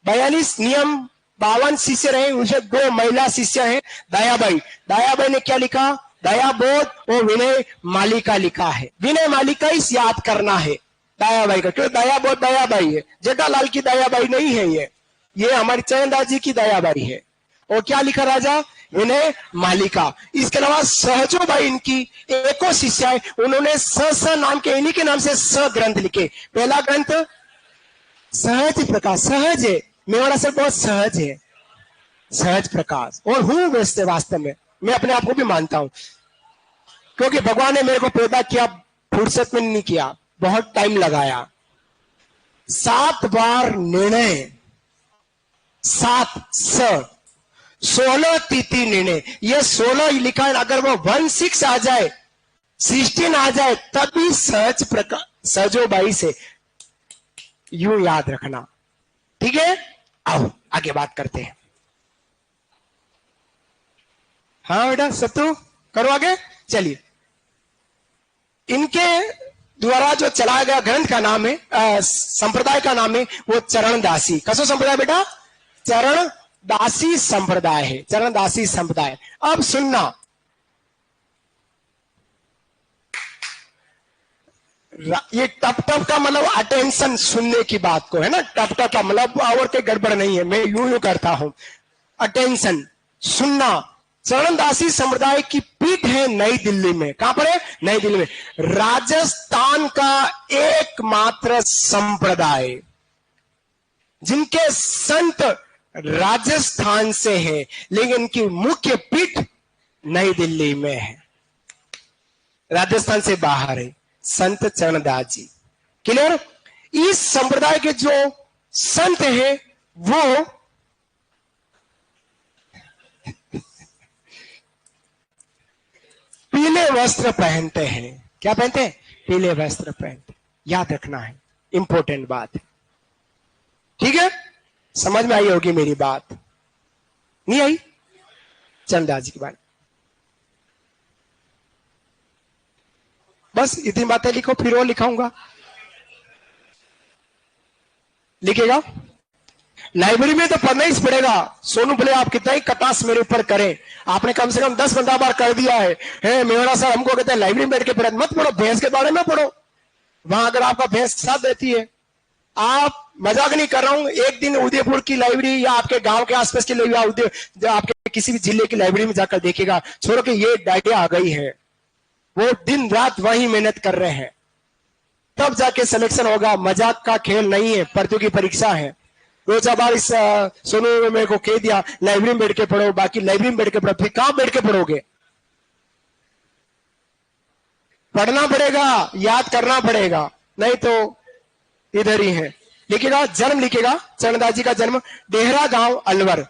A: 42 नियम, 52 शिष्य रहे, उनसे 2 महिला शिष्य हैं। दयाबाई। दयाबाई ने क्या लिखा? दया बोध और विनय मालिका लिखा है। विनय मालिका इस याद करना है, दयाबाई का, क्यों दया बहुत दयाबाई है, जेठालाल की दयाबाई नहीं है ये हमारी चरणदास जी की दयाबाई है। और क्या लिखा राजा विनय मालिका। इसके अलावा सहजोबाई इनकी एको शिष्या है, उन्होंने स नाम के, इन्हीं के नाम से स ग्रंथ लिखे। पहला ग्रंथ सहज प्रकाश, सहज है, मेवाड़ा सर बहुत सहज है, सहज प्रकाश। और हूं वैसे वास्तव में मैं अपने आप को भी मानता हूं, क्योंकि भगवान ने मेरे को पैदा किया, फुर्सत में नहीं किया, बहुत टाइम लगाया। 7 बार निर्णय, 7 16 तिथि निर्णय, ये 16 लिखा है। अगर वो 16 आ जाए, 16 आ जाए, तभी सहज प्रकाश सहजोबाई से यूं याद रखना, ठीक है। आओ आगे बात करते हैं। हाँ बेटा सत्तू करो आगे, चलिए। इनके द्वारा जो चलाया गया ग्रंथ का नाम है, संप्रदाय का नाम है वो चरणदासी। कसो संप्रदाय बेटा? चरणदासी संप्रदाय है, चरणदासी संप्रदाय। अब सुनना, ये टप टप का मतलब अटेंशन, सुनने की बात को है ना, टप टप का मतलब और के गड़बड़ नहीं है, मैं यूं करता हूं। अटेंशन, सुनना। चरणदासी संप्रदाय की पीठ है नई दिल्ली में। कहां पर है? नई दिल्ली में। राजस्थान का एकमात्र संप्रदाय जिनके संत राजस्थान से है, लेकिन इनकी मुख्य पीठ नई दिल्ली में है, राजस्थान से बाहर है। संत चरणदास जी, क्लियर? इस संप्रदाय के जो संत है वो पीले वस्त्र पहनते हैं। क्या पहनते हैं? पीले वस्त्र पहनते। याद रखना है, इंपॉर्टेंट बात है, ठीक है। समझ में आई होगी मेरी बात, नहीं आई? चरणदास जी की बात, बस इतनी बातें लिखो, फिर वो लिखाऊंगा। लिखेगा? लाइब्रेरी में तो पढ़ना ही पड़ेगा। सोनू भले आप कितना ही कटास मेरे ऊपर करें, आपने कम से कम 10-15 बार कर दिया है। मेवाड़ा साहब हमको कहते हैं लाइब्रेरी में बैठ के पढ़ो, मत पढ़ो, भैंस के बारे में पढ़ो। वहां अगर आपका भैंस साथ देती है, आप, मजाक नहीं कर रहा हूं, एक दिन उदयपुर की लाइब्रेरी या आपके गांव के आसपास की लाइब्रेरी, आपके किसी भी जिले की लाइब्रेरी में जाकर देखिएगा, छोड़ो कि ये डायरिया आ गई है, वो दिन रात वही मेहनत कर रहे हैं, तब जाके सिलेक्शन होगा। मजाक का खेल नहीं है, प्रतियोगी परीक्षा है। रोज बार इस सोनू ने मेरे को कह दिया लाइब्रेरी में बैठ के पढ़ो, बाकी लाइब्रेरी में बैठ के पढ़ो, फिर कहां बैठ के पढ़ोगे? पढ़ना पड़ेगा, याद करना पड़ेगा, नहीं तो इधर ही है। लिखेगा, जन्म लिखेगा, चरणदास जी का जन्म डेहरा गांव अलवर।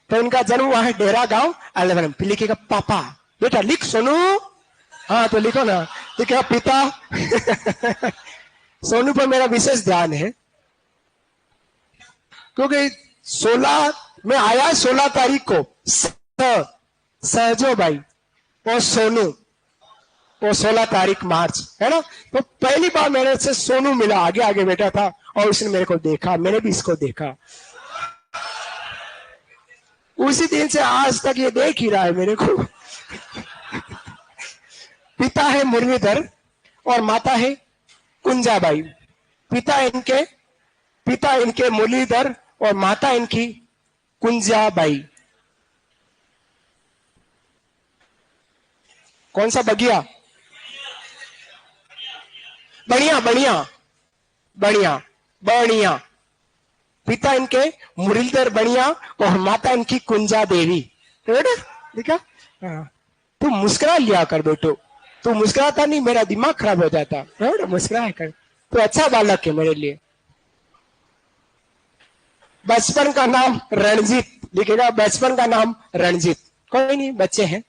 A: तो इनका जन्म हुआ है डेहरा गांव अलवर। फिर लिखेगा पापा, बेटा लिख सोनू, हाँ तो लिखो ना, लिखेगा पिता। सोनू पर मेरा विशेष ध्यान है, क्योंकि 16 में आया, 16 तारीख को सहजोबाई और सोनू, वो 16 तारीख मार्च है ना। तो पहली बार मेरे से सोनू मिला, आगे आगे बैठा था, और उसने मेरे को देखा, मैंने भी इसको देखा। उसी दिन से आज तक ये देख ही रहा है मेरे को। पिता है मुरलीधर और माता है कुंजाबाई। पिता इनके मुरलीधर और माता इनकी कुंजाबाई। कौन सा बगिया? बढ़िया बढ़िया बढ़िया बढ़िया। पिता इनके मुरलीधर बढ़िया और माता इनकी कुंजा देवी। देखा? तू मुस्कुरा लिया कर बेटो, तू मुस्कुराता नहीं मेरा दिमाग खराब हो जाता। मुस्कुराया कर, तो अच्छा बालक है मेरे लिए। बचपन का नाम रणजीत लिखेगा, बचपन का नाम रणजीत। कोई नहीं, बच्चे हैं,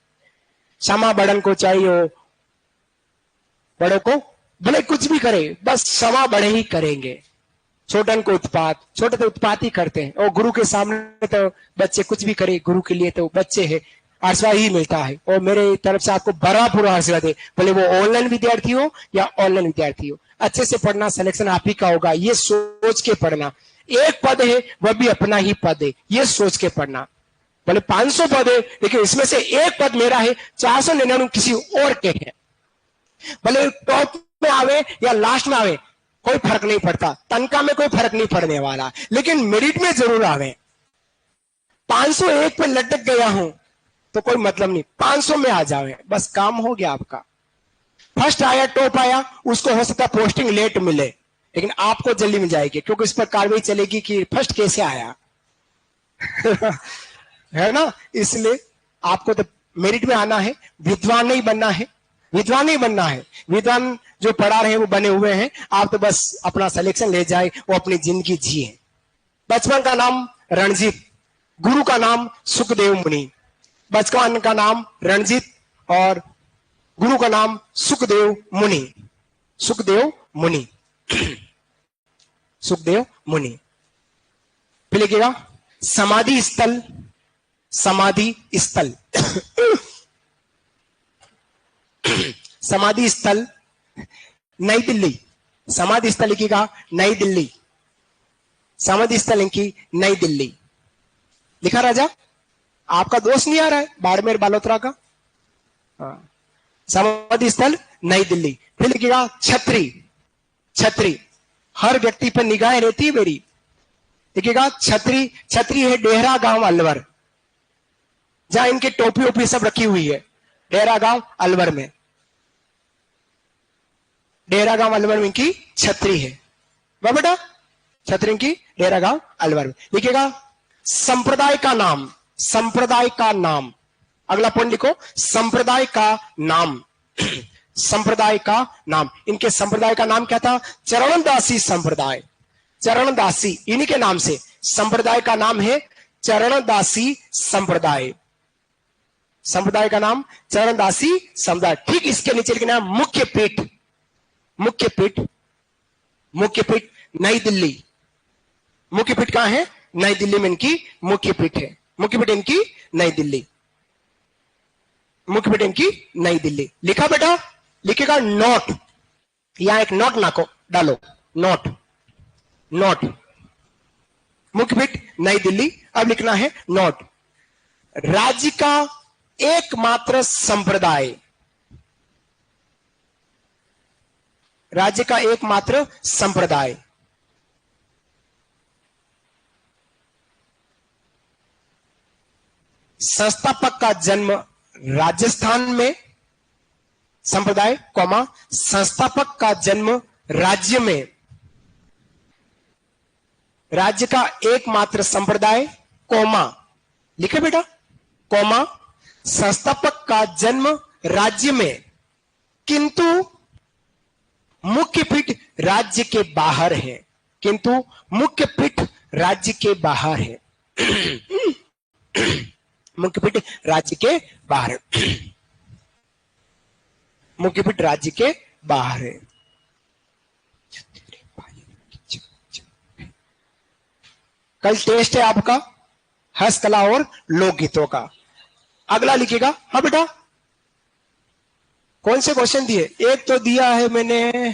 A: क्षमा बड़न को चाहिए हो, बड़ों को भले कुछ भी करे, बस क्षमा बड़े ही करेंगे। छोटन को उत्पात, छोटे तो उत्पात ही करते हैं, और गुरु के सामने तो बच्चे कुछ भी करे, गुरु के लिए तो बच्चे हैं, आशीर्वाद ही मिलता है। और मेरे तरफ से आपको भरपूर आशीर्वाद है, भले वो ऑनलाइन विद्यार्थी हो या ऑनलाइन विद्यार्थी हो। अच्छे से पढ़ना, सिलेक्शन आप ही का होगा, ये सोच के पढ़ना। एक पद है वह भी अपना ही पद है, ये सोच के पढ़ना। भले 500 पद है लेकिन इसमें से एक पद मेरा है, 499 किसी और के हैं। भले टॉप में आवे या लास्ट में आवे कोई फर्क नहीं पड़ता, तनख्वाह में कोई फर्क नहीं पड़ने वाला, लेकिन मेरिट में जरूर आवे। 501 पे लटक गया हूं तो कोई मतलब नहीं, 500 में आ जावे, बस काम हो गया आपका। फर्स्ट आया, टॉप आया, उसको हो सकता है पोस्टिंग लेट मिले, लेकिन आपको जल्दी मिल जाएगी, क्योंकि इस पर कार्रवाई चलेगी कि फर्स्ट कैसे आया। है ना, इसलिए आपको तो मेरिट में आना है, विद्वान नहीं बनना है, विद्वान नहीं बनना है। विद्वान जो पढ़ा रहे हैं वो बने हुए हैं, आप तो बस अपना सिलेक्शन ले जाए, वो अपनी जिंदगी जिए। बचपन का नाम रणजीत, गुरु का नाम सुखदेव मुनि। बचपन का नाम रणजीत और गुरु का नाम सुखदेव मुनि। सुखदेव मुनि, सुखदेव मुनि। फिर लिखिएगा समाधि स्थल, समाधि स्थल। समाधि स्थल नई दिल्ली, समाधि स्थल लिखिएगा नई दिल्ली, समाधि स्थल लिखी नई दिल्ली। लिखा राजा, आपका दोस्त नहीं आ रहा है बाड़मेर बालोतरा का। हाँ, समाधि स्थल नई दिल्ली। फिर लिखिएगा छतरी, छतरी हर व्यक्ति पर निगाहें रहती है मेरी। लिखिएगा छतरी, छतरी है डेहरा गांव अलवर, जहां इनकी टोपी ओपी सब रखी हुई है, डेहरा गांव अलवर में। डेहरा गांव अलवर में इनकी छतरी है, वाह बेटा, छतरी की डेहरा गांव अलवर में। लिखिएगा संप्रदाय का नाम, संप्रदाय का नाम। अगला पॉइंट लिखो, संप्रदाय का नाम, संप्रदाय का नाम। इनके संप्रदाय का नाम क्या था? चरणदासी संप्रदाय, चरणदासी, इन्हीं के नाम से संप्रदाय का नाम है चरणदासी संप्रदाय। संप्रदाय का नाम चरणदासी संप्रदाय। ठीक इसके नीचे लिखना मुख्य पीठ, मुख्य पीठ, मुख्य पीठ नई दिल्ली। मुख्य पीठ कहां है? नई दिल्ली में इनकी मुख्य पीठ है। मुख्य पीठ इनकी नई दिल्ली, मुख्य पीठ इनकी नई दिल्ली। लिखा बेटा? लिखेगा नोट, यहां एक नोट ना को डालो, नोट, नोट, मुख्य पीठ नई दिल्ली। अब लिखना है नोट, राज्य का एकमात्र संप्रदाय, राज्य का एकमात्र संप्रदाय। संस्थापक का जन्म राजस्थान में, संप्रदाय कौमा, संस्थापक का जन्म राज्य में, राज्य का एकमात्र संप्रदाय कौमा। लिखे बेटा? कौमा, संस्थापक का जन्म राज्य में, किंतु मुख्य पीठ राज्य के बाहर है, किंतु मुख्य पीठ राज्य के बाहर है। मुख्य पीठ राज्य के बाहर है, मुख्य पीठ राज्य के बाहर है। कल टेस्ट है आपका हस्तकला और लोकगीतों का। अगला लिखिएगा। हाँ बेटा, कौन से क्वेश्चन दिए? एक तो दिया है मैंने,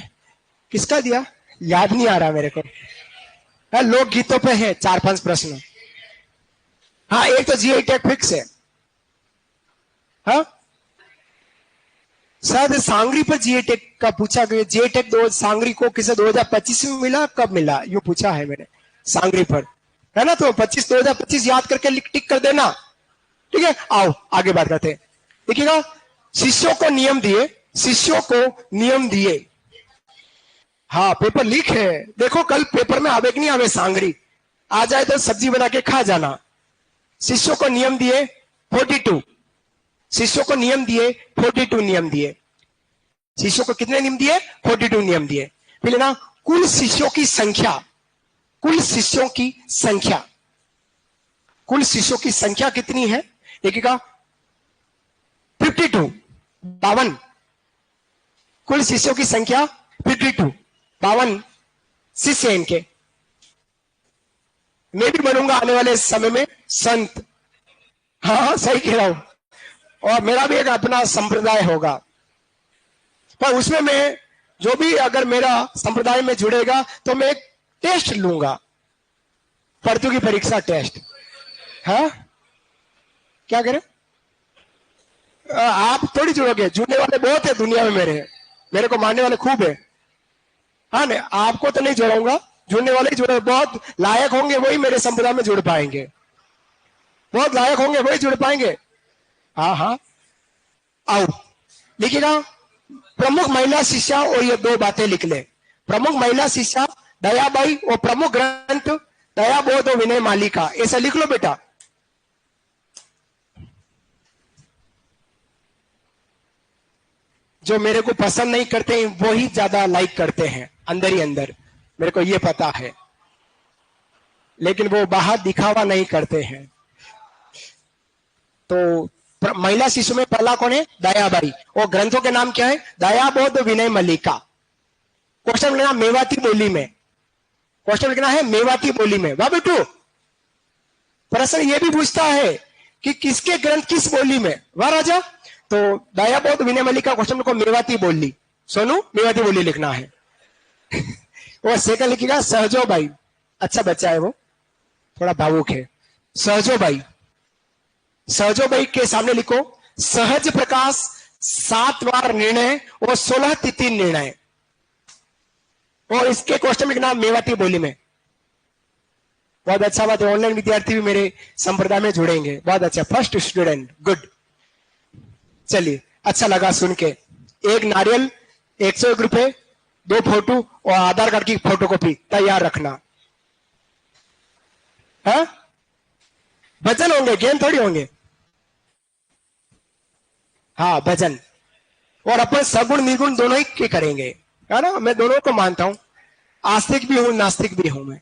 A: किसका दिया याद नहीं आ रहा मेरे को। लोकगीतों पे है 4-5 प्रश्न। हाँ, एक तो जीआई टैग फिक्स है। हाँ, शायद सांगरी पर जीआई टैग का पूछा गया। जीआई टैग दो सांगरी को किसे 2025 में मिला, कब मिला, यू पूछा है मैंने सांगरी पर, है ना। तो 2025 याद करके टिक कर देना, ठीक है। आओ आगे बात करते हैं। देखिएगा, शिष्यों को नियम दिए, शिष्यों को नियम दिए। हाँ, पेपर लीक है, देखो कल पेपर में आवे कि नहीं आवे, सांगरी आ जाए तो सब्जी बना के खा जाना। शिष्यों को नियम दिए 42, शिष्यों को नियम दिए 42 नियम दिए। शिष्यों को कितने नियम दिए? 42 नियम दिए। फिर ना कुल शिष्यों की संख्या, कुल शिष्यों की संख्या, कुल शिष्यों की संख्या कितनी है? देखिएगा 52, 52। कुल शिष्यों की संख्या 52, 52 शिष्य इनके। मैं भी बनूंगा आने वाले समय में संत। हाँ, सही कह रहा हूं, और मेरा भी एक अपना संप्रदाय होगा, पर उसमें मैं जो भी अगर मेरा संप्रदाय में जुड़ेगा तो मैं एक टेस्ट लूंगा, प्रतियोगी परीक्षा टेस्ट। हाँ क्या करें? आप थोड़ी जुड़ोगे, जुड़ने वाले बहुत है दुनिया में, मेरे को मानने वाले खूब है। हाँ नहीं, आपको तो नहीं जोड़ूंगा, जुड़ने वाले ही जुड़े, बहुत लायक होंगे वही मेरे संप्रदाय में जुड़ पाएंगे, बहुत लायक होंगे वही जुड़ पाएंगे। हाँ हाँ आओ लिखिएगा, प्रमुख महिला शिष्या, और ये दो बातें लिख ले। प्रमुख महिला शिष्या दयाबाई और प्रमुख ग्रंथ दयाबोध और विनय मालिका, ऐसा लिख लो बेटा। जो मेरे को पसंद नहीं करते हैं वो ही ज्यादा लाइक करते हैं अंदर ही अंदर, मेरे को ये पता है, लेकिन वो बाहर दिखावा नहीं करते हैं। तो महिला शिशु में पहला कौन है? दयाबाई, और ग्रंथों के नाम क्या है? दयाबोध विनय मल्लिका। क्वेश्चन लिखना मेवाती बोली में, क्वेश्चन लिखना है मेवाती बोली में। वाह बेटू, प्रश्न ये भी पूछता है कि किसके ग्रंथ किस बोली में। वाह राजा, तो दयाबोध विनय मल्लिका क्वेश्चन को मेवाती बोली, सोनू मेवाती बोली लिखना है। और सेकंड लिखिएगा सहजोबाई, अच्छा बच्चा है वो, थोड़ा भावुक है। सहजोबाई, सहजोबाई के सामने लिखो सहज प्रकाश, 7 वार निर्णय और 16 तिथि निर्णय, और इसके क्वेश्चन लिखना मेवाती बोली में। बहुत अच्छा बात है, ऑनलाइन विद्यार्थी भी मेरे संप्रदाय में जुड़ेंगे, बहुत अच्छा, फर्स्ट स्टूडेंट, गुड। चलिए अच्छा लगा सुन के। एक नारियल 101 रुपए, 2 फोटो और आधार कार्ड की फोटोकॉपी तैयार रखना है। भजन होंगे, गेम थोड़ी होंगे। हाँ भजन, और अपन सगुण निर्गुण दोनों ही के करेंगे, है ना। मैं दोनों को मानता हूं, आस्तिक भी हूं नास्तिक भी हूं मैं।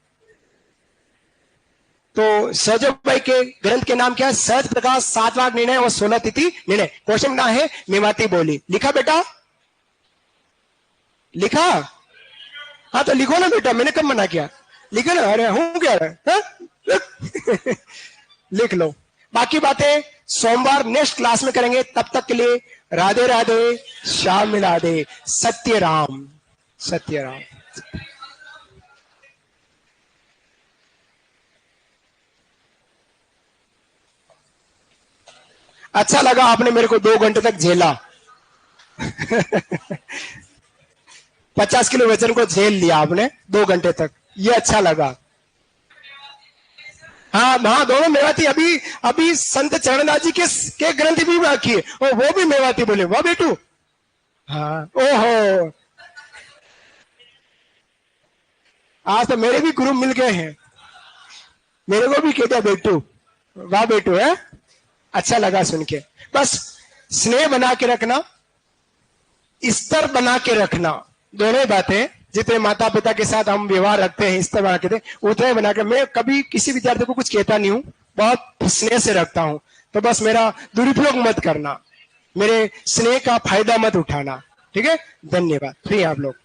A: तो सहजोबाई के ग्रंथ के नाम क्या है? सहज प्रकाश, 7 वार निर्णय और 16 तिथि निर्णय। क्वेश्चन ना है मेवाती बोली। लिखा बेटा? लिखा? हाँ तो लिखो ना बेटा, मैंने कब मना किया, लिखो ना। अरे हूं क्या लिख लो। बाकी बातें सोमवार नेक्स्ट क्लास में करेंगे, तब तक के लिए राधे राधे, श्याम मिला दे, सत्य राम, सत्य राम। अच्छा लगा आपने मेरे को 2 घंटे तक झेला। 50 किलो वजन को झेल लिया आपने 2 घंटे तक, ये अच्छा लगा। हाँ हाँ दोनों मेवाती। अभी अभी संत चरणदास जी के ग्रंथ भी बाकी है, और वो भी मेवाती बोले। वाह बेटू, हाँ ओहो, आज तो मेरे भी गुरु मिल गए हैं, मेरे को भी कहते बेटू। वाह बेटू है, अच्छा लगा सुन के। बस स्नेह बना के रखना, स्तर बना के रखना, दोनों ही बातें। जितने माता पिता के साथ हम व्यवहार रखते हैं स्तर बना के, उतने बना के। मैं कभी किसी विद्यार्थी को कुछ कहता नहीं हूं, बहुत स्नेह से रखता हूं। तो बस मेरा दुरुपयोग मत करना, मेरे स्नेह का फायदा मत उठाना, ठीक है। धन्यवाद। फ्री आप लोग।